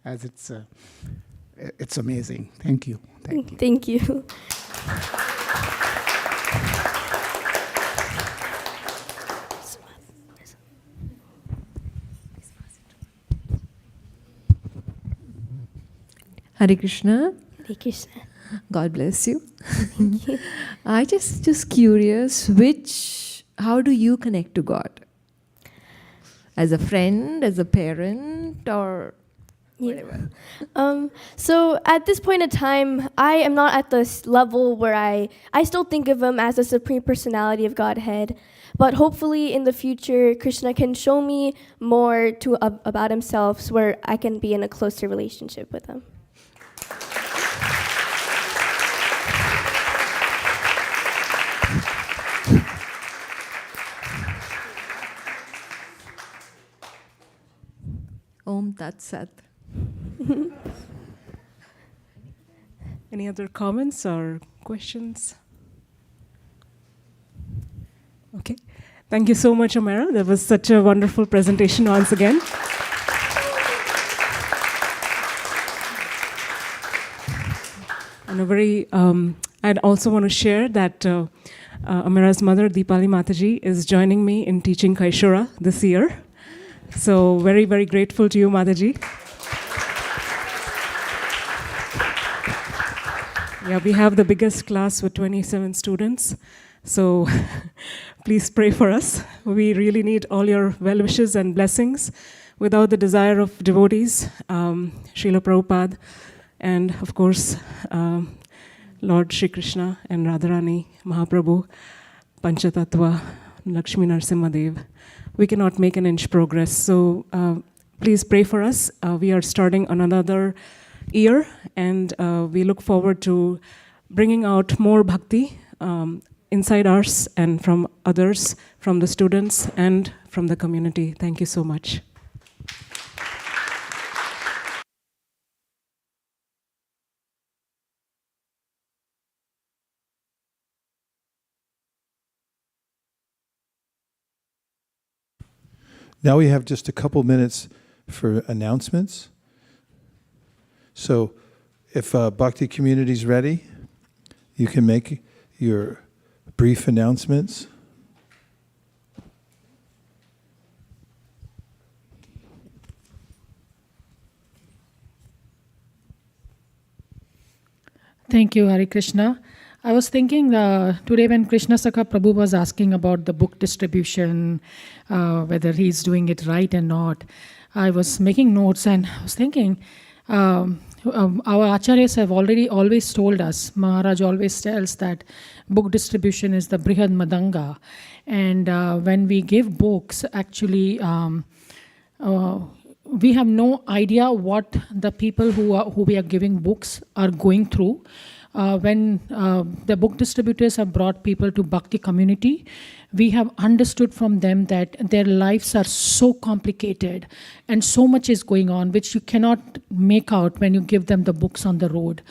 as it's amazing. Thank you. Thank you. Thank you. Hare Krishna. Hare Krishna. God bless you. Thank you. I just curious, how do you connect to God? As a friend, as a parent, or whatever? So at this point in time, I am not at this level where I still think of him as the Supreme Personality of Godhead. But hopefully in the future, Krishna can show me more about himself, so where I can be in a closer relationship with him. Om Tat Sat. Any other comments or questions? Okay. Thank you so much, Amara. That was such a wonderful presentation once again. And I'd also want to share that Amara's mother, Deepali Mataji, is joining me in teaching Kaishora this year. So very, very grateful to you, Mataji. Yeah, we have the biggest class with 27 students. So please pray for us. We really need all your well wishes and blessings. Without the desire of devotees, Srila Prabhupada, and of course, Lord Shri Krishna and Radharani, Mahaprabhu, Panchatattva, Lakshmi Narasimhadev, we cannot make an inch progress. So please pray for us. We are starting on another year, and we look forward to bringing out more bhakti inside us and from others, from the students and from the community. Thank you so much. Now we have just a couple minutes for announcements. So if Bhakti community is ready, you can make your brief announcements. Thank you, Hare Krishna. I was thinking today when Krishna Sakha Prabhu was asking about the book distribution, whether he's doing it right or not, I was making notes and I was thinking, our acharyas have always told us, Maharaj always tells that book distribution is the Brihad Madanga. And when we give books, actually, we have no idea what the people who we are giving books are going through. When the book distributors have brought people to Bhakti community, we have understood from them that their lives are so complicated and so much is going on which you cannot make out when you give them the books on the road.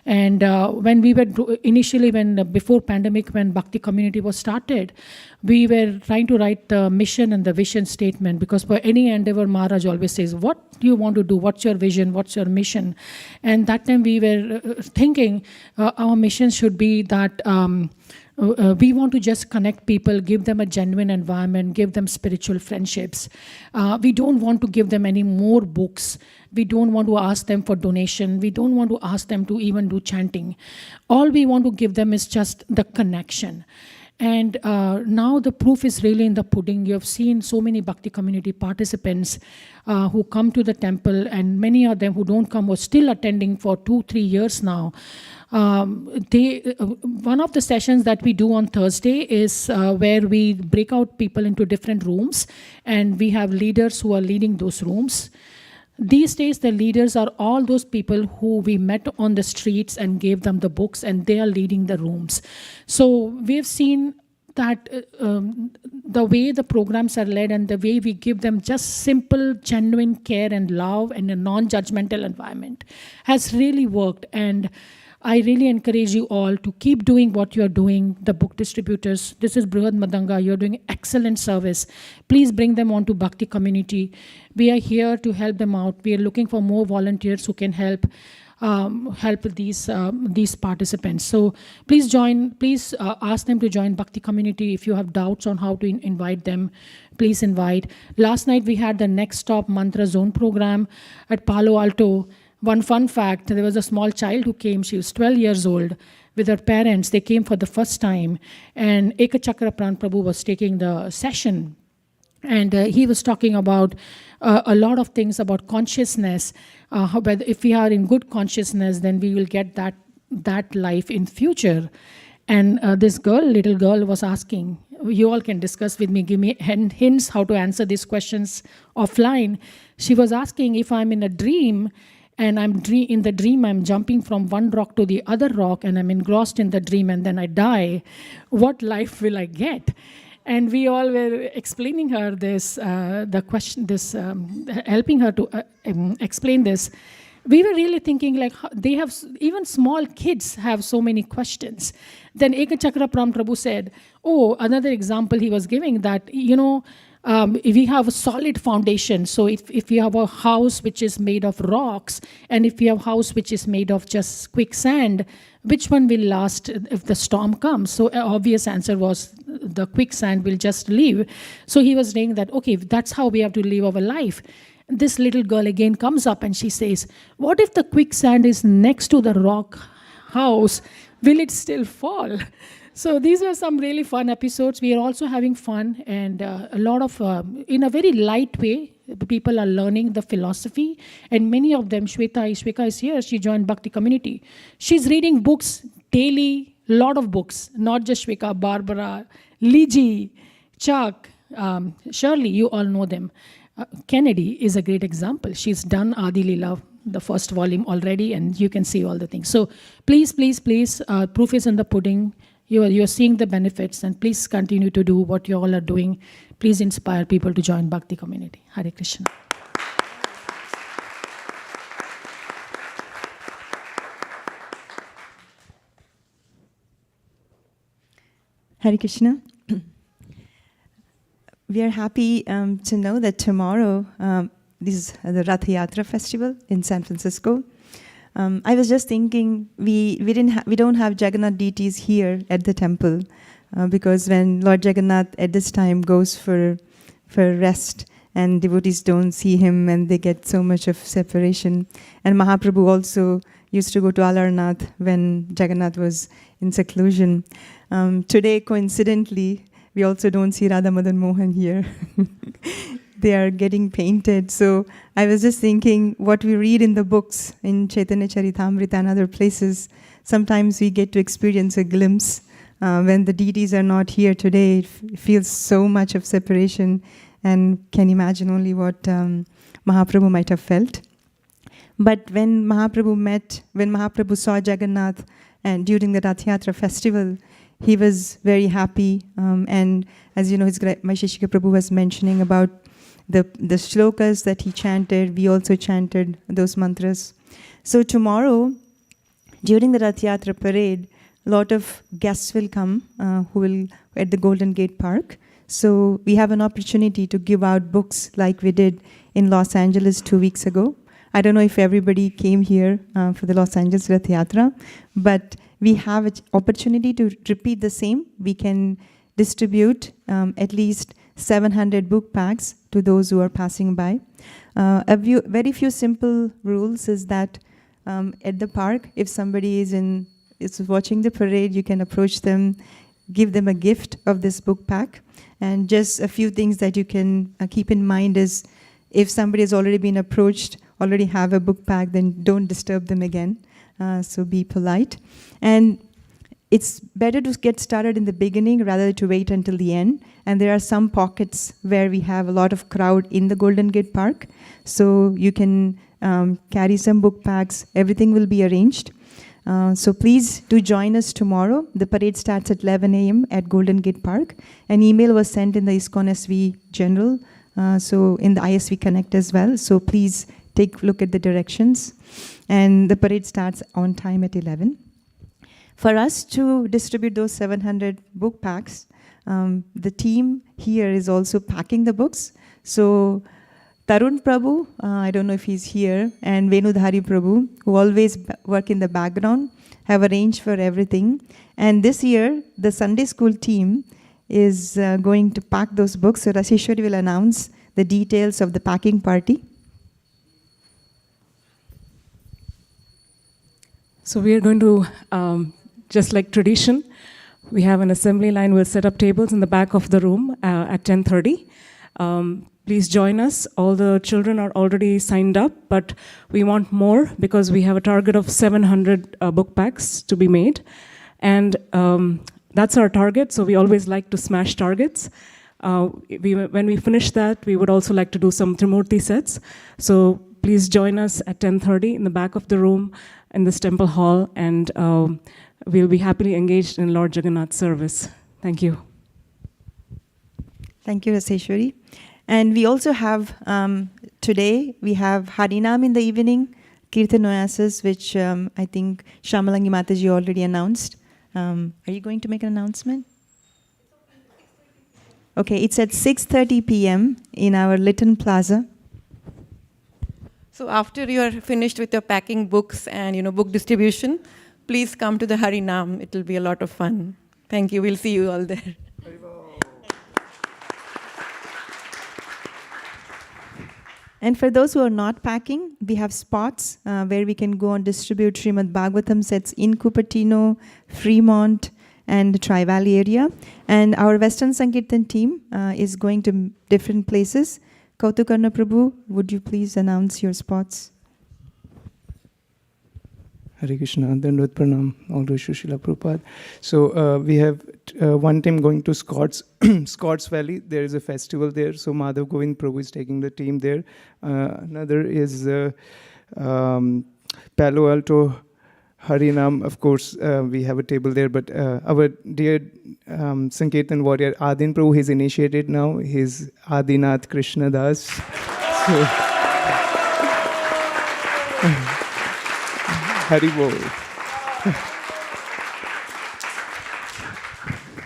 And when we were initially, before pandemic, when Bhakti community was started, we were trying to write the mission and the vision statement, because for any endeavor, Maharaj always says, what do you want to do? What's your vision? What's your mission? And that time we were thinking our mission should be that We want to just connect people, give them a genuine environment, give them spiritual friendships. We don't want to give them any more books. We don't want to ask them for donation. We don't want to ask them to even do chanting. All we want to give them is just the connection. And now the proof is really in the pudding. You have seen so many Bhakti community participants who come to the temple, and many of them who don't come are still attending for 2-3 years now. One of the sessions that we do on Thursday is where we break out people into different rooms, and we have leaders who are leading those rooms. These days, the leaders are all those people who we met on the streets and gave them the books, and they are leading the rooms. So we've seen that the way the programs are led and the way we give them just simple, genuine care and love and a non-judgmental environment has really worked. And I really encourage you all to keep doing what you're doing. The book distributors, this is Brihad Madanga, you're doing excellent service. Please bring them onto Bhakti community. We are here to help them out. We are looking for more volunteers who can help these participants. So please join, please ask them to join Bhakti community. If you have doubts on how to invite them, please invite. Last night we had the Next Stop Mantra Zone program at Palo Alto. One fun fact, there was a small child who came, she was 12 years old, with her parents. They came for the first time, and Ekachakra Pran Prabhu was taking the session, and he was talking about a lot of things about consciousness. Whether if we are in good consciousness, then we will get that life in future. And this little girl was asking, you all can discuss with me, give me hints how to answer these questions offline. She was asking, if I'm in a dream, and in the dream, I'm jumping from one rock to the other rock, and I'm engrossed in the dream, and then I die, what life will I get? And we all were explaining her this, the question, this, helping her to explain this. We were really thinking, like, they have, even small kids have so many questions. Then Ekachakra Pram Prabhu said, another example he was giving, that, if we have a solid foundation, so if you have a house which is made of rocks, and if you have a house which is made of just quicksand, which one will last if the storm comes? So an obvious answer was the quicksand will just leave. So he was saying that, okay, that's how we have to live our life. This little girl again comes up and she says, what if the quicksand is next to the rock house? Will it still fall? So these are some really fun episodes. We are also having fun, and a lot of, in a very light way, people are learning the philosophy. And many of them, Shweta is here, she joined Bhakti community. She's reading books daily, lot of books, not just Shweta, Barbara, Liji, Chuck, Shirley, you all know them. Kennedy is a great example. She's done Adi Leela, the first volume already, and you can see all the things. So please, proof is in the pudding. You're seeing the benefits, and please continue to do what you all are doing. Please inspire people to join Bhakti community. Hare Krishna. Hare Krishna. We are happy to know that tomorrow, this is the Rath Yatra festival in San Francisco. I was just thinking, we don't have Jagannath deities here at the temple because when Lord Jagannath at this time goes for rest, and devotees don't see him and they get so much of separation. And Mahaprabhu also used to go to Alarnath when Jagannath was in seclusion. Today, coincidentally, we also don't see Radha Madan Mohan here. They are getting painted. So I was just thinking, what we read in the books, in Chaitanya Charitamrita and other places, sometimes we get to experience a glimpse. When the deities are not here today, it feels so much of separation, and can imagine only what Mahaprabhu might have felt. But when Mahaprabhu saw Jagannath and during the Rath Yatra festival, he was very happy. And as you know, Vaisesika Prabhu was mentioning about the shlokas that he chanted. We also chanted those mantras. So tomorrow, during the Rath Yatra parade, a lot of guests will come who will at the Golden Gate Park. So we have an opportunity to give out books like we did in Los Angeles 2 weeks ago. I don't know if everybody came here for the Los Angeles Rath Yatra, but we have an opportunity to repeat the same. We can distribute at least 700 book packs to those who are passing by. Very few simple rules is that at the park, if somebody is watching the parade, you can approach them, give them a gift of this book pack. And just a few things that you can keep in mind is, if somebody has already been approached, already have a book pack, then don't disturb them again. So be polite. And it's better to get started in the beginning rather to wait until the end. And there are some pockets where we have a lot of crowd in the Golden Gate Park. So you can carry some book packs. Everything will be arranged. So please do join us tomorrow. The parade starts at 11 a.m. at Golden Gate Park. An email was sent in the ISKCON SV General, so in the ISV Connect as well. So please take a look at the directions. And the parade starts on time at 11. For us to distribute those 700 book packs, the team here is also packing the books. So Tarun Prabhu, I don't know if he's here, and Venudhari Prabhu, who always work in the background, have arranged for everything. And this year, the Sunday school team is going to pack those books. So Raseshwari will announce the details of the packing party. So we are going to, just like tradition, we have an assembly line. We'll set up tables in the back of the room at 10:30. Please join us. All the children are already signed up, but we want more because we have a target of 700 book packs to be made. And that's our target, so we always like to smash targets. When we finish that, we would also like to do some Trimurti sets. So please join us at 10:30 in the back of the room in this temple hall, and we'll be happily engaged in Lord Jagannath's service. Thank you. Thank you, Raseshwari. And we also have, today, we have Harinam in the evening, Kirtan Oasis, which I think Shamalangi Mataji already announced. Are you going to make an announcement? Okay, it's at 6:30 p.m. in our Lytton Plaza. So after you are finished with your packing books and book distribution, please come to the Harinam. It will be a lot of fun. Thank you. We'll see you all there. And for those who are not packing, we have spots where we can go and distribute Srimad Bhagavatam sets in Cupertino, Fremont, and the Tri-Valley area. And our Western Sankirtan team is going to different places. Kautukarna Prabhu, would you please announce your spots? Hare Krishna, Dandavad Pranam, all to Srila Prabhupada. So we have one team going to Scotts Valley. There is a festival there, so Madhav Govind Prabhu is taking the team there. Another is Palo Alto Harinam. Of course, we have a table there, but our dear Sankirtan warrior Adin Prabhu is initiated now. He's Adinath Krishna Das. So, Hari Bol.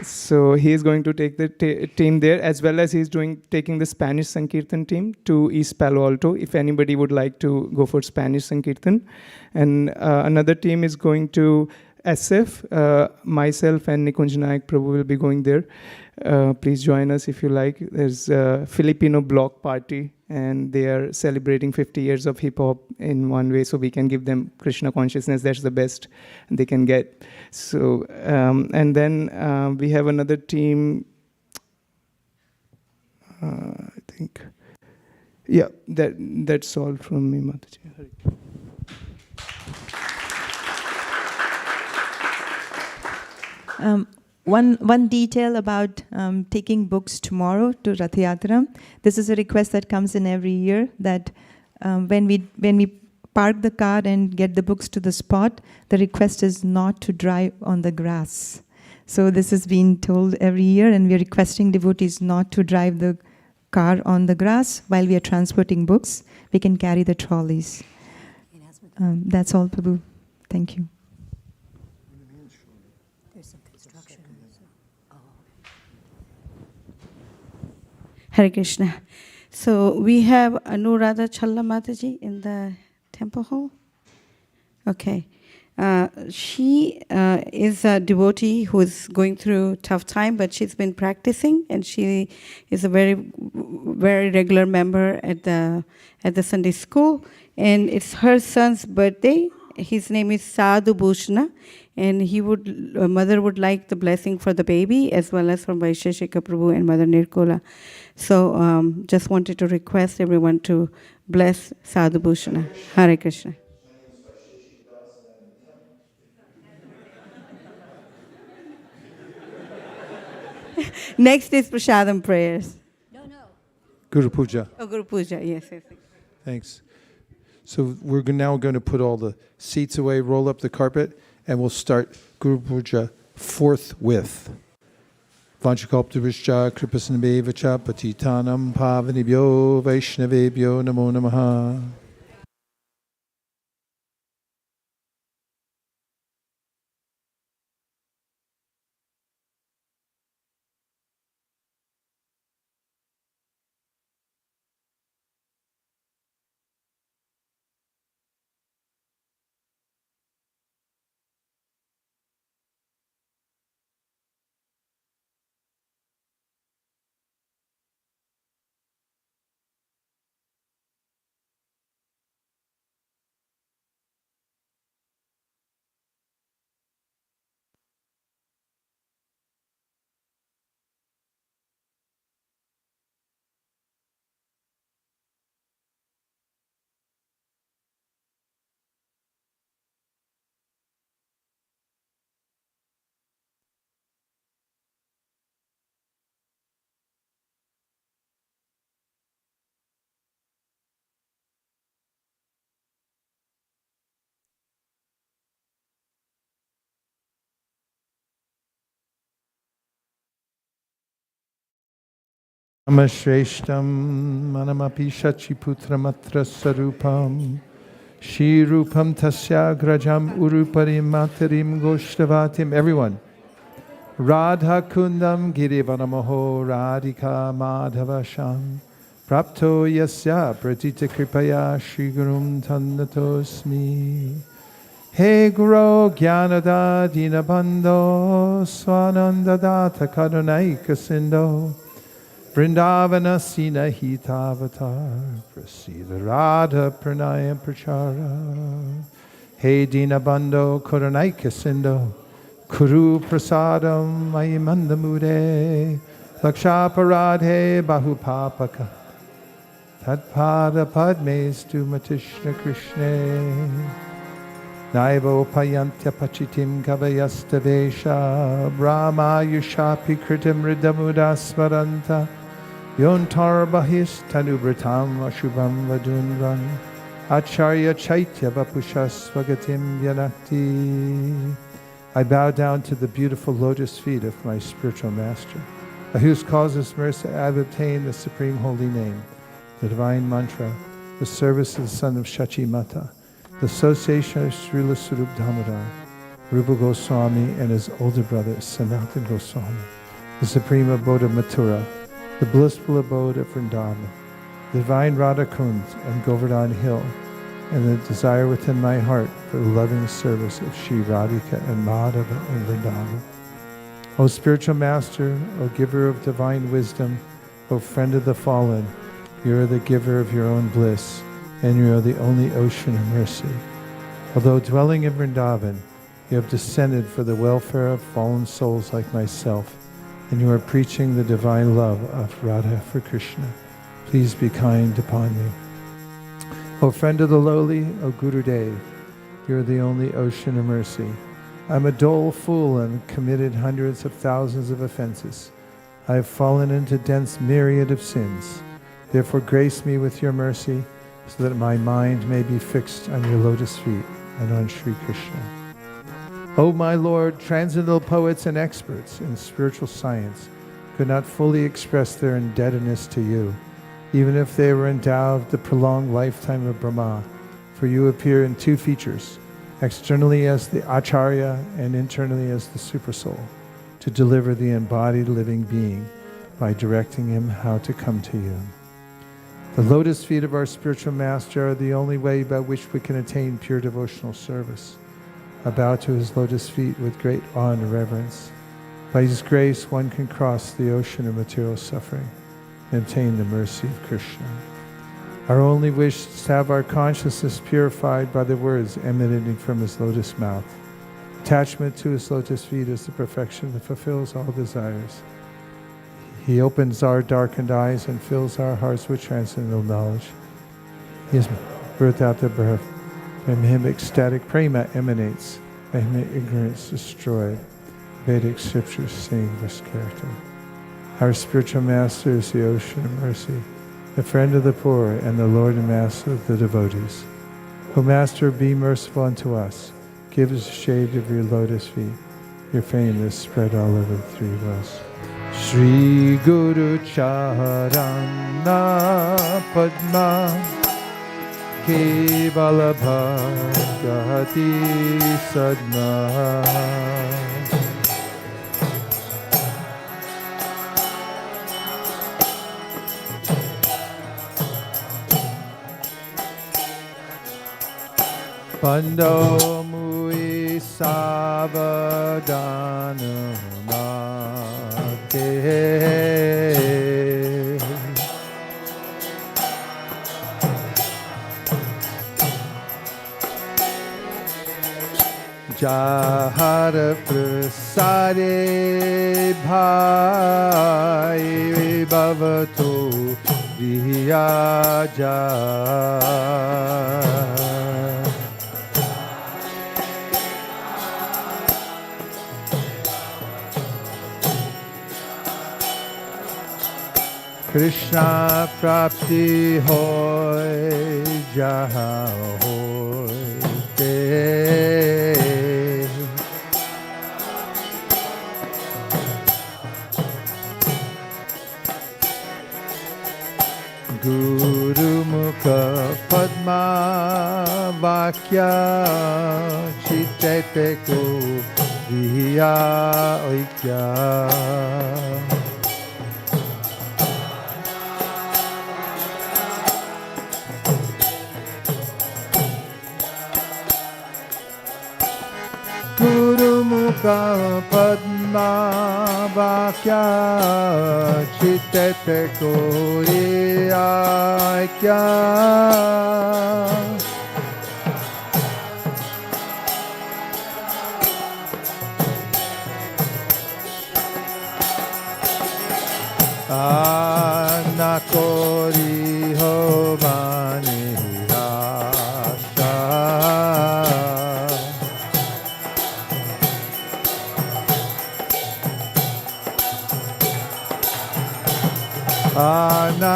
So he is going to take the team there, as well as he's taking the Spanish Sankirtan team to East Palo Alto, if anybody would like to go for Spanish Sankirtan. And another team is going to SF. Myself and Nikunj Nayak Prabhu will be going there. Please join us if you like. There's a Filipino block party, and they are celebrating 50 years of hip-hop in one way, so we can give them Krishna consciousness. That's the best they can get. So, and then we have another team, I think. Yeah, that's all from me, Mataji. One detail about taking books tomorrow to Rath Yatra. This is a request that comes in every year, that when we park the car and get the books to the spot, the request is not to drive on the grass. So this is being told every year, and we are requesting devotees not to drive the car on the grass while we are transporting books. We can carry the trolleys. That's all, Prabhu. Thank you. Hare Krishna. So we have Anuradha Challa Mataji in the temple hall. Okay. She is a devotee who is going through tough time, but she's been practicing, and she is a very, very regular member at the Sunday school. And it's her son's birthday. His name is Sadhu Bhushana, and mother would like the blessing for the baby as well as from Vaisesika Prabhu and Mother Nirkola. So just wanted to request everyone to bless Sadhu Bhushana. Hare Krishna. Next is Prasadam prayers. Guru Puja. Oh, Guru Puja, yes. Thanks. So we're now going to put all the seats away, roll up the carpet, and we'll start Guru Puja forthwith. Vanchakalptarishcha kripasanabhevacha patitanam pavanibhyo vaishnavebhyo namo namaha. Amashrestam manamapi shachiputramatra sarupam Shirupam tasya grajam uruparim matarim goshtavatim. Everyone. Radha kundam girivanamaho radhika madhavasham Prapto yasya pratita kripaya shri gurum tannatosmi He guru jnanada dinabandho swananda data karunaika sindho Vrindavana Sina Hitavatar Prasida Radha Pranayam Prachara He Dinabando Korunaika Sindo Kuru Prasadam Mayimandamude Lakshaparadhe Bahupapaka Tatpada Padmestu Matishna Krishne Naivo Payantya Pachitim Kavayastavesha Brahma Yushapi Kritim Ridamudasvaranta Yontar Bahis Tanubratam Ashubham Vadunvan Acharya Chaitya Vapushas Svagatim Vyanakti. I bow down to the beautiful lotus feet of my spiritual master, by whose causeless mercy I have obtained the supreme holy name, the divine mantra, the service of the son of Shachi Mata, the association of Srila Sarup Damodar, Rupa Goswami and his older brother Sanatan Goswami, the supreme abode of Mathura, the blissful abode of Vrindavan, the divine Radha Kund and Govardhan Hill, and the desire within my heart for the loving service of Shri Radhika and Madhava and Vrindavan. O spiritual master, O giver of divine wisdom, O friend of the fallen, you are the giver of your own bliss, and you are the only ocean of mercy. Although dwelling in Vrindavan, you have descended for the welfare of fallen souls like myself, and you are preaching the divine love of Radha for Krishna. Please be kind upon me. O friend of the lowly, O Gurudev, you are the only ocean of mercy. I am a dull fool and committed hundreds of thousands of offenses. I have fallen into dense myriad of sins. Therefore grace me with your mercy, so that my mind may be fixed on your lotus feet and on Sri Krishna. O my Lord, transcendental poets and experts in spiritual science could not fully express their indebtedness to you, even if they were endowed with the prolonged lifetime of Brahma, for you appear in two features, externally as the Acharya and internally as the Supersoul, to deliver the embodied living being by directing him how to come to you. The lotus feet of our spiritual master are the only way by which we can attain pure devotional service. I bow to his lotus feet with great awe and reverence. By his grace, one can cross the ocean of material suffering and obtain the mercy of Krishna. Our only wish is to have our consciousness purified by the words emanating from his lotus mouth. Attachment to his lotus feet is the perfection that fulfills all desires. He opens our darkened eyes and fills our hearts with transcendental knowledge. He has birthed out the breath. From him ecstatic prema emanates. By him ignorance destroyed. Vedic scriptures sing this character. Our spiritual master is the ocean of mercy, the friend of the poor, and the Lord and Master of the devotees. O Master, be merciful unto us. Give us the shade of your lotus feet. Your fame is spread all over the three worlds. Shri Guru Charana Padma Kevala Bhagati Sadma Pando Mui Savadana Mate Jahara Prasade Bhai Bhavato Diyaja Krishna Prapti Hoy Jaha Hoy Te Guru Mukha Padma Vakya Chitete Ko Diya Oikya Guru Mukha Padma Vakya Chitete Koriya Kya Anakori Ho Bani Rasha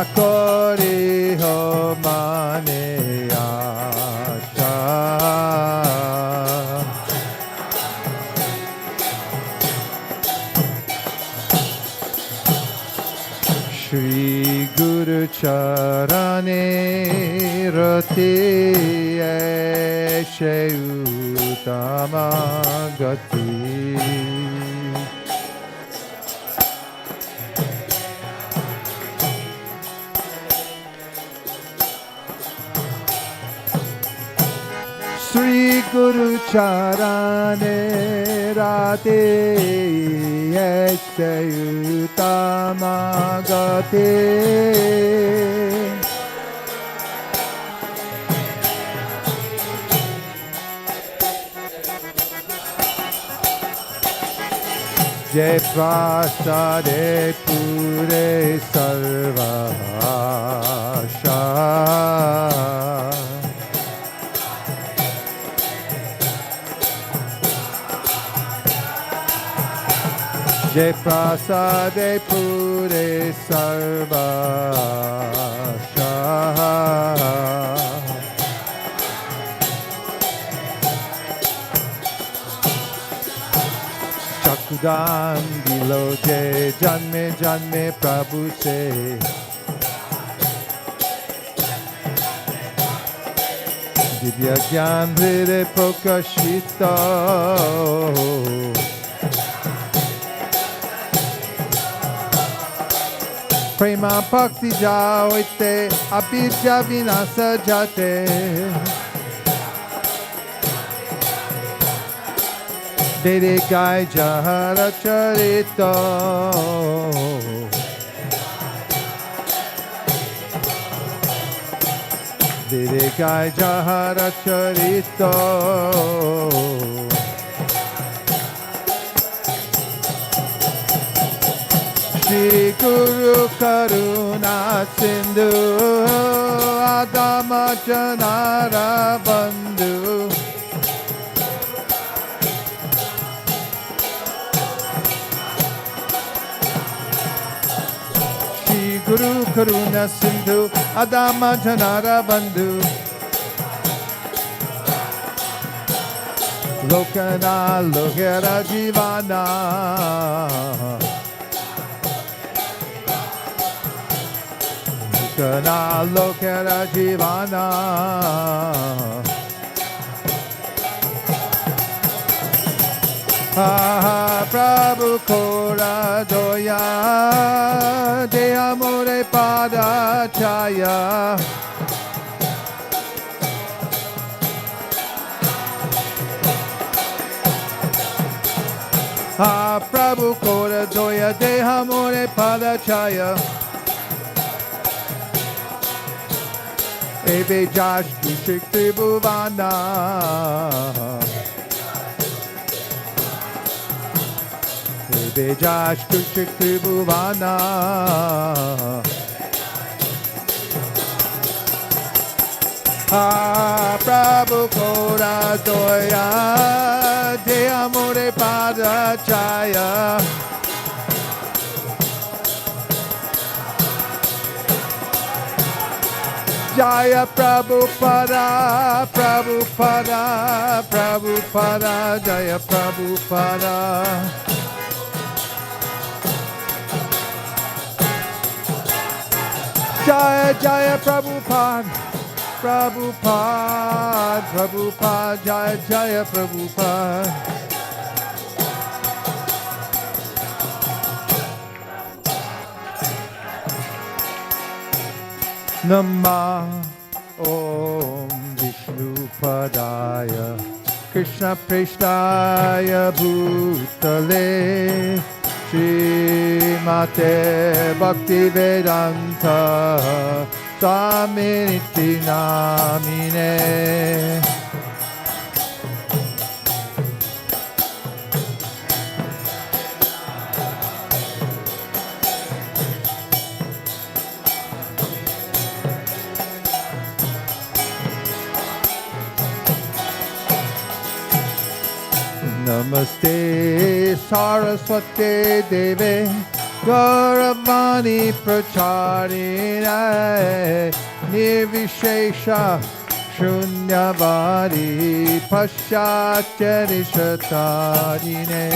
Anakori ho mane asha Shri Guru Charane Rati Eshe Utama Gati Sri Guru Charane Rate Ese Utama Gate Jai Prasade Pure Sarvasha Jai Prasade Pure Sarvasha Chakudan Biloje Janme Janme Prabhu Se Divya Gyan Hire Prokashita Prema Bhakti Jaoite Abhidya Vinasa Jate Tere Gai Jahara Charito. Tere Gai Jahara Charito. Shri Guru Karuna Sindhu Adama Janara Bandhu Shri Guru Karuna Sindhu Adama Janara Bandhu Lokana Lokera Jivana Kana lokera jivana Prabhu Kora Doya De Amore Pada Chaya Prabhu Kora Doya De Amore Pada Chaya Ebe Josh Kushik Tribhuvana Ebe Josh Kushik Tribhuvana Prabhu Kora Doya De Amore Pada Chaya Jaya Prabhupada, Prabhupada, Prabhupada, Jaya Prabhupada. Jaya Jaya Prabhupada, Prabhupada, Prabhupada, Jaya Jaya Prabhupada. Namah Om Vishnu Padaya Krishna Preshtaya Bhutale Srimate Bhakti Vedanta Swaminiti Namine Namaste Saraswate Deve Gauravani Pracharine Nirvishesha Shunyavadi Paschatyanishatarine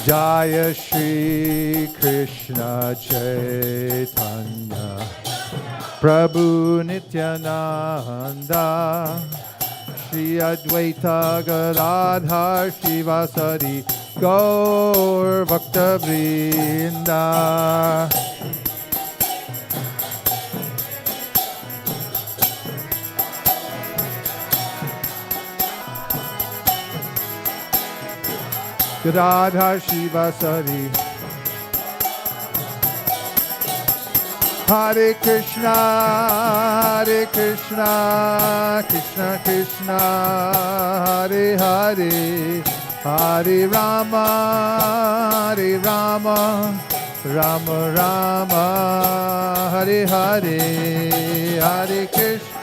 Jaya Shri Krishna Chaitanya Prabhu Nityananda Shri Advaita Gadadhar Shivasari Gaur Bhakta Vrinda Gadadhar Shivasari Hare Krishna, Hare Krishna, Krishna Krishna, Hare Hare, Hare Rama, Hare Rama, Rama Rama, Hare Hare, Hare Krishna.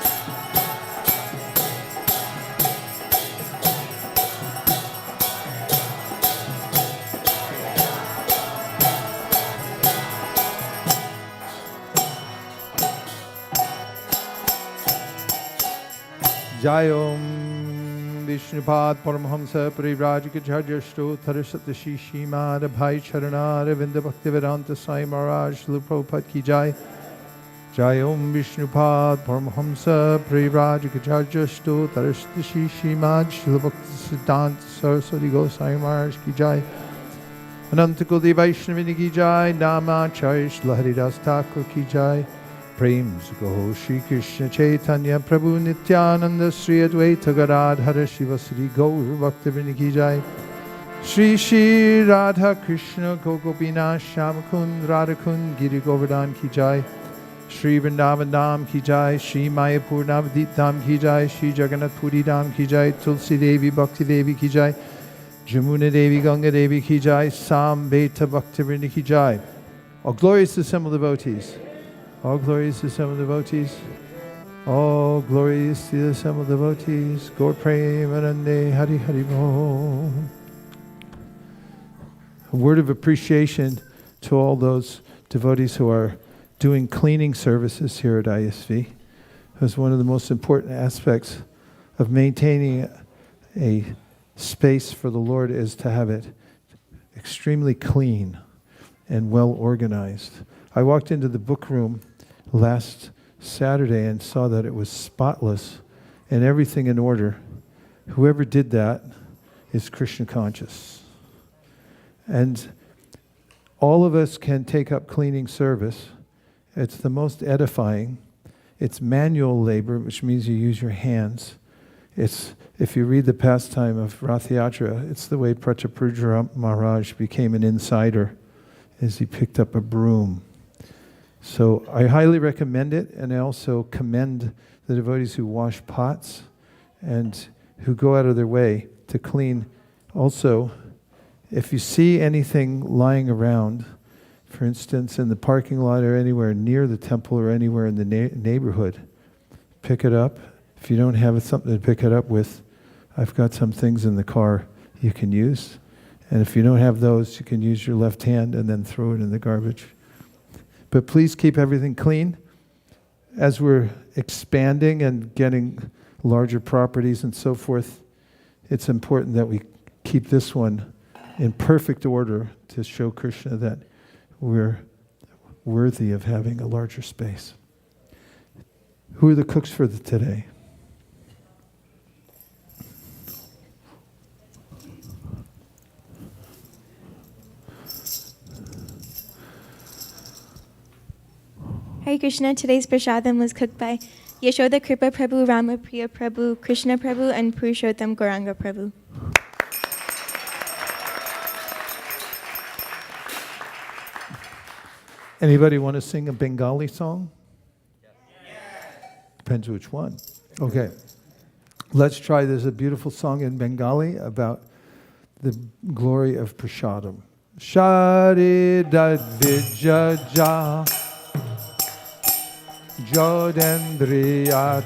Jayom Vishnupad Paramhamsa Parivrajikacharya Stothara Satashi Shimad Bhai Charanara Vinda Bhaktivedanta Sai Maharaj Shri Prabhupada Ki Jai Jai Om Vishnupad Paramahamsa Prevrajikacharya Stotarashti Shrimad Srila Bhakti Siddhanta Saraswati Goswami Maharaj Ki Jai Ananta Kuli Vaishnavini Ki Jai Namacharya Srila Haridas Thakur Ki Jai Prem Sukaho Shri Krishna Chaitanya Prabhu Nityananda Sri Advaita Gadadhara Shivasri Gaur Bhaktivinoda Ki Jai Shri Shri Radha Krishna Gopinath Shamakund Radhakund Giri Govardhan Ki Jai Shri Vrindavan Dham Ki Jai Shri Mayapur Navadip Dham Ki Jai Shri Jagannath Puri Dham Ki Jai Tulsi Devi Bhakti Devi Ki Jai Jamuna Devi Ganga Devi Ki Jai Sam Beta Bhaktivinoda Ki Jai. All glorious assembled devotees. All glorious assembled devotees. All glorious to the assembled devotees. Gaur Premanande Hari Hari Bol. A word of appreciation to all those devotees who are doing cleaning services here at ISV. Because one of the most important aspects of maintaining a space for the Lord is to have it extremely clean and well organized. I walked into the book room last Saturday and saw that it was spotless and everything in order. Whoever did that is Krishna conscious. And all of us can take up cleaning service. It's the most edifying. It's manual labor, which means you use your hands. It's, if you read the pastime of Rath Yatra, it's the way Prataparudra Maharaj became an insider, as he picked up a broom. So I highly recommend it, and I also commend the devotees who wash pots and who go out of their way to clean. Also, if you see anything lying around, for instance, in the parking lot or anywhere near the temple or anywhere in the neighborhood, pick it up. If you don't have something to pick it up with, I've got some things in the car you can use. And if you don't have those, you can use your left hand and then throw it in the garbage. But please keep everything clean. As we're expanding and getting larger properties and so forth, it's important that we keep this one in perfect order to show Krishna that we're worthy of having a larger space. Who are the cooks for today? Hare Krishna, today's prasadam was cooked by Yashoda Kripa Prabhu, Rama Priya Prabhu, Krishna Prabhu, and Purushottam Gauranga Prabhu. Anybody want to sing a Bengali song? Depends which one. Okay. Let's try. There's a beautiful song in Bengali about the glory of prasadam. Shari Dadvijaja Jodendriya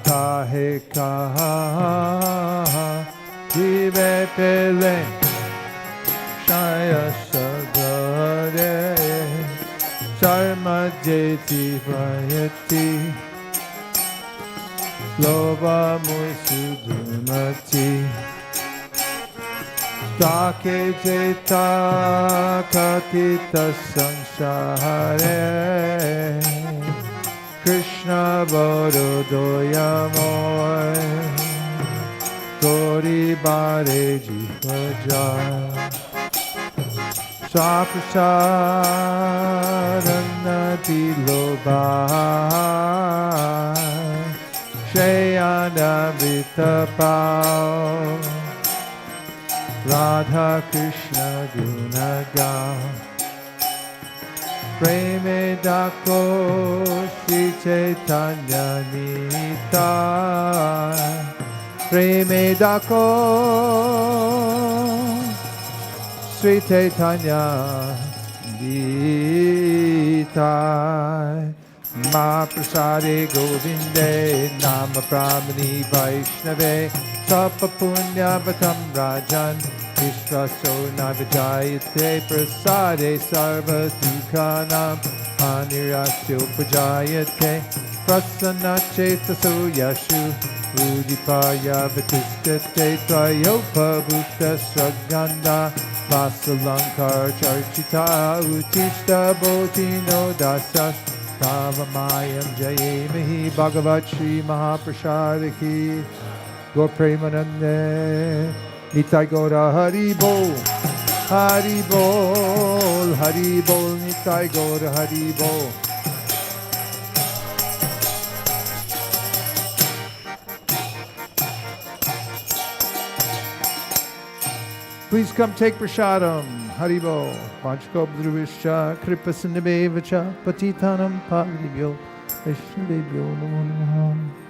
He Kaha Jive Pele Shaya Sagare Sarma Jeti Vayati Loba Muisudumati Take Jeta Katita Sansare Krishna Bododoyamoy Gori Bare Jivaja Saprasaranati Loba Shayana Vitapao Radha Krishna Gunaga Preme Dako Sri Chaitanya Nita Preme Dako Sri Chaitanya Nita Ma Prasade Govinde Nama Brahmani Vaishnave Sapa Punya Vatam Rajan Vishwaso Navijayate Prasade Sarva Dukhanam Anirasyo Pujayate Prasanna Chetaso Yashu Rudipaya Vatistate Trayopa Bhutta Sraganda Vasalankar Charchita Utishta Bhotino Dasa Pravamayam Jayemehi Bhagavat Shri Mahaprasad Ki Gaur Premanande Nitai Gaura Hari Bol Hari Bol Hari Bol Nitai Gaura Hari Bol. Please come take prasadam. Haribo. Vanchko Dhruvischa Kripasindabevacha Patitanam Pavlibhyo Vaishnavebhyo Namo Namaha.